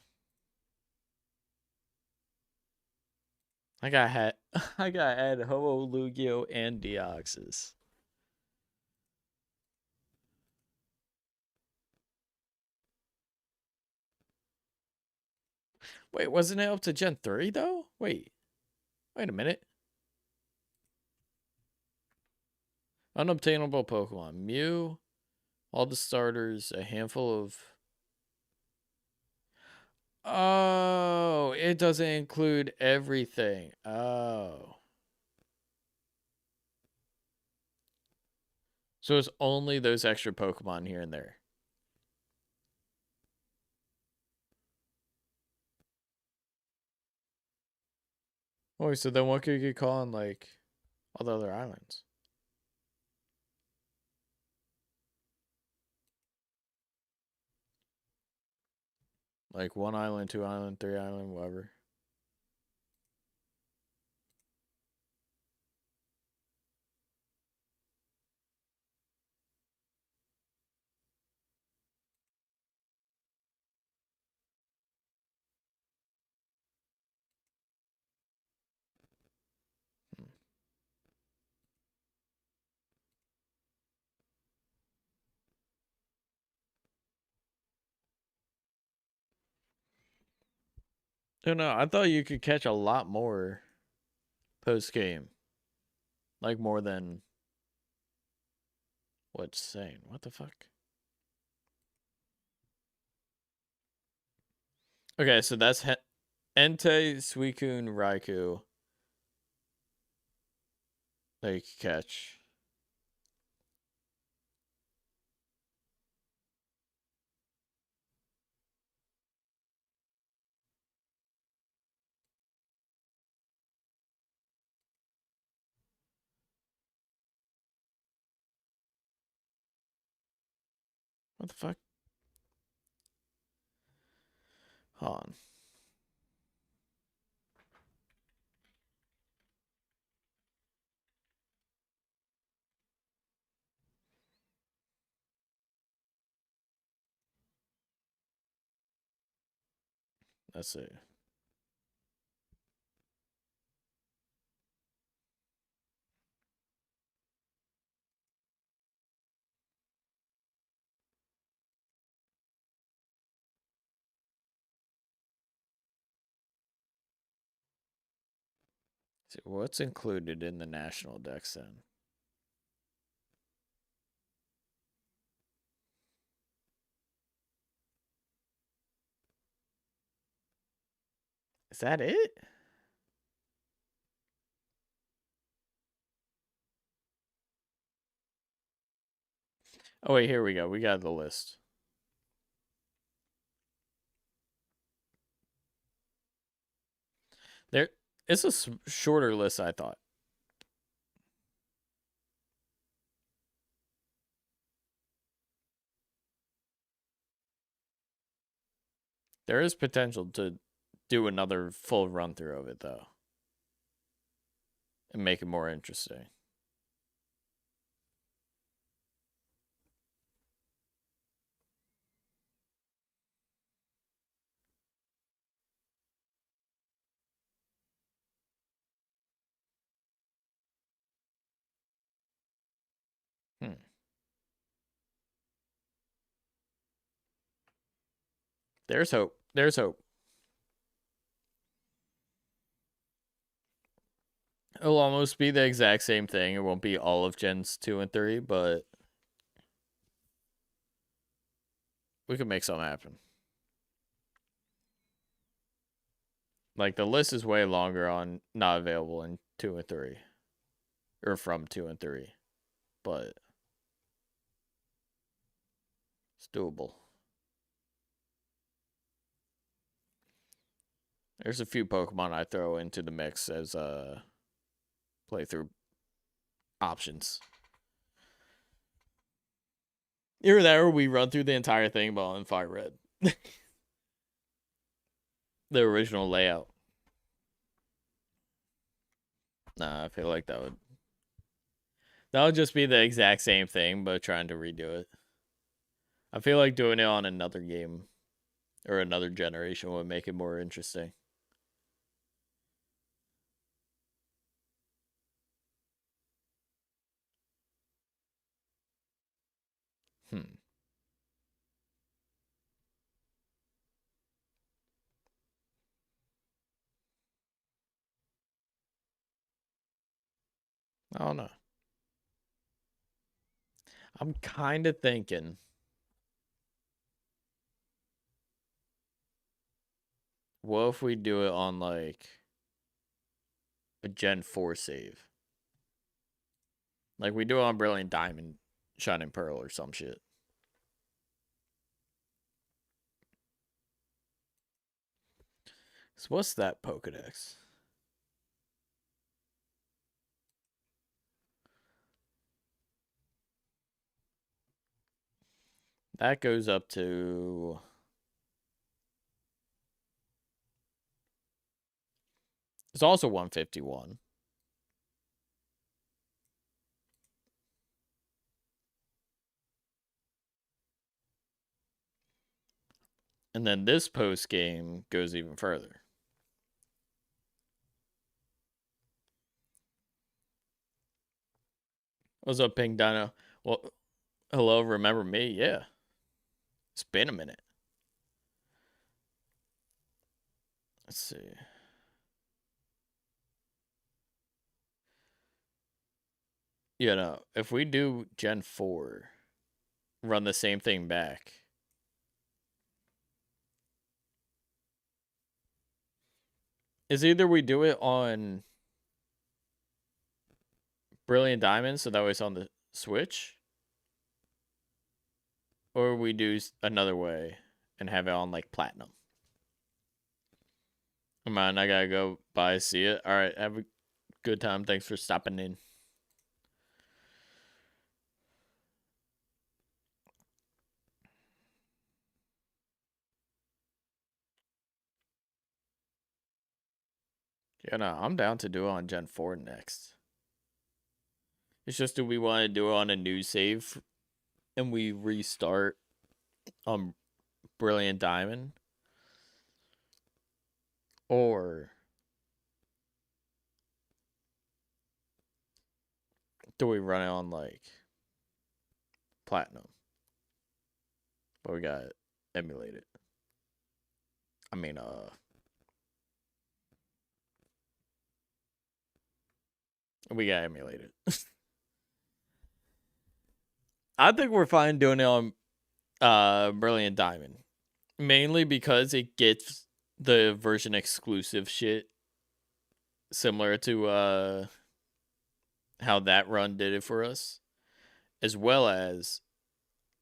I got I got add Ho Lugio and Deoxys. Wait, wasn't it up to Gen 3 though? Wait a minute. Unobtainable Pokemon: Mew, all the starters, a handful of. Oh, it doesn't include everything. Oh. So it's only those extra Pokemon here and there. Oh, so then what could you call on, like, all the other islands? Like 1 island, 2 island, 3 island, whatever. No, I thought you could catch a lot more post game. Like more than what's saying. What the fuck? Okay, so that's Entei, Suicune, Raikou that you can catch. What the fuck? Hold on. Let's see. See what's included in the national dex then. Is that it? Oh wait, here we go. We got the list. There, it's a shorter list, I thought. There is potential to do another full run through of it though, and make it more interesting. There's hope. There's hope. It'll almost be the exact same thing. It won't be all of Gens 2 and 3, but we could make something happen. Like, the list is way longer on not available in 2 and 3. Or from 2 and 3. But It's doable. There's a few Pokemon I throw into the mix as playthrough options. Either that or we run through the entire thing but on Fire Red. The original layout. Nah, I feel like that would just be the exact same thing, but trying to redo it. I feel like doing it on another game or another generation would make it more interesting. I don't know. I'm kind of thinking what if we do it on like a Gen 4 save? Like we do it on Brilliant Diamond, Shining Pearl or some shit. So what's that Pokedex? That goes up to... It's also 151. And then this post game goes even further. What's up, Pink Dino? Well, hello, remember me? Yeah. It's been a minute. Let's see. You know, if we do Gen 4, run the same thing back. Is either we do it on Brilliant Diamond, so that way it's on the Switch, or we do another way and have it on like Platinum. Come on, I gotta go by, see it. All right, have a good time. Thanks for stopping in. Yeah, no, I'm down to do it on Gen 4 next. It's just, do we want to do it on a new save and we restart on Brilliant Diamond? Or do we run it on like Platinum? But we got emulate it. I mean, we got emulate it. I think we're fine doing it on Brilliant Diamond. Mainly because it gets the version exclusive shit similar to how that run did it for us, as well as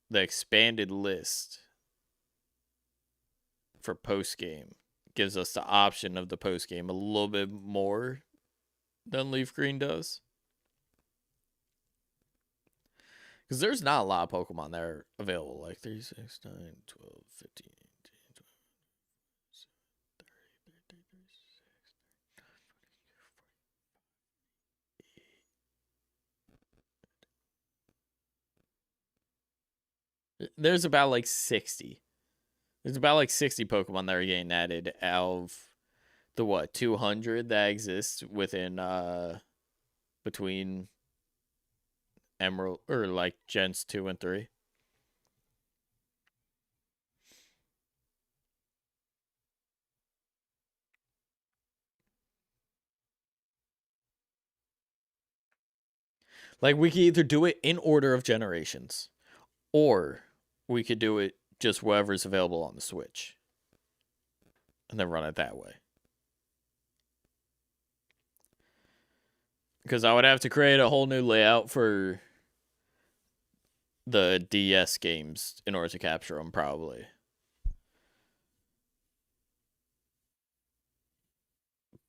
the expanded list for post game gives us the option of the post game a little bit more than Leaf Green does. Because there's not a lot of Pokemon that are available, like 3, 6, 9, 12, 15, 18, 20, 30, 36, 40. There's about like 60. There's about like 60 Pokemon that are getting added out of the 200 that exist within between Emerald or like Gens 2 and 3. Like we could either do it in order of generations, or we could do it just whatever's available on the Switch and then run it that way. Because I would have to create a whole new layout for the DS games in order to capture them, probably.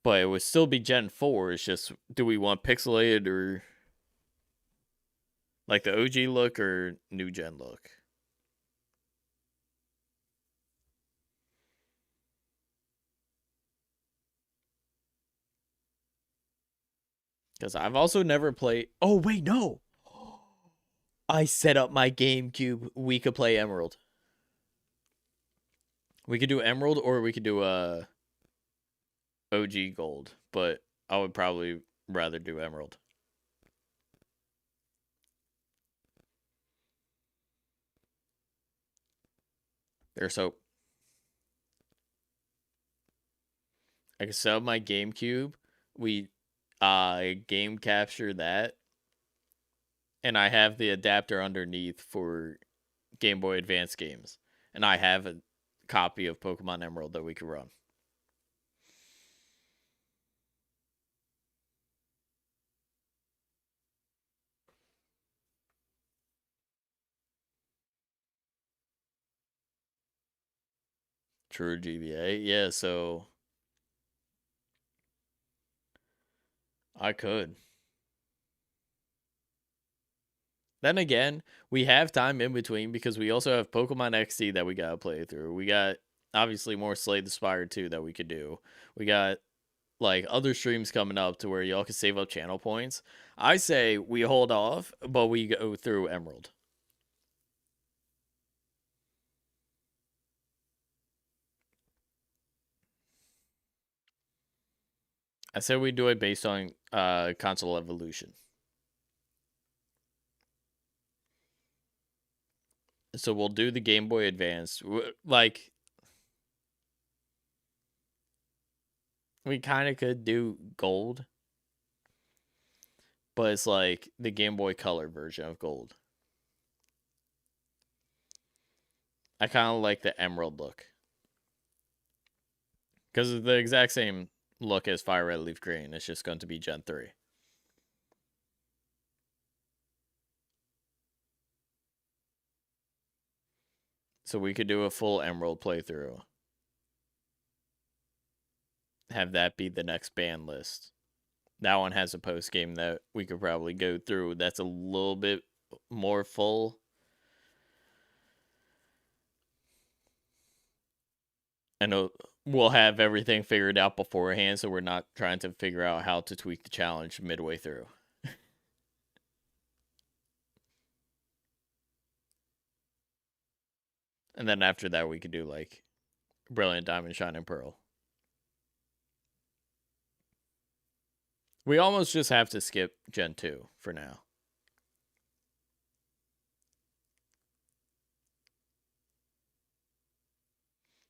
But it would still be Gen 4. It's just, do we want pixelated or like the OG look or new gen look? Because I've also never played. Oh, wait, no. I set up my GameCube. We could play Emerald. We could do Emerald or we could do OG Gold. But I would probably rather do Emerald. There's hope. I can set up my GameCube. We game capture that. And I have the adapter underneath for Game Boy Advance games. And I have a copy of Pokemon Emerald that we could run. True GBA. Yeah, so I could. Then again, we have time in between because we also have Pokemon XD that we gotta play through. We got obviously more Slay the Spire 2 that we could do. We got like other streams coming up to where y'all can save up channel points. I say we hold off, but we go through Emerald. I said we do it based on console evolution. So we'll do the Game Boy Advance. Like, we kind of could do Gold, but it's like the Game Boy Color version of Gold. I kind of like the Emerald look. Because it's the exact same look as Fire Red Leaf Green. It's just going to be Gen 3. So we could do a full Emerald playthrough. Have that be the next ban list. That one has a post game that we could probably go through. That's a little bit more full. And we'll have everything figured out beforehand, so we're not trying to figure out how to tweak the challenge midway through. And then after that, we could do like Brilliant Diamond, Shining Pearl. We almost just have to skip Gen 2 for now.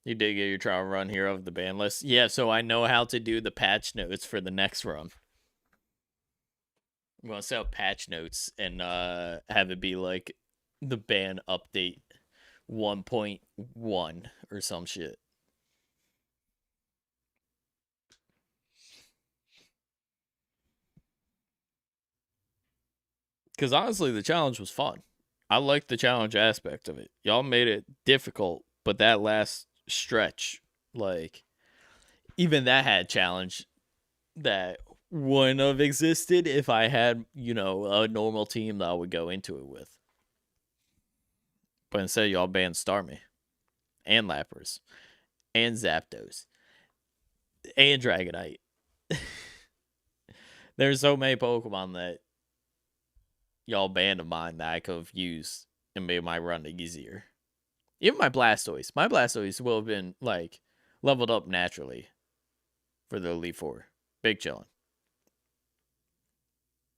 You did get your trial run here of the ban list? Yeah, so I know how to do the patch notes for the next run. I'm gonna set up patch notes and have it be like the ban update 1.1 or some shit. Because honestly, the challenge was fun. I liked the challenge aspect of it. Y'all made it difficult, but that last stretch, like, even that had challenge that wouldn't have existed if I had, you know, a normal team that I would go into it with. But instead, y'all banned Starmie and Lapras and Zapdos and Dragonite. There's so many Pokemon that y'all banned of mine that I could have used and made my run easier. Even my Blastoise. My Blastoise will have been, like, leveled up naturally for the Elite Four. Big chillin'.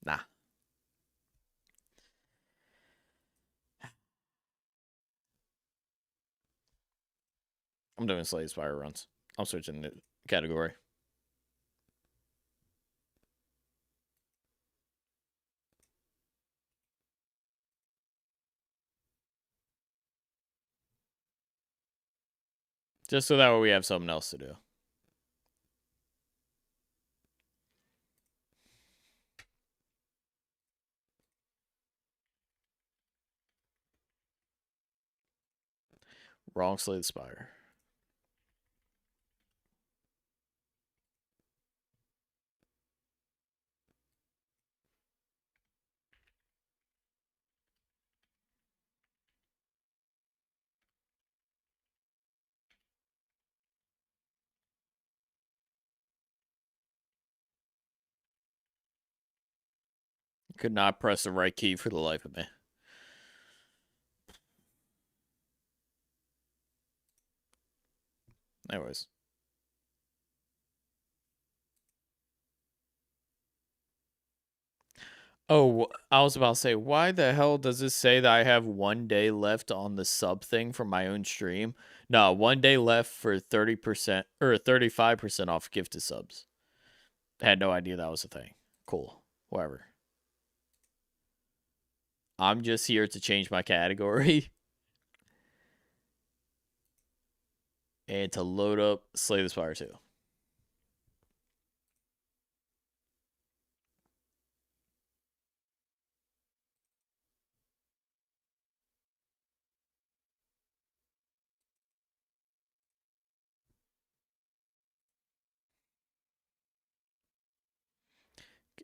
Nah. I'm doing Slay Spire runs. I'm switching the category. Just so that way we have something else to do. Wrong Slay the Spire. Could not press the right key for the life of me. Anyways. Oh, I was about to say, why the hell does this say that I have 1 day left on the sub thing for my own stream? No, 1 day left for 30% or 35% off gifted subs. Had no idea that was a thing. Cool. Whatever. I'm just here to change my category and to load up Slay the Spire 2.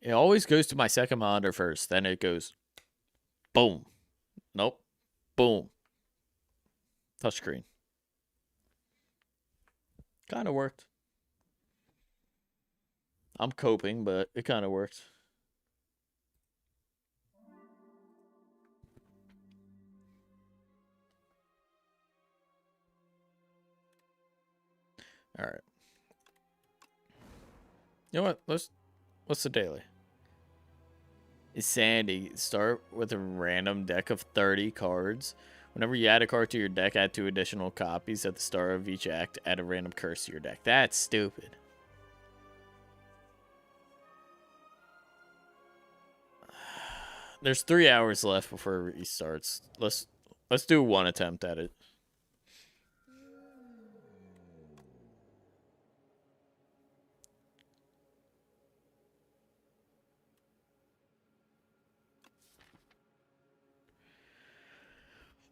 It always goes to my second monitor first. Then it goes boom. Nope. Boom. Touchscreen. Kind of worked. I'm coping, but it kind of worked. All right. You know what? What's the daily? Is Sandy start with a random deck of 30 cards. Whenever you add a card to your deck, add 2 additional copies at the start of each act. Add a random curse to your deck. That's stupid. There's 3 hours left before it restarts. Let's do one attempt at it.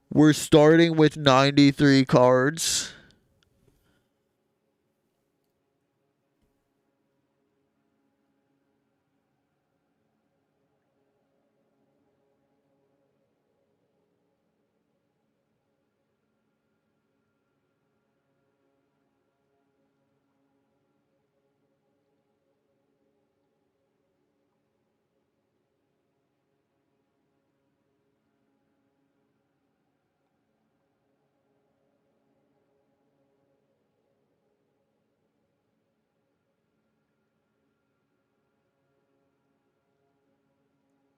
We're starting with 93 cards.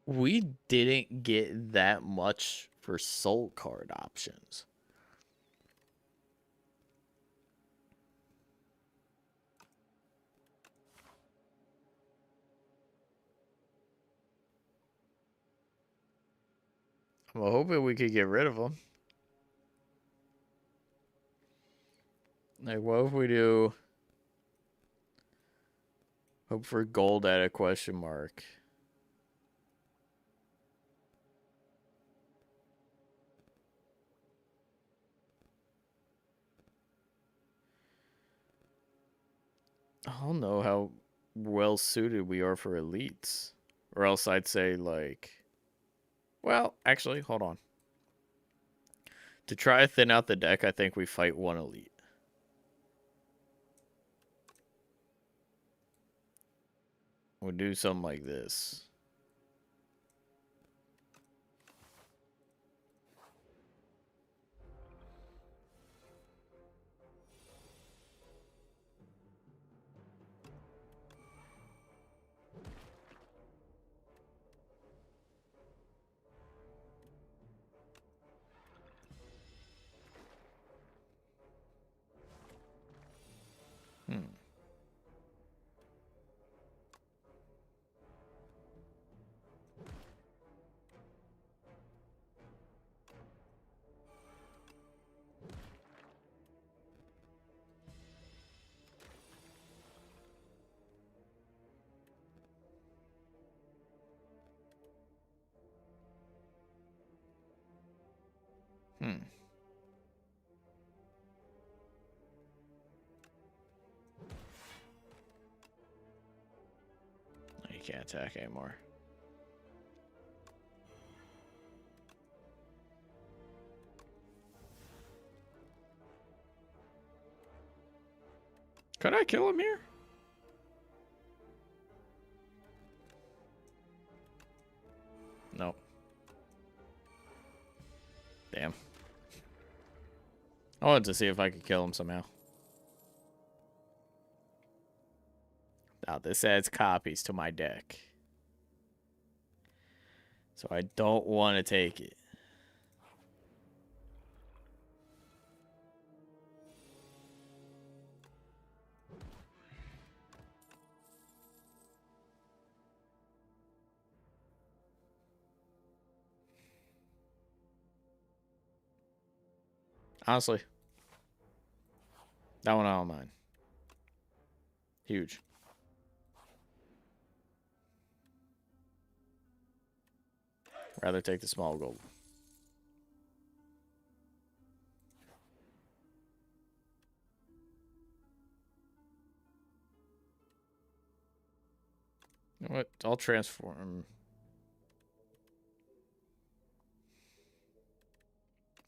We didn't get that much for soul card options. I'm hoping we could get rid of them. Like, what if we do... Hope for gold at a question mark. I don't know how well suited we are for elites. Or else I'd say, like... Well, actually, hold on. To try to thin out the deck, I think we fight one elite. We'll do something like this. Hmm. Hmm. can't attack anymore. Could I kill him here? Nope. Damn. I wanted to see if I could kill him somehow. Now this adds copies to my deck. So I don't want to take it. Honestly, that one I don't mind. Huge. Rather take the small gold. You know what? I'll transform.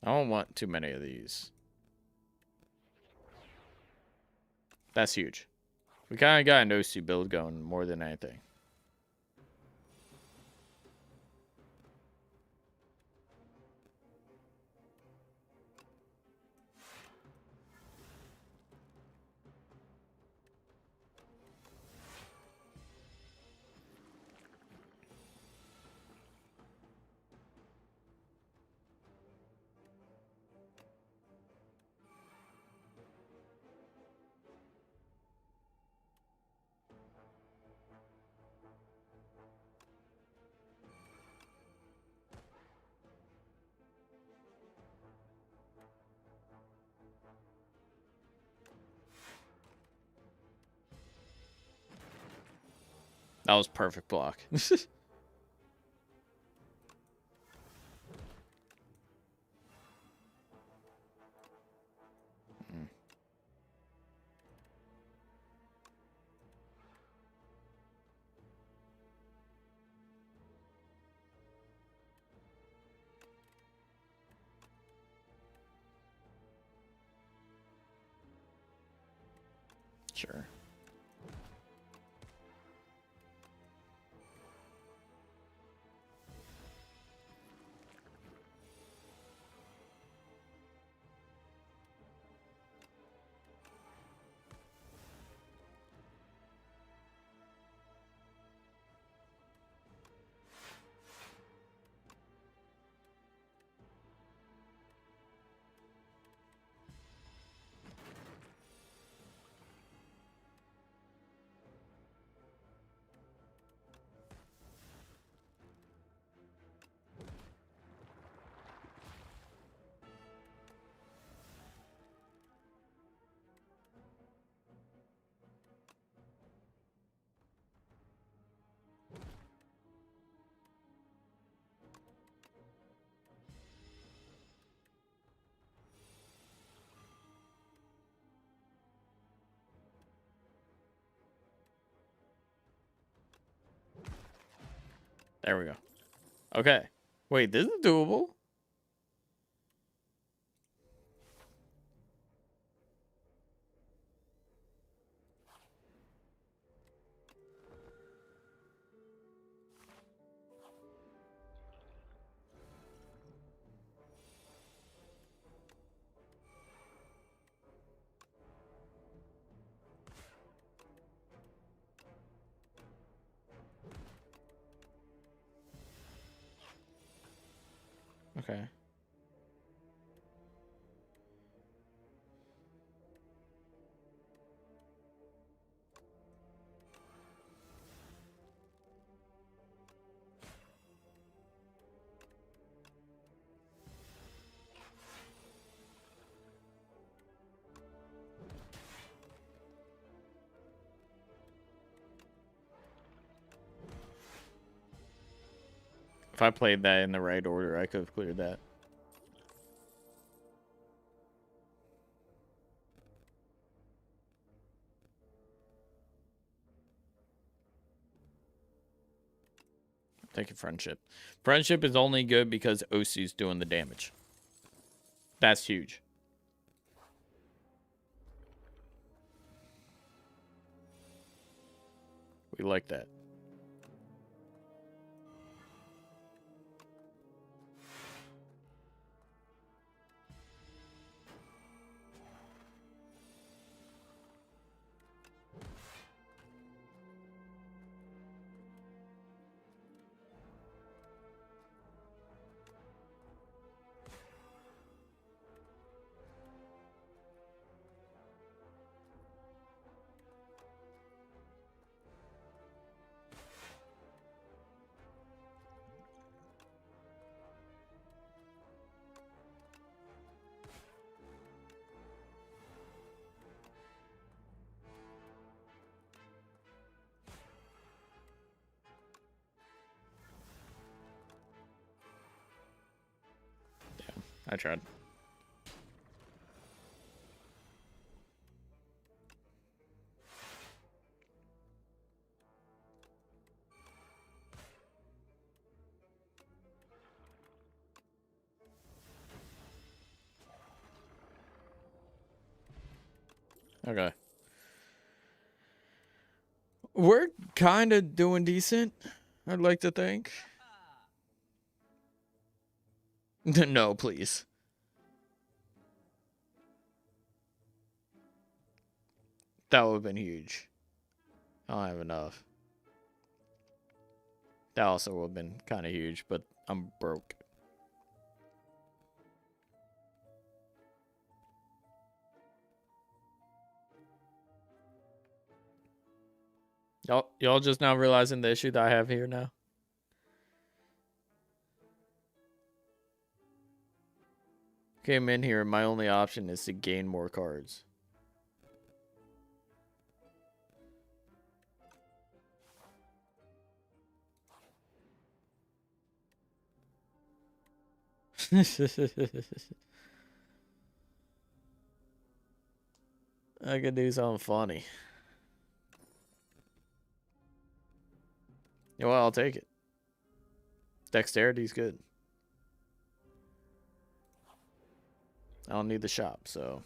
I don't want too many of these. That's huge. We kind of got a no-see build going more than anything. That was perfect block. Sure. There we go. Okay. Wait, this is doable. Okay. If I played that in the right order, I could have cleared that. Thank you, friendship. Friendship is only good because Osu's doing the damage. That's huge. We like that. I tried. Okay. We're kind of doing decent, I'd like to think. No, please. That would have been huge. I don't have enough. That also would have been kind of huge, but I'm broke. Y'all just now realizing the issue that I have here now? Came in here, my only option is to gain more cards. I could do something funny. You know what? I'll take it. Dexterity's good. I don't need the shop, so.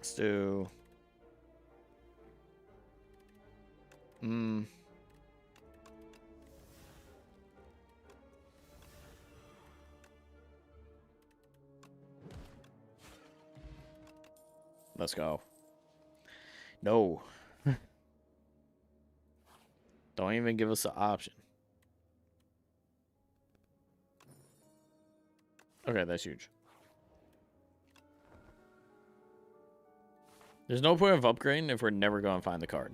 Let's do. Let's go. No. Don't even give us the option. Okay, that's huge. There's no point of upgrading if we're never going to find the card.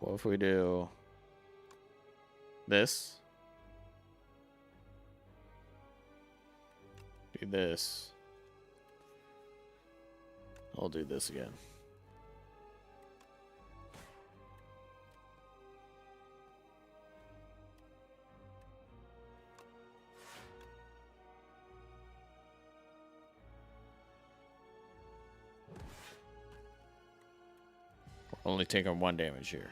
What if we do this? Do this. I'll do this again. We're only taking 1 damage here.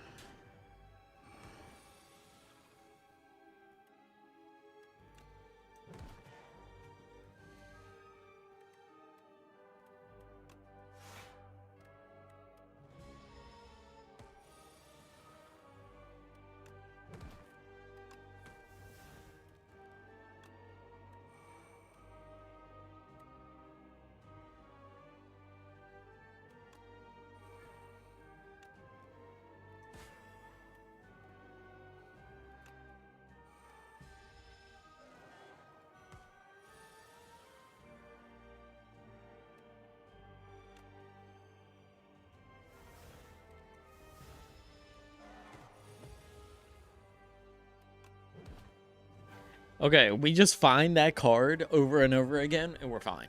Okay, we just find that card over and over again, and we're fine.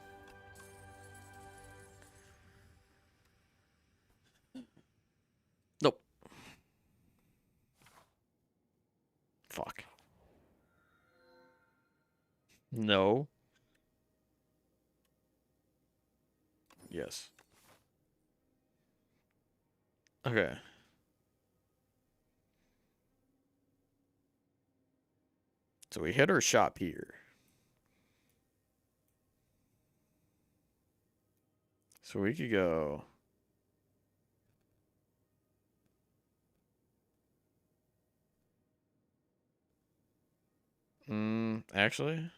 Nope. Fuck. No. Yes. Okay. So we hit our shop here. So we could go. Actually.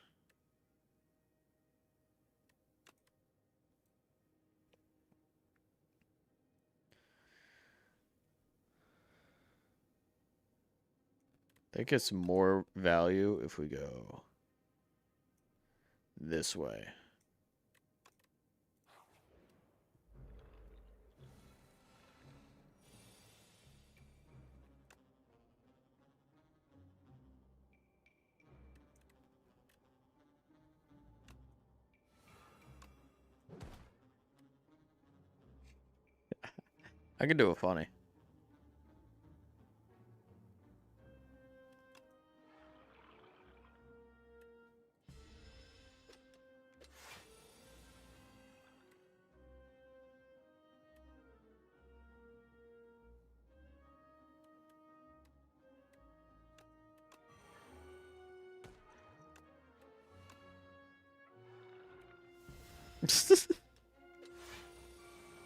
I think it's more value if we go this way. I can do it funny.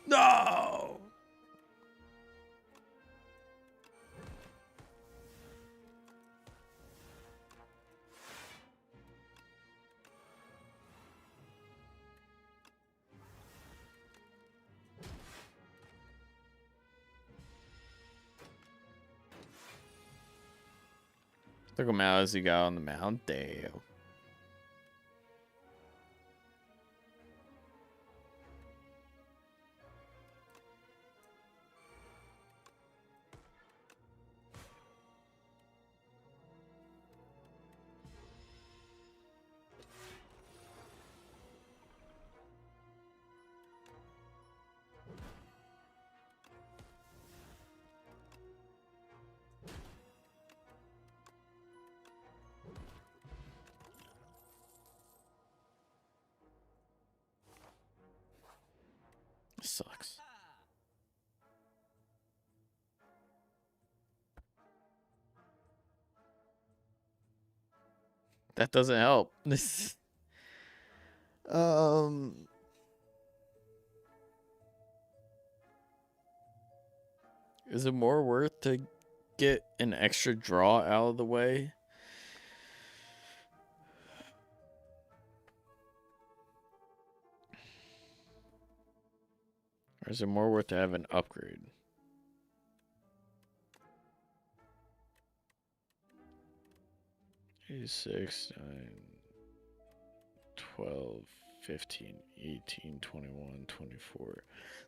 No. Took him out as he got on the mound. Damn. Sucks. That doesn't help. Um. Is it more worth to get an extra draw out of the way? Or is it more worth to have an upgrade? 6, 9, 12, 15, 18, 21, 24.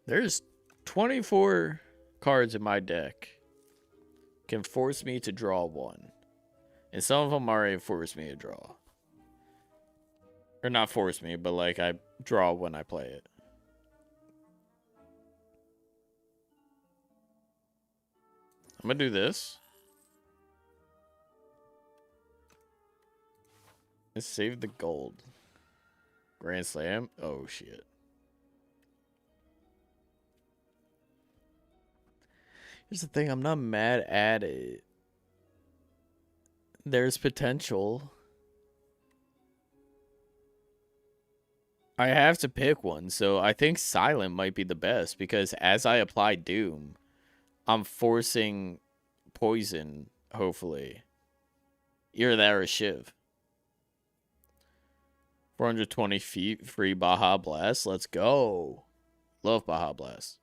There's 24 cards in my deck can force me to draw one. And some of them already force me to draw. Or not force me, but like I draw when I play it. I'm gonna do this. Let's save the gold. Grand Slam? Oh shit. Here's the thing, I'm not mad at it. There's potential. I have to pick one, so I think Silent might be the best because as I apply Doom, I'm forcing poison, hopefully. Either that or Shiv. 420 feet, free Baja Blast. Let's go. Love Baja Blast.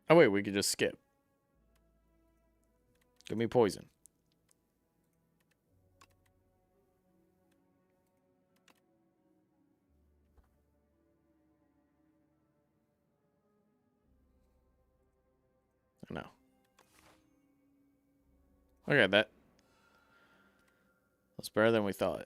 Oh, wait, we could just skip. Give me poison. No. Okay, that's better than we thought.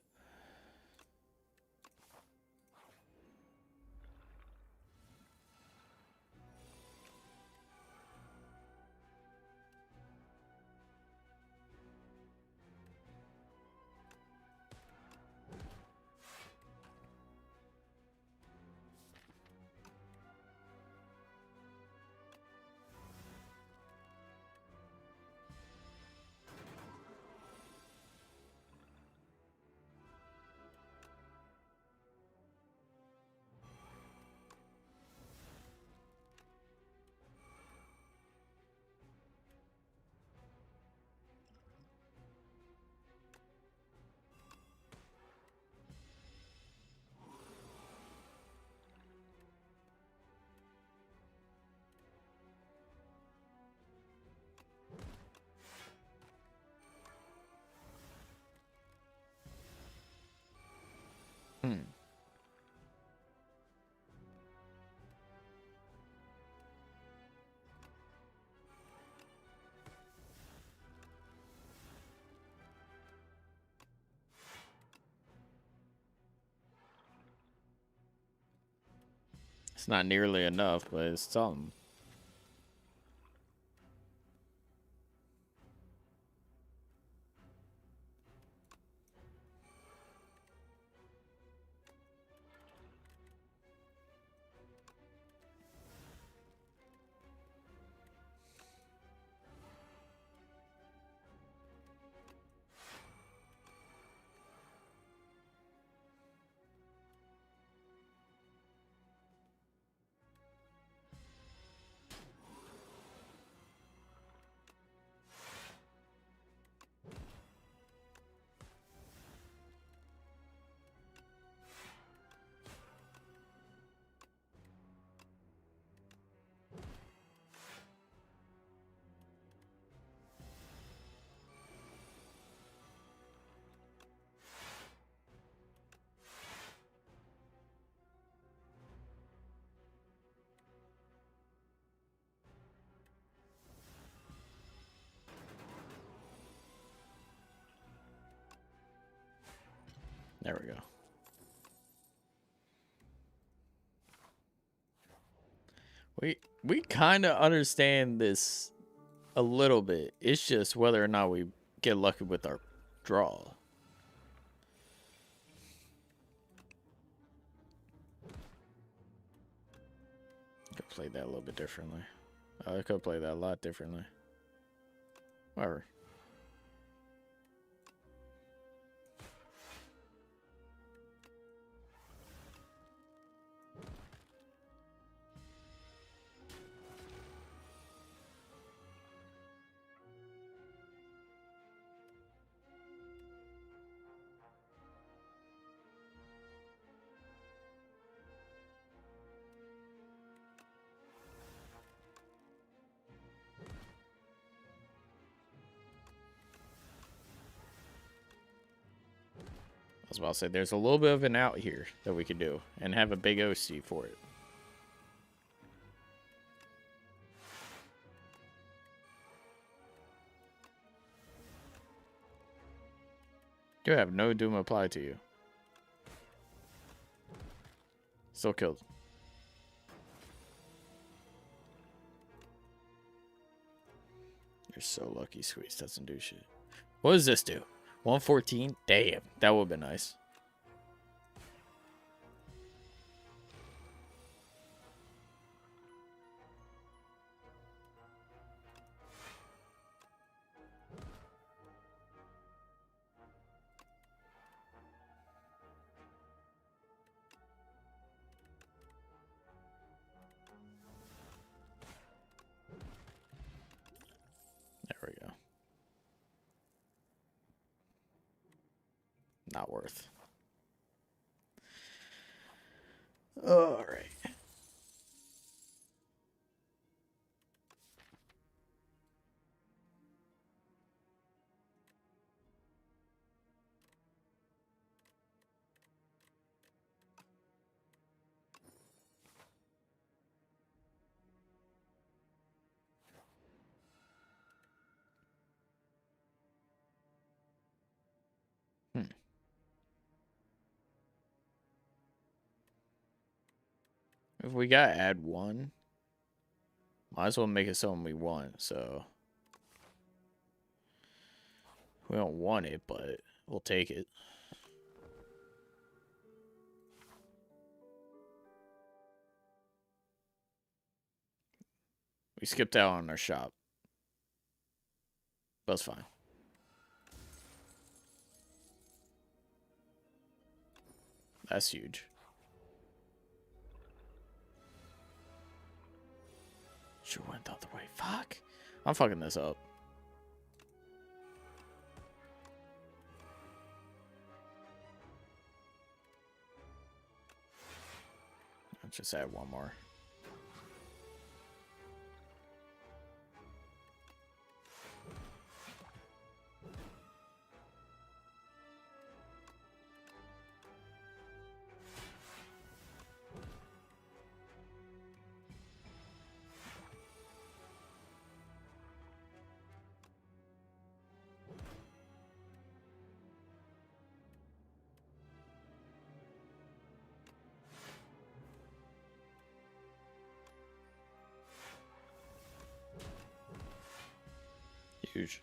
It's not nearly enough, but it's something. There we go. We kind of understand this a little bit. It's just whether or not we get lucky with our draw. Could play that a little bit differently. I could play that a lot differently. Whatever. I was about to say, there's a little bit of an out here that we could do and have a big OC for it. You have no doom applied to you. Still killed. You're so lucky Squeeze doesn't do shit. What does this do? 114? Damn, that would have been nice. There we go. Not worth. All right. If we got add one, might as well make it something we want. So we don't want it, but we'll take it. We skipped out on our shop. That's fine. That's huge. Sure went the other way. Fuck. I'm fucking this up. Let's just add one more. Huge.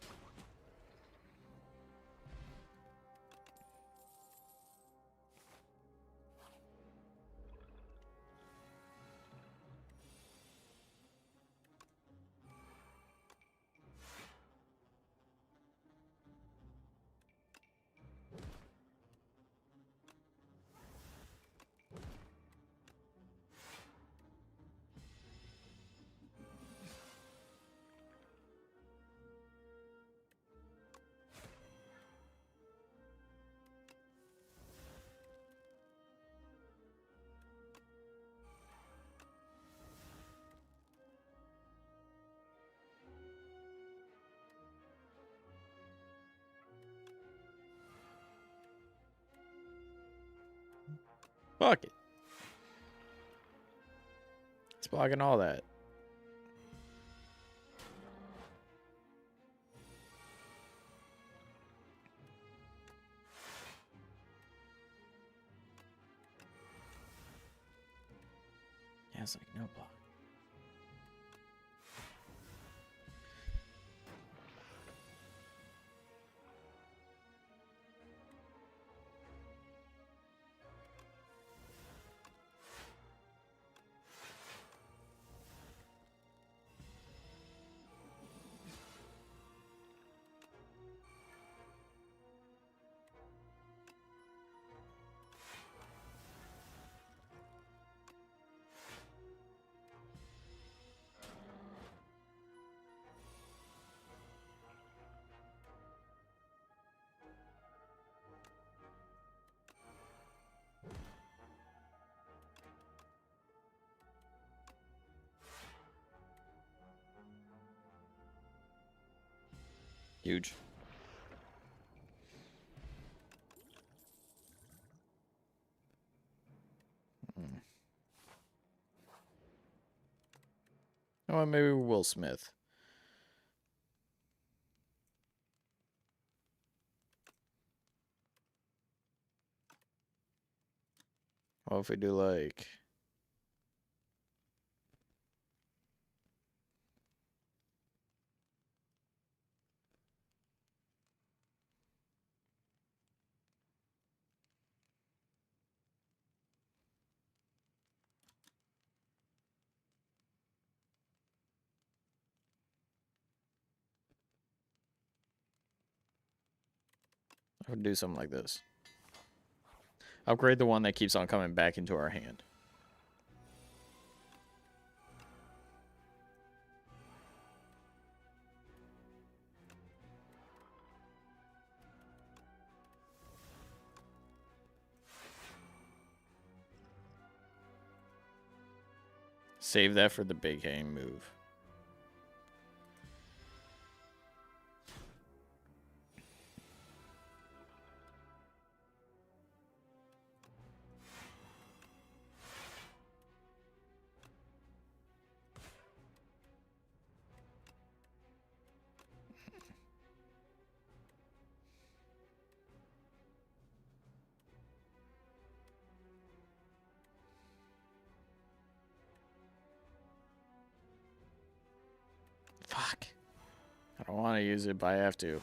Fuck it. It's blocking all that. Yeah, it's like no block. Huge. Oh, maybe Will Smith. What if we do like... I would do something like this. Upgrade the one that keeps on coming back into our hand. Save that for the big game move. Fuck. I don't want to use it, but I have to.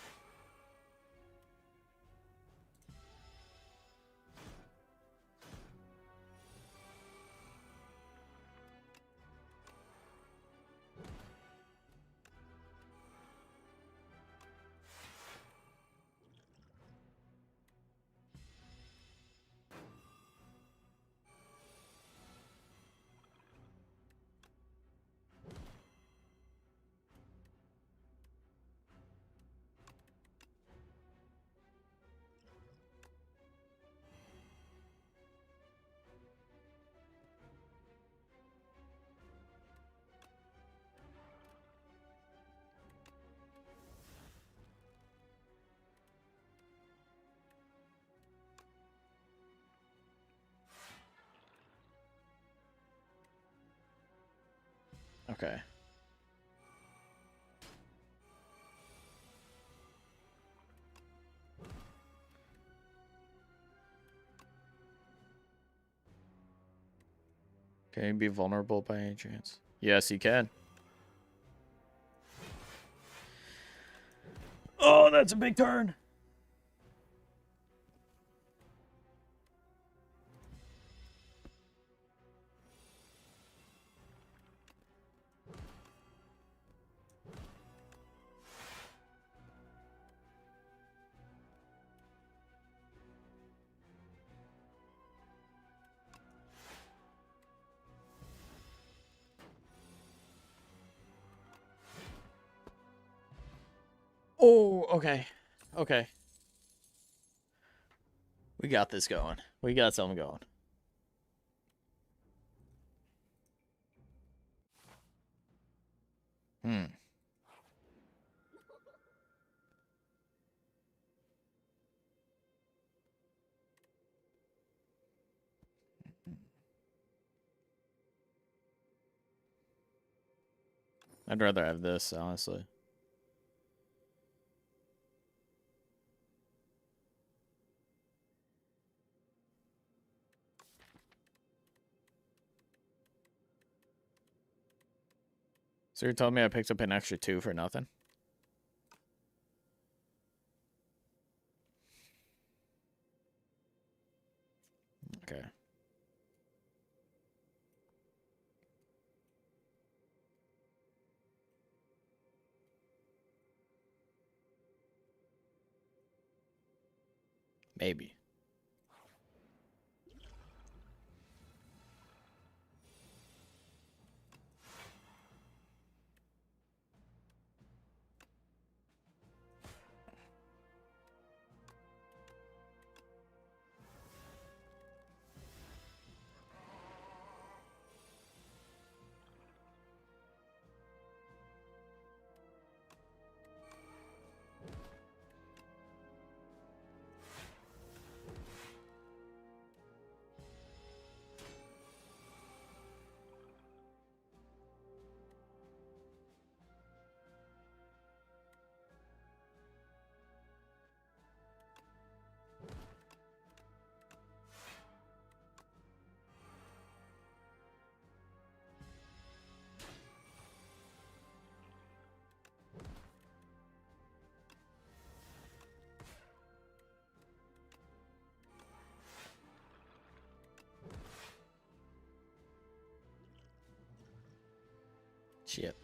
Okay. Can he be vulnerable by any chance? Yes, he can. Oh, that's a big turn. Oh, okay. Okay. We got this going. We got something going. Hmm. I'd rather have this, honestly. So you're telling me I picked up an extra 2 for nothing? Okay. Maybe. Shit.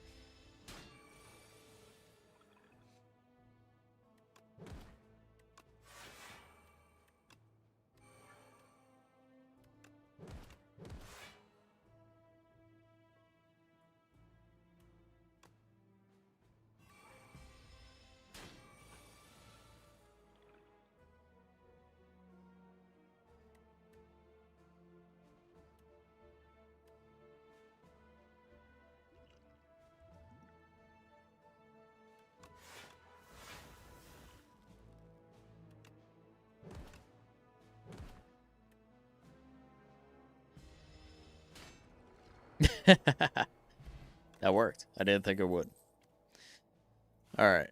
That worked. I didn't think it would. All right.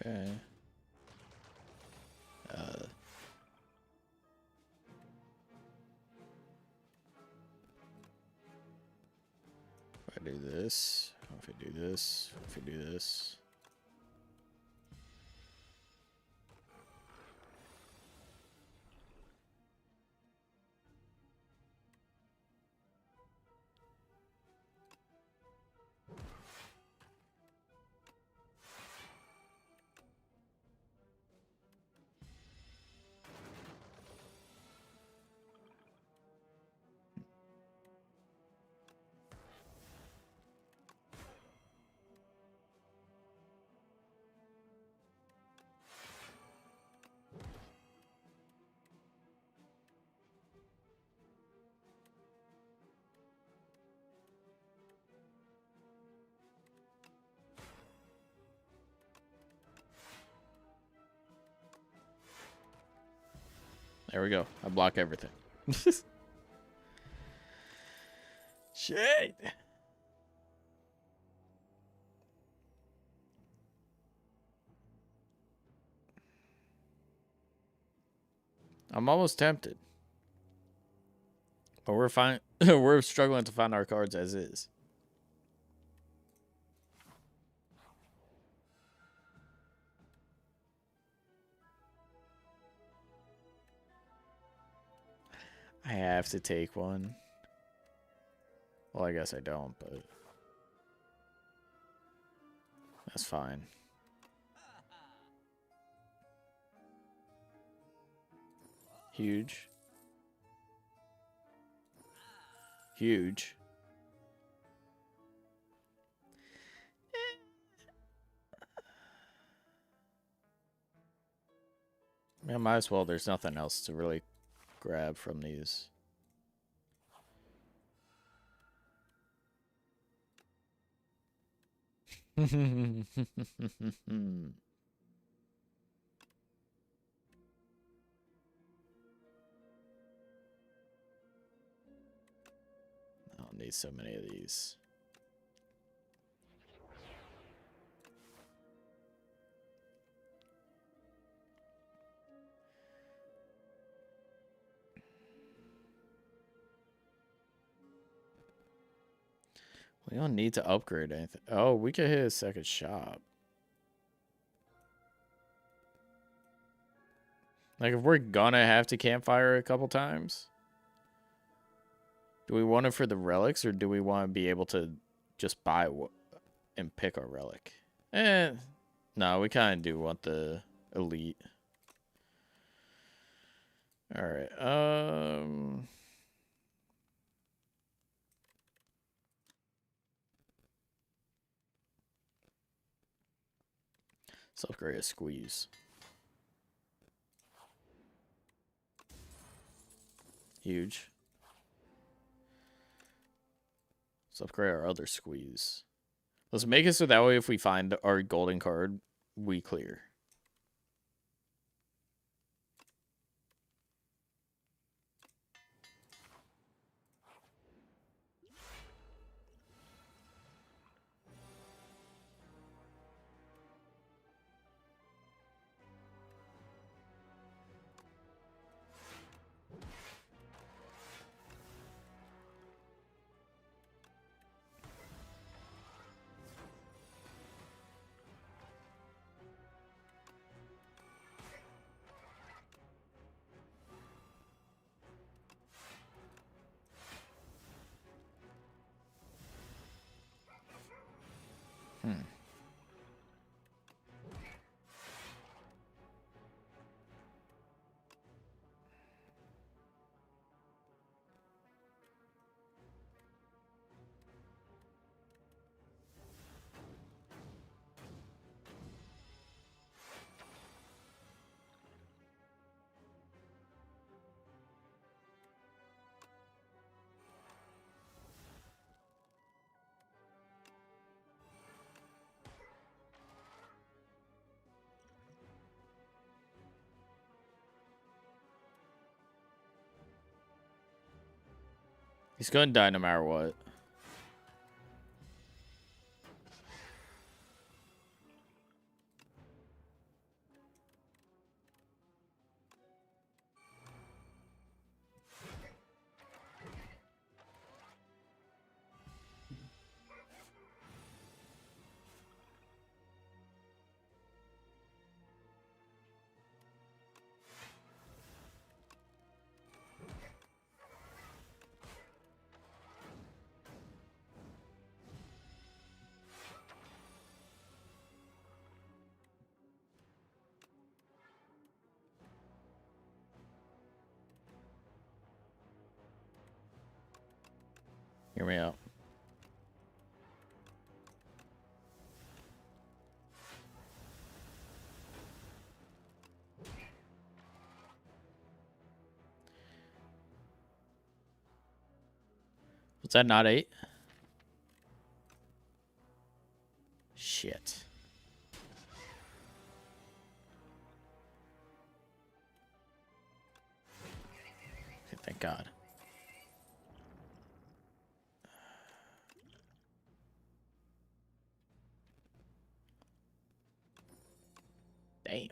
Okay. If I do this, if I do this, if I do this. There we go. I block everything. Shit. I'm almost tempted. But we're fine. We're struggling to find our cards as is. I have to take one. Well, I guess I don't, but that's fine. Huge. Huge. Yeah, might as well. There's nothing else to really grab from these. I don't need so many of these. We don't need to upgrade anything. Oh, we could hit a second shop. Like, if we're gonna have to campfire a couple times, do we want it for the relics, or do we want to be able to just buy and pick our relic? No, we kind of do want the elite. All right. Let's upgrade a squeeze. Huge. Let's upgrade our other squeeze. Let's make it so that way if we find our golden card, we clear. He's going to die no matter what. Hear me out. Was that not 8? Shit. Okay, thank God. Damn.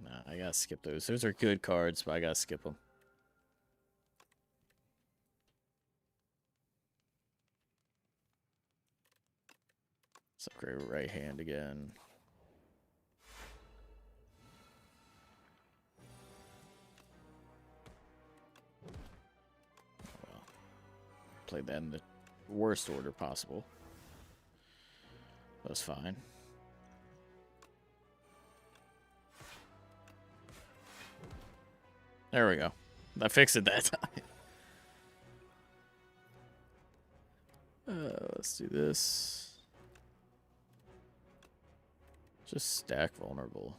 Nah, I gotta skip those. Those are good cards, but I gotta skip them. Let's upgrade right hand again. Well, played that in the worst order possible. That's fine. There we go. I fixed it that time. Let's do this. Just stack vulnerable.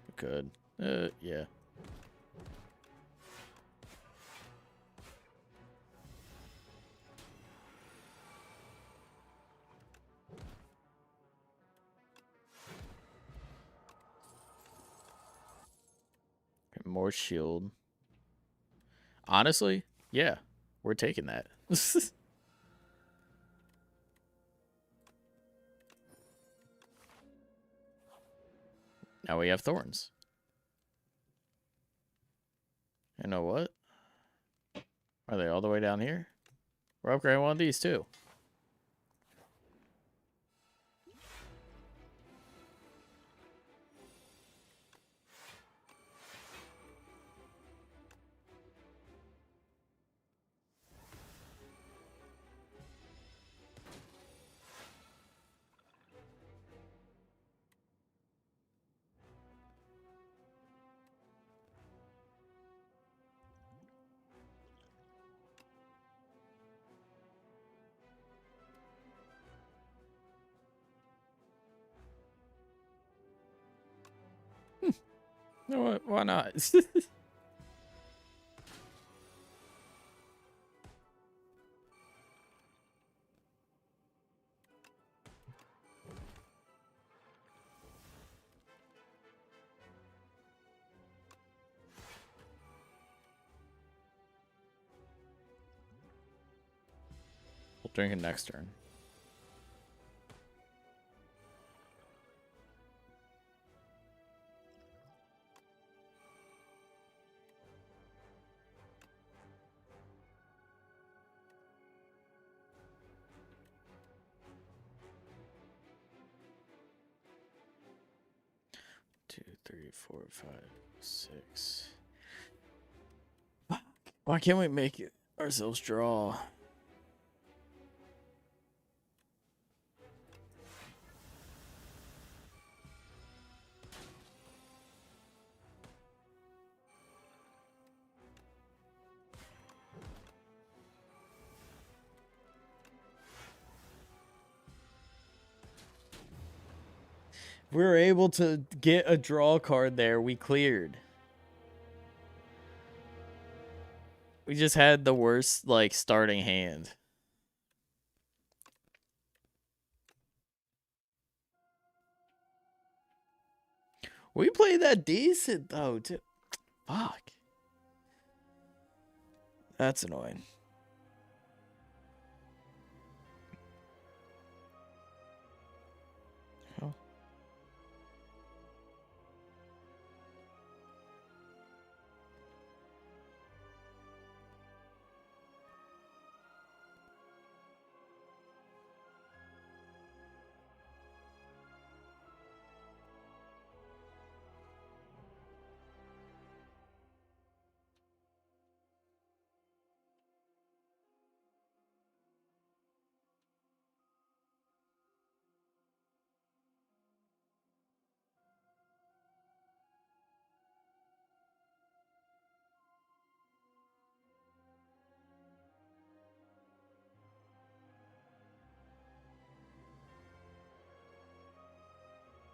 We could. Yeah. More shield. Honestly, yeah, we're taking that. Now we have thorns. You know what? Are they all the way down here? We're upgrading one of these too. No, why not? We'll drink it next turn. Two, three, four, five, six. Fuck. Why can't we make it ourselves draw? We were able to get a draw card there. We cleared. We just had the worst, like, starting hand. We played that decent, though, too. Fuck. That's annoying. Oh.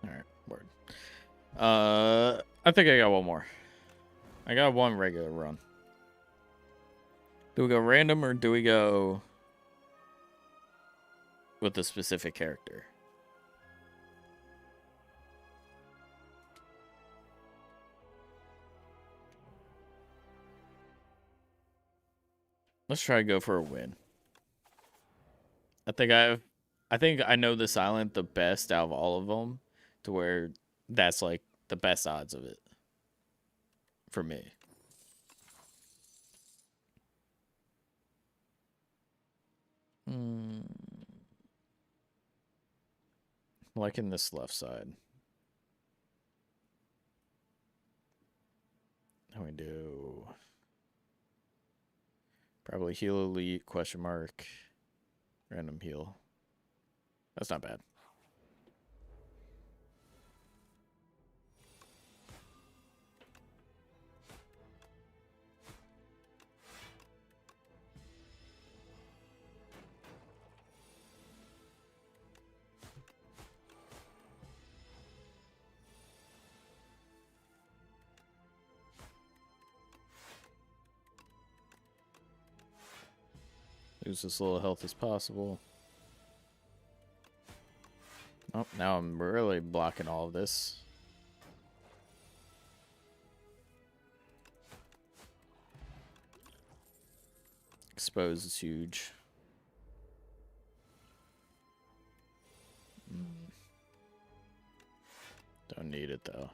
Alright, word. I think I got one more. I got one regular run. Do we go random or do we go with a specific character? Let's try to go for a win. I think I know this island the best out of all of them, to where that's like the best odds of it for me. Like in this left side. How we do? Probably heal elite, question mark, random heal. That's not bad. Lose as little health as possible. Oh, now I'm really blocking all of this. Expose is huge. Don't need it though.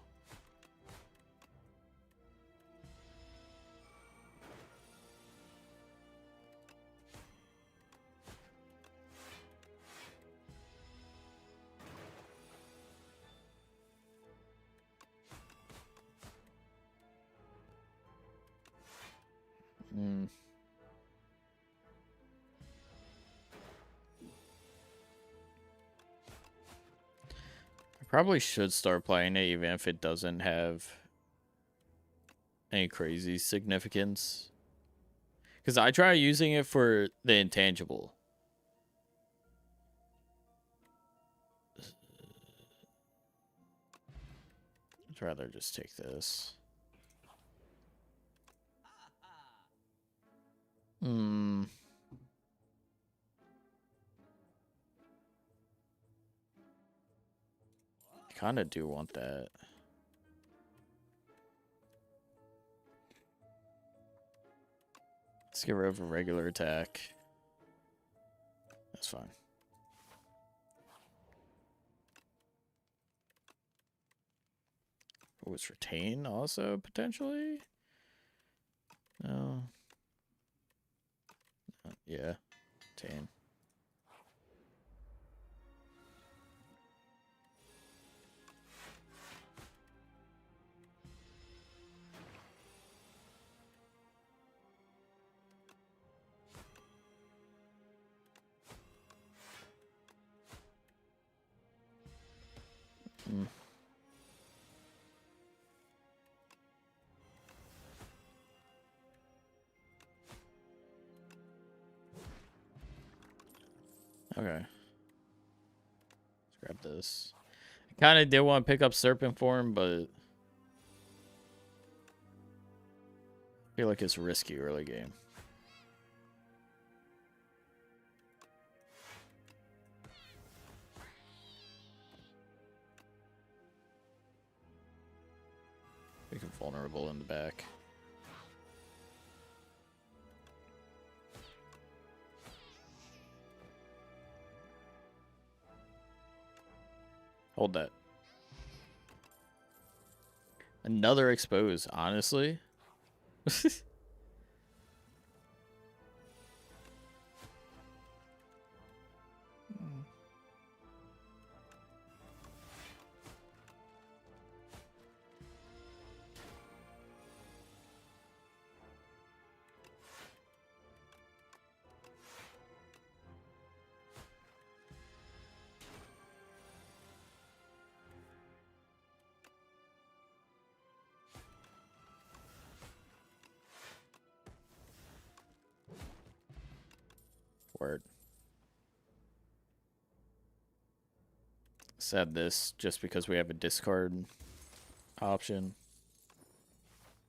I probably should start playing it even if it doesn't have any crazy significance. Because I try using it for the intangible. I'd rather just take this. Kind of do want that. Let's get rid of a regular attack. That's fine. Oh, it's retain also potentially? No. Yeah, retain. Okay. Let's grab this. I kind of did want to pick up Serpent Form, but I feel like it's risky early game. vulnerable in the back. Hold that. Another expose, honestly. Word. Said this just because we have a discard option.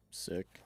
Sick.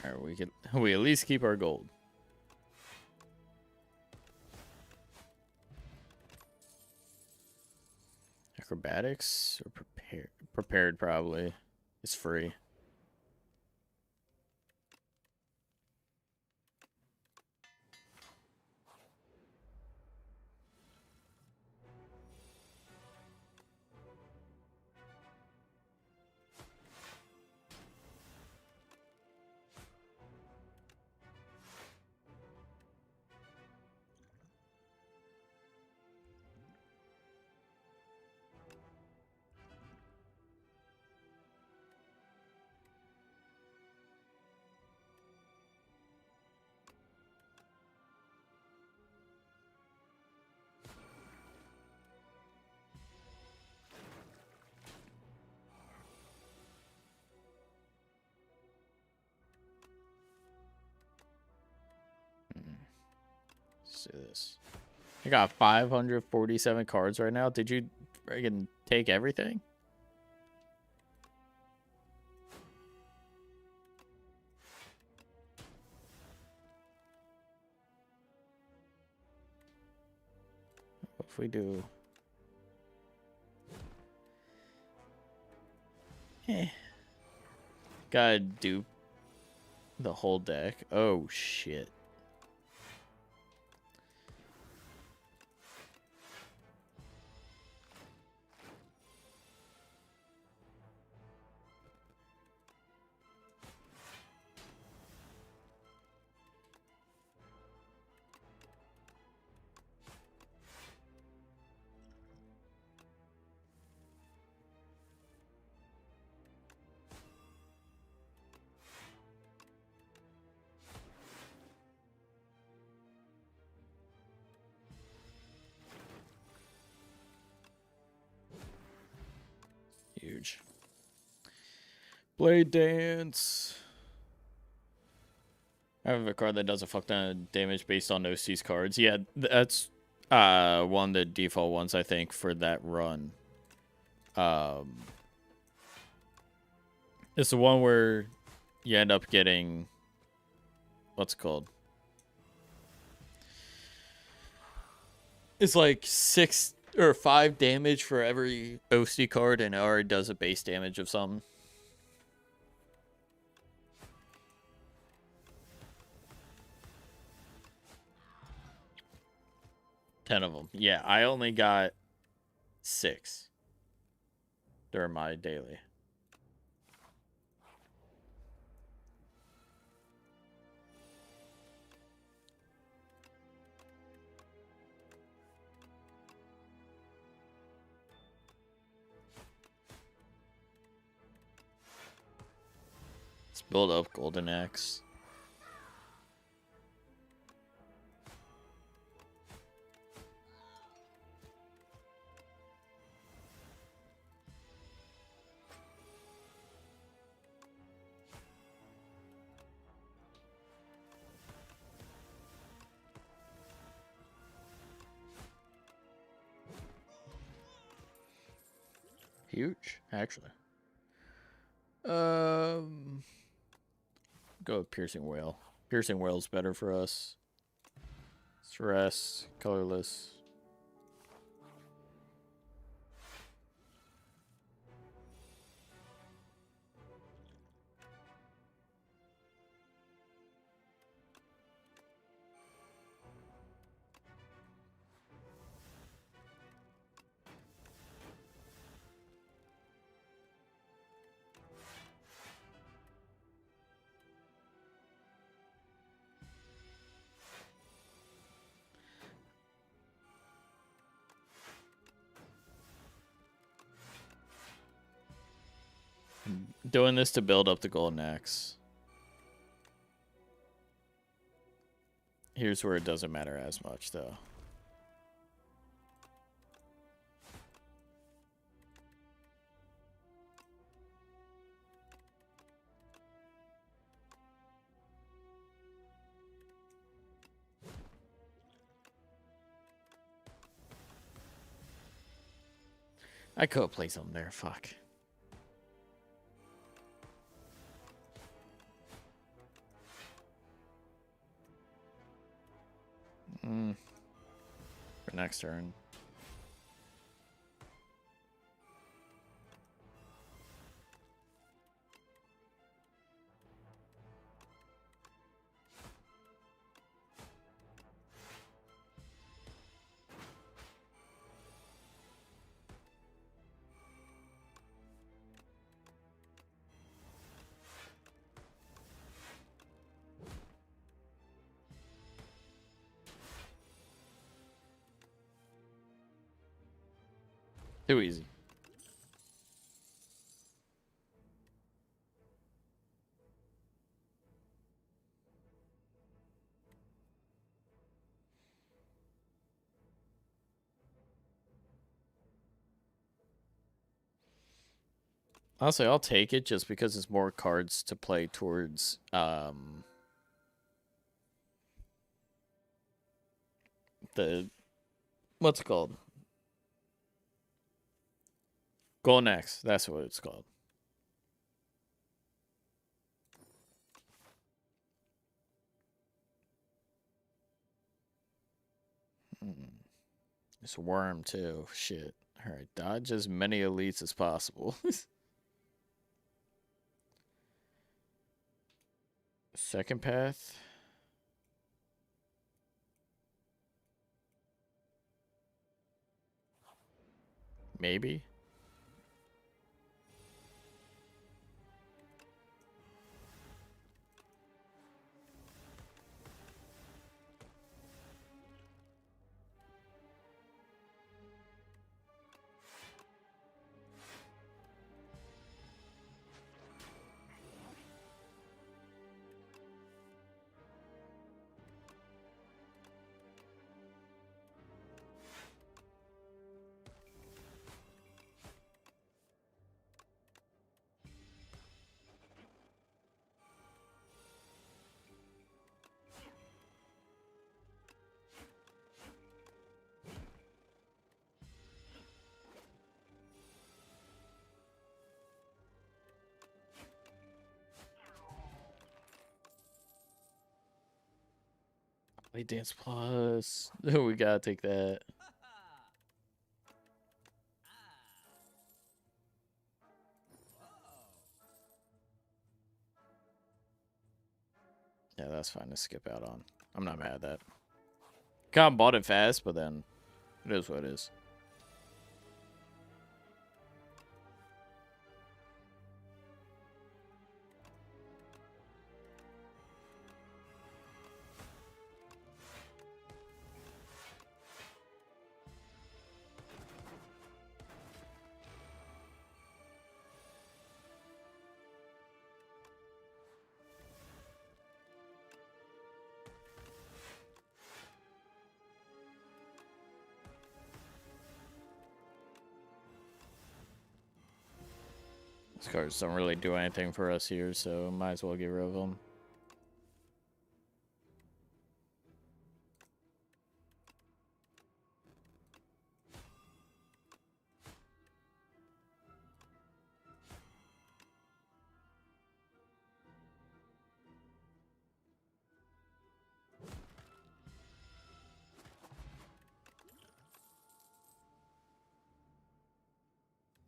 Alright, we at least keep our gold. Acrobatics or prepared probably. It's free. Let's do this. I got 547 cards right now. Did you friggin' take everything? What if we do? Gotta dupe the whole deck. Oh shit. Huge. Blade Dance. I have a card that does a fuck ton of damage based on OC's cards. Yeah, that's one of the default ones, I think, for that run. It's the one where you end up getting... What's it called? It's like 6 or 5 damage for every OC card, and it already does a base damage of something. Ten of them. Yeah, I only got 6 during my daily. Let's build up Golden Axe. Huge, actually. Go with piercing whale. Piercing whale's better for us. Stress, colorless. Doing this to build up the golden axe. Here's where it doesn't matter as much, though. I could play something there, fuck. For next turn. Too easy. Honestly, I'll take it just because it's more cards to play towards the what's it called? Golden Axe, that's what it's called. It's a worm too. Shit. Alright, dodge as many elites as possible. Second path. Maybe. Play Dance Plus. We gotta take that. Yeah, that's fine to skip out on. I'm not mad at that. Kind of bought it fast, but then it is what it is. These cards don't really do anything for us here, so might as well get rid of them.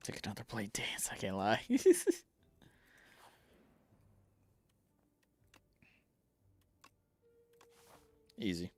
Take another blade dance, I can't lie. Easy.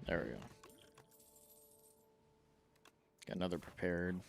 There we go. Got another prepared.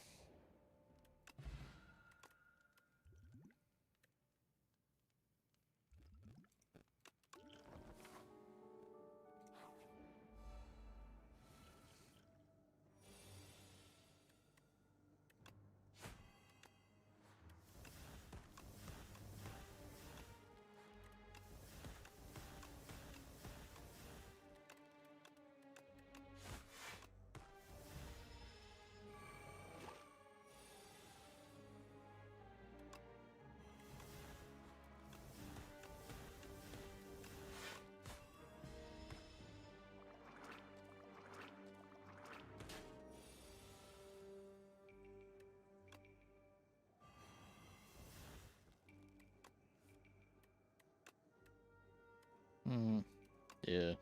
Yeah.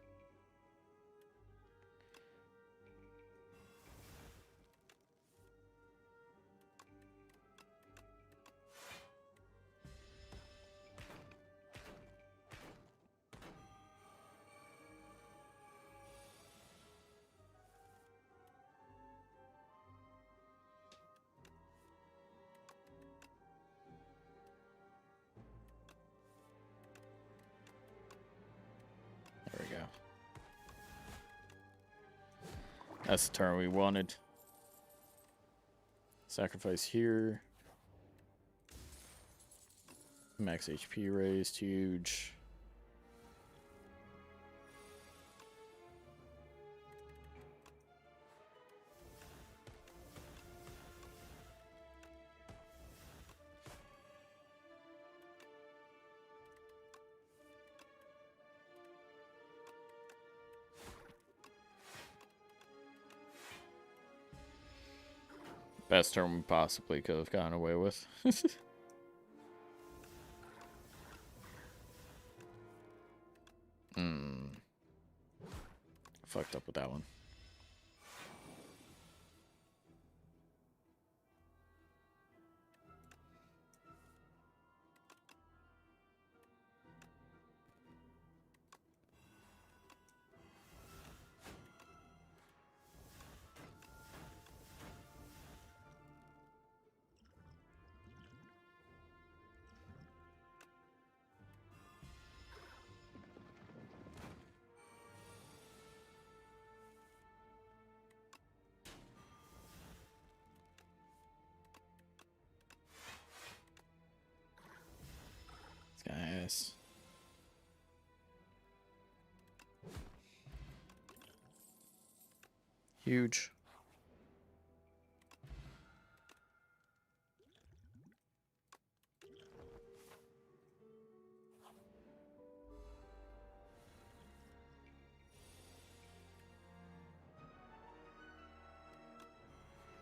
There we go. That's the turn we wanted. Sacrifice here. Max HP raised, huge. Best turn we possibly could have gotten away with. Fucked up with that one. Guys. Huge.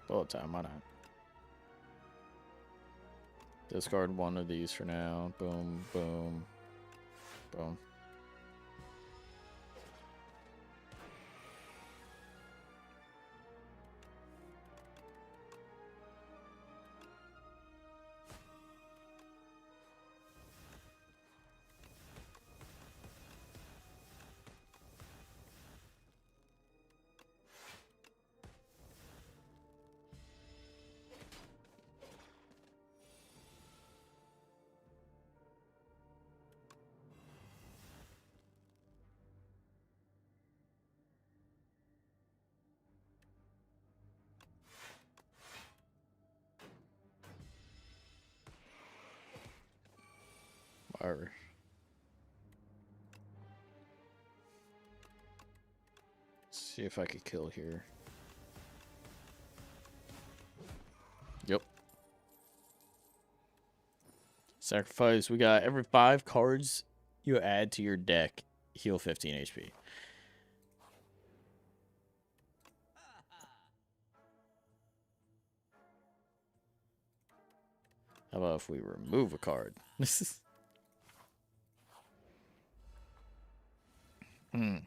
Bullet time, why not? Discard one of these for now. Boom, boom, boom. Or see if I could kill here. Yep. Sacrifice. We got every 5 cards you add to your deck, heal 15 HP. How about if we remove a card? Hmm.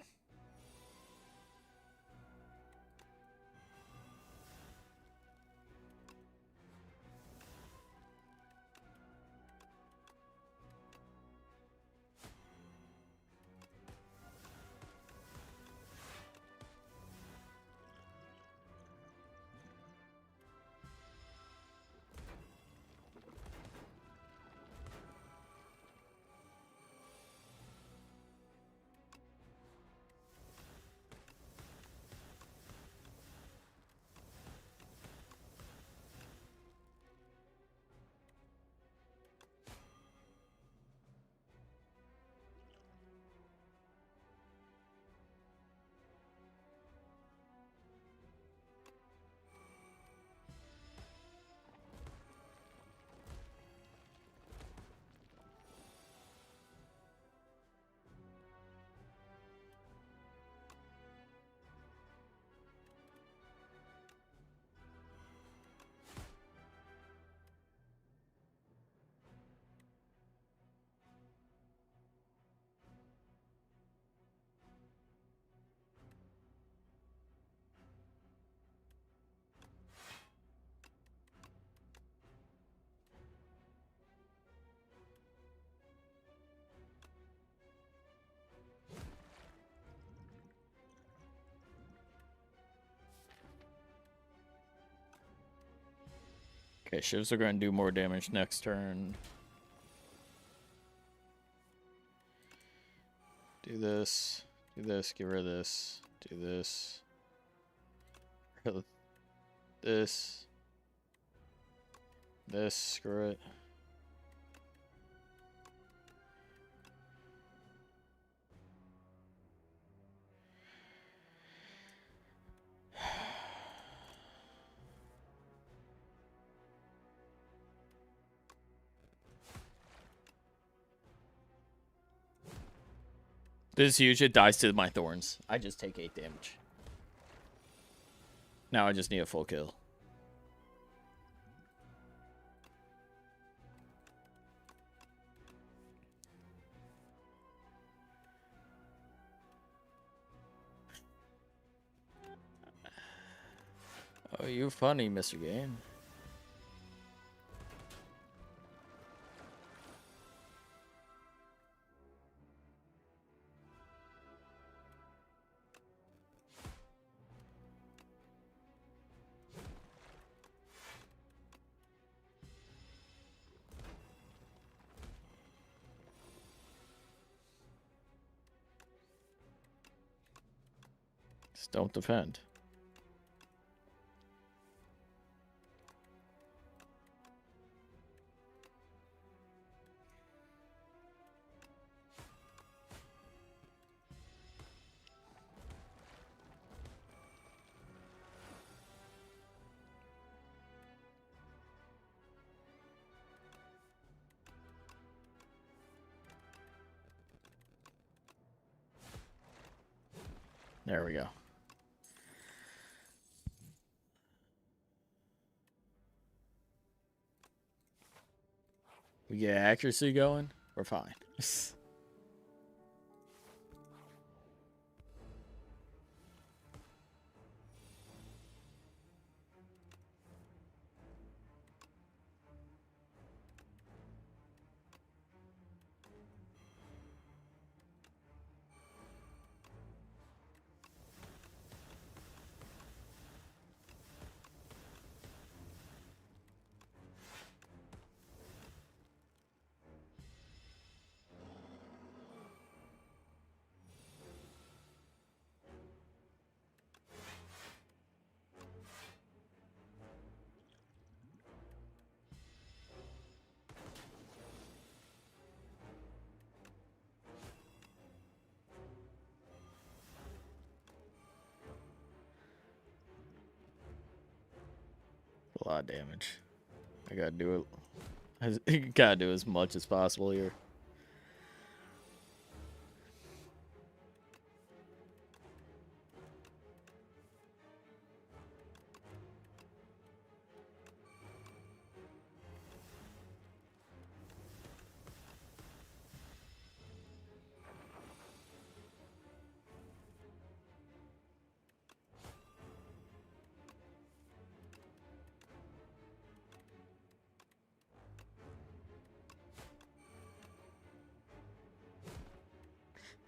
Okay, shivs are going to do more damage next turn. Do this. Do this. Get rid of this. Do this. This. This. Screw it. This is huge. It dies to my thorns. I just take 8 damage. Now I just need a full kill. Oh, you funny, Mr. Game. Just don't defend. There we go. We get accuracy going, we're fine. A lot of damage. I gotta do it. Gotta do as much as possible here.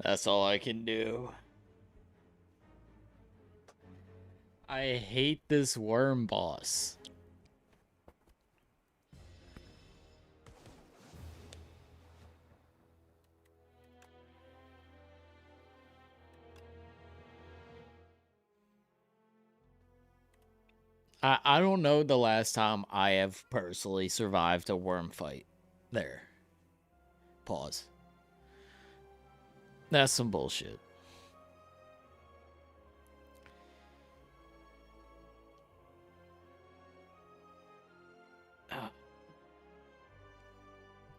That's all I can do. I hate this worm boss. I don't know the last time I have personally survived a worm fight. There. Pause. That's some bullshit.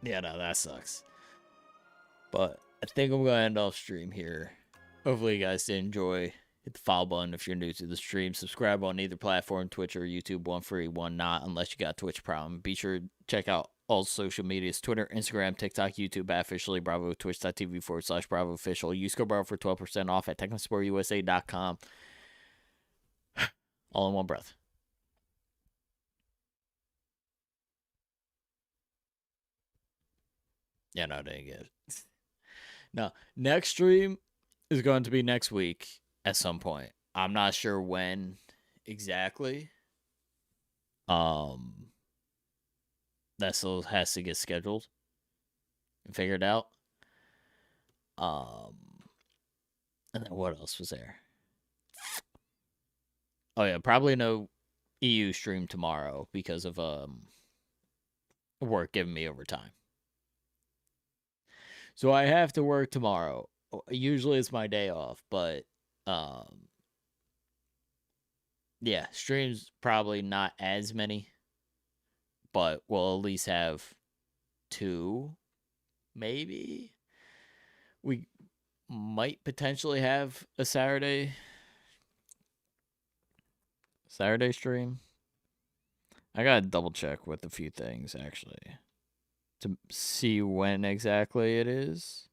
Yeah, no, that sucks. But I think I'm going to end off stream here. Hopefully you guys did enjoy. Hit the follow button if you're new to the stream. Subscribe on either platform, Twitch or YouTube. One free, one not, unless you got a Twitch problem. Be sure to check out all social medias: Twitter, Instagram, TikTok, YouTube, at officially Bravo, twitch.tv/Bravo official. Use code Bravo for 12% off at technosportusa.com. All in one breath. Yeah, no, didn't get it. No, next stream is going to be next week at some point. I'm not sure when exactly. That still has to get scheduled and figured out. And then what else was there? Oh yeah, probably no EU stream tomorrow because of work giving me overtime. So I have to work tomorrow. Usually it's my day off, but yeah, streams probably not as many, but we'll at least have 2, maybe. We might potentially have a Saturday stream. I gotta double check with a few things actually to see when exactly it is.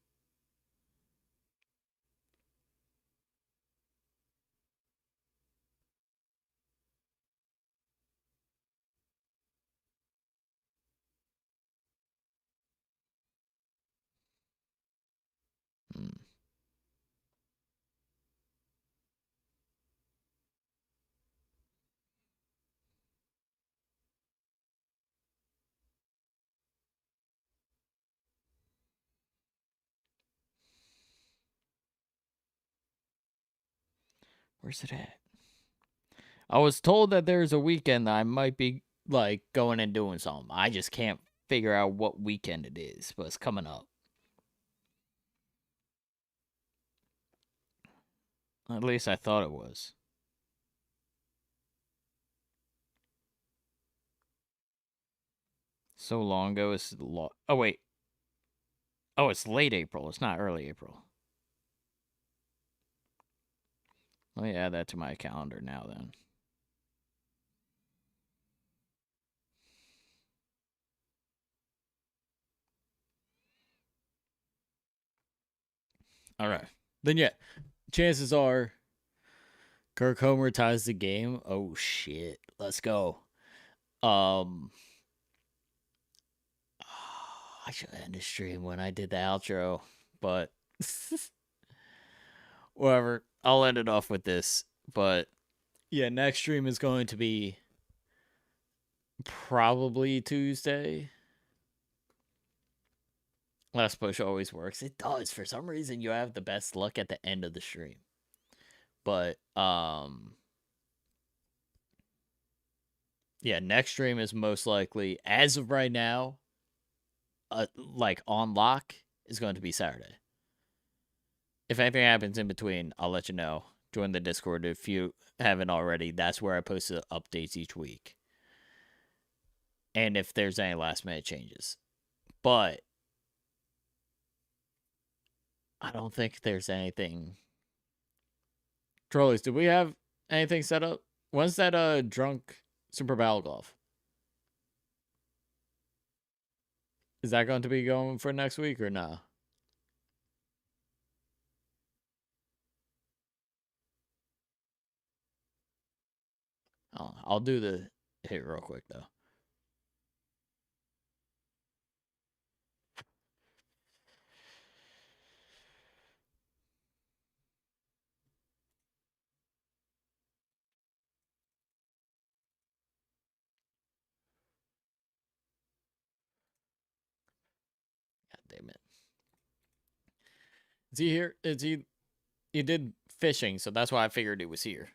Where's it at? I was told that there's a weekend that I might be like going and doing something. I just can't figure out what weekend it is, but it's coming up. At least I thought it was. So long ago, it's oh wait. Oh, it's late April. It's not early April. Let me add that to my calendar now then. All right. Then yeah, chances are Kirk Homer ties the game. Oh shit. Let's go. I should end the stream when I did the outro, but whatever. I'll end it off with this. But yeah, next stream is going to be probably Tuesday. Last push always works. It does. For some reason, you have the best luck at the end of the stream. But yeah, next stream is most likely, as of right now, like on lock, is going to be Saturday. If anything happens in between, I'll let you know. Join the Discord if you haven't already. That's where I post the updates each week. and if there's any last minute changes. But I don't think there's anything. Trolleys, do we have anything set up? When's that drunk Super Battle Golf? Is that going to be going for next week or no? Oh, I'll do the hit real quick though. God damn it. Is he here? Is he? He did fishing, so that's why I figured he was here.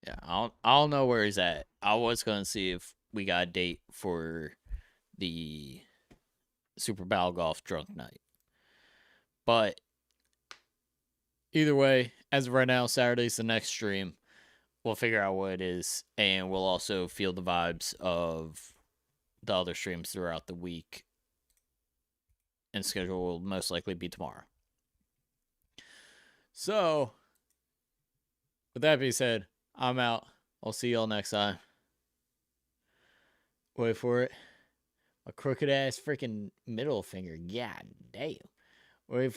Yeah, I'll know where he's at. I was gonna see if we got a date for the Super Battle Golf drunk night. But either way, as of right now, Saturday's the next stream. We'll figure out what it is, and we'll also feel the vibes of the other streams throughout the week. And schedule will most likely be tomorrow. So, with that being said, I'm out. I'll see y'all next time. Wait for it. A crooked ass freaking middle finger. God damn. Wait